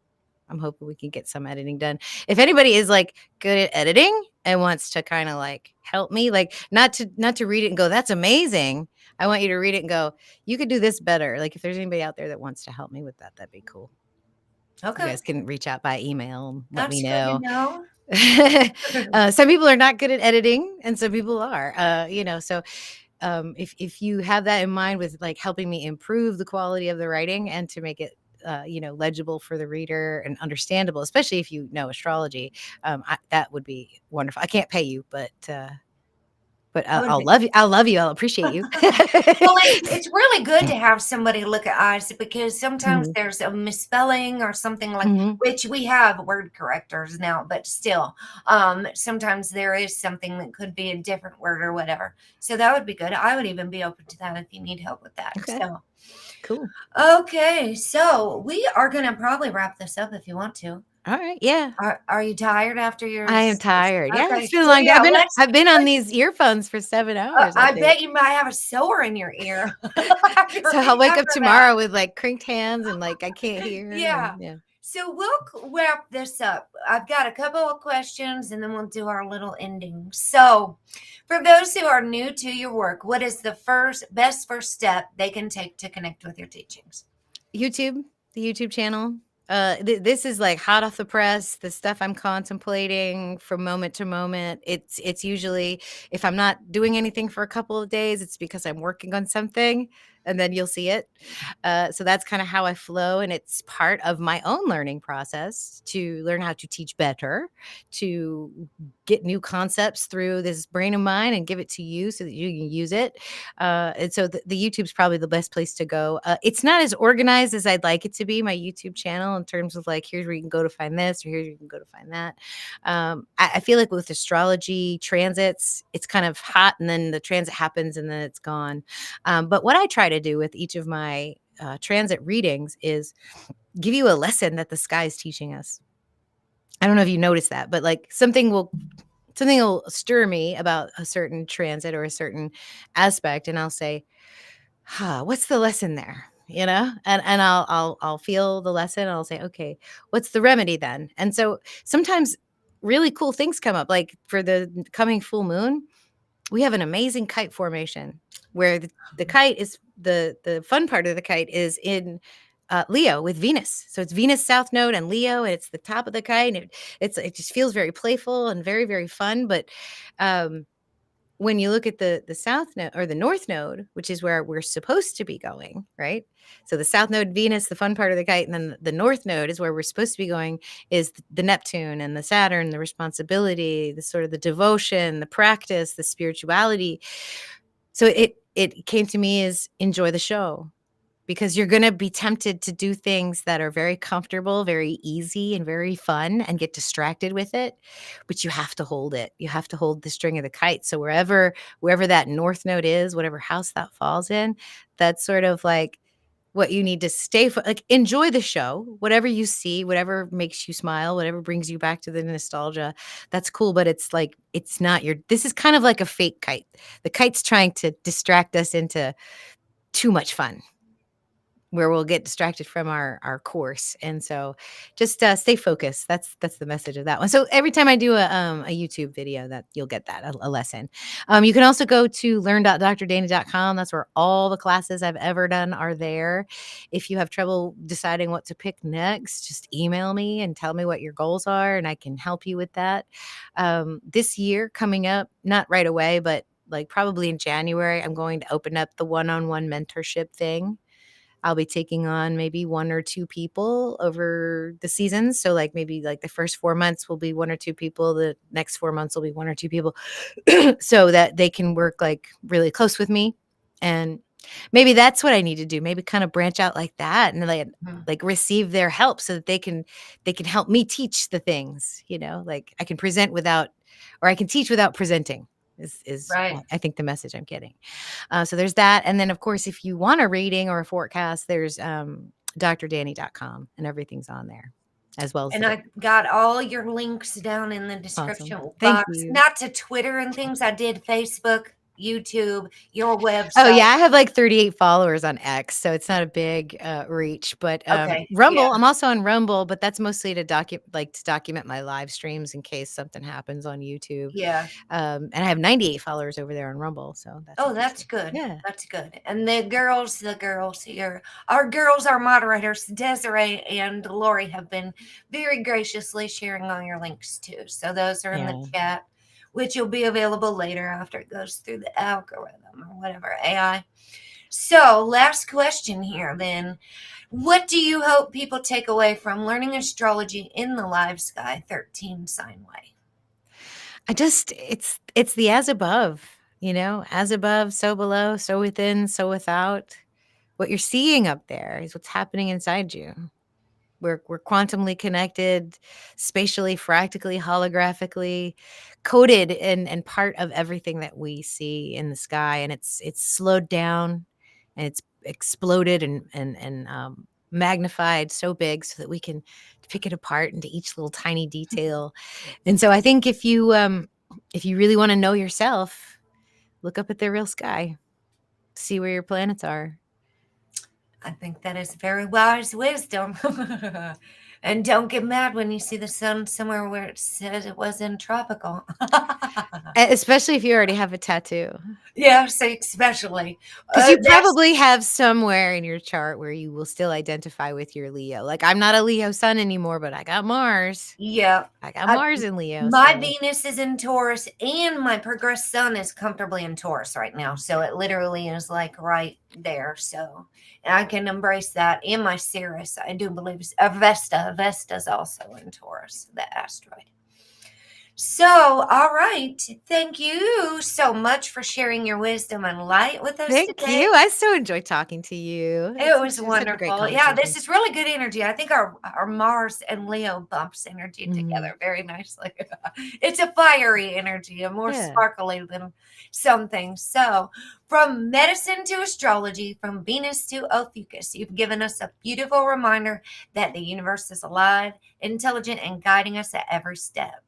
hoping we can get some editing done. If anybody is like good at editing and wants to kind of like help me, like not to read it and go, "That's amazing." I want you to read it and go, "You could do this better." Like if there's anybody out there that wants to help me with that, that'd be cool. You Okay. guys can reach out by email and let me That's good to know. know. Some people are not good at editing and some people are, so if you have that in mind with like helping me improve the quality of the writing and to make it legible for the reader and understandable, especially if you know astrology, that would be wonderful. I can't pay you, but I I'll, would I'll be love you. I'll love you. I'll appreciate you. well, it's really good to have somebody look at eyes because sometimes Mhm, there's a misspelling or something like mhm. which we have word correctors now, but still, sometimes there is something that could be a different word or whatever. So that would be good. I would even be open to that if you need help with that. Okay, So, cool. okay, so we are going to probably wrap this up if you want to. All right. Yeah. Are you tired after your? I am tired. Yeah, Okay, it's been a so long day. yeah, I've been on these earphones for 7 hours, I I think. bet you might have a sore in your ear So after I'll wake up after that. tomorrow with like crinked hands and like I can't hear Yeah. and yeah. So we'll wrap this up. I've got a couple of questions and then we'll do our little ending. So, for those who are new to your work, what is the best first step they can take to connect with your teachings? YouTube, the YouTube channel. This is like hot off the press. The stuff I'm contemplating from moment to moment. It's usually if I'm not doing anything for a couple of days, it's because I'm working on something, and then you'll see it. So that's kind of how I flow, and it's part of my own learning process to learn how to teach better, to get new concepts through this brain of mine and give it to you so that you can use it. And so the YouTube's probably the best place to go. It's not as organized as I'd like it to be, my YouTube channel, in terms of like, here's where you can go to find this, or here you can go to find that. I feel like with astrology transits, it's kind of hot and then the transit happens and then it's gone. But what I try to do with each of my transit readings is give you a lesson that the sky is teaching us. I don't know if you noticed that, but like something will stir me about a certain transit or a certain aspect, and I'll say, what's the lesson there? And I'll feel the lesson. And I'll say, okay, what's the remedy then? And so sometimes really cool things come up, like for the coming full moon. we have an amazing kite formation where the kite is the fun part of the kite is in Leo with Venus. So it's Venus South Node and Leo, and it's the top of the kite. And it just feels very playful and very, very fun. But when you look at the South Node or the North Node, which is where we're supposed to be going, right? So the South Node, Venus, the fun part of the kite, and then the North Node is where we're supposed to be going, is the Neptune and the Saturn, the responsibility, the sort of the devotion, the practice, the spirituality. So it came to me as enjoy the show, because you're going to be tempted to do things that are very comfortable, very easy, and very fun, and get distracted with it. But you have to hold it. You have to hold the string of the kite. So wherever that North Node is, whatever house that falls in, that's sort of like what you need to like enjoy the show, whatever you see, whatever makes you smile, whatever brings you back to the nostalgia, that's cool. But it's like, it's not this is kind of like a fake kite. The kite's trying to distract us into too much fun, where we'll get distracted from our course. And so just stay focused. That's the message of that one. So every time I do a YouTube video, that you'll get that a lesson. You can also go to learn.drdani.com. That's where all the classes I've ever done are there. If you have trouble deciding what to pick next, just email me and tell me what your goals are, and I can help you with that. This year coming up, not right away, but like probably in January, I'm going to open up the one-on-one mentorship thing. I'll be taking on maybe 1 or 2 people over the seasons. So like maybe like the first 4 months will be 1 or 2 people. The next 4 months will be 1 or 2 people so that they can work like really close with me. And maybe that's what I need to do. Maybe kind of branch out like that and like receive their help so that they can help me teach the things, like I can present without, or I can teach without presenting is Right. I think the message I'm getting. So there's that. And then of course, if you want a reading or a forecast, there's drdani.com, and everything's on there as well. And I got all your links down in the description Thank box. you. Not to Twitter and things. I did Facebook, YouTube, your website. Oh yeah, I have like 38 followers on X, so it's not a big reach. But Okay, Rumble, yeah. I'm also on Rumble, but that's mostly to document my live streams in case something happens on YouTube. Yeah. And I have 98 followers over there on Rumble, so that's good. Yeah, that's good. And the girls here, our girls, our moderators, Desiree and Lori, have been very graciously sharing all your links too. So those are in the chat, which will be available later after it goes through the algorithm or whatever, AI. So last question here then. What do you hope people take away from learning astrology in the Live Sky 13 sign way? It's the as above, as above, so below, so within, so without. What you're seeing up there is what's happening inside you. We're quantumly connected, spatially, fractally, holographically coded and part of everything that we see in the sky. And it's slowed down and it's exploded and magnified so big so that we can pick it apart into each little tiny detail. And so I think if you really want to know yourself, look up at the real sky, see where your planets are. I think that is very wise wisdom. And don't get mad when you see the sun somewhere where it says it was in tropical. Especially if you already have a tattoo. Yeah, especially. Because you probably have somewhere in your chart where you will still identify with your Leo. Like, I'm not a Leo sun anymore, but I got Mars. Yeah. I got Mars in Leo. My Venus is in Taurus, and my progressed sun is comfortably in Taurus right now. So it literally is like right there. So and I can embrace that. And my Ceres, I do believe, is Vesta. Vesta's also in Taurus, the asteroid. So, all right. Thank you so much for sharing your wisdom and light with us today. Thank you. I so enjoyed talking to you. It was wonderful. Yeah, this is really good energy. I think our Mars and Leo bumps energy together very nicely. It's a fiery energy and more sparkly than some things. So, from medicine to astrology, from Venus to Ophiuchus, you've given us a beautiful reminder that the universe is alive, intelligent, and guiding us at every step.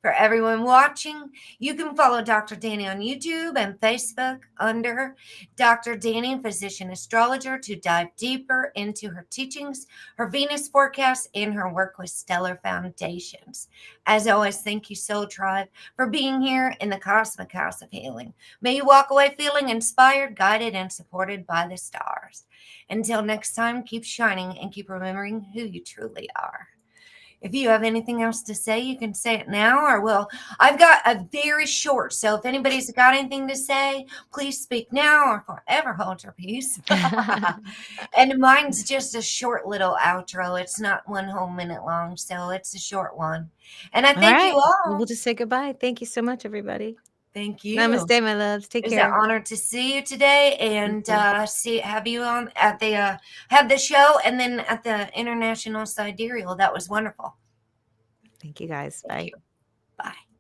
For everyone watching, you can follow Dr. Dani on YouTube and Facebook under Dr. Dani Physician Astrologer to dive deeper into her teachings, her Venus forecast, and her work with stellar foundations. As always, thank you, Soul Tribe, for being here in the Cosmic House of Healing. May you walk away feeling inspired, guided, and supported by the stars. Until next time, keep shining and keep remembering who you truly are. If you have anything else to say, you can say it now, or I've got a very short, so if anybody's got anything to say, please speak now or forever hold your peace. And mine's just a short little outro. It's not one whole minute long, so it's a short one. And I thank you all. We'll just say goodbye. Thank you so much, everybody. Thank you. Namaste, my loves. Take It's care. an honor to see you today and have you on at the have the show and then at the International Sidereal. That was wonderful. Thank you guys. Thank Bye. you. Bye.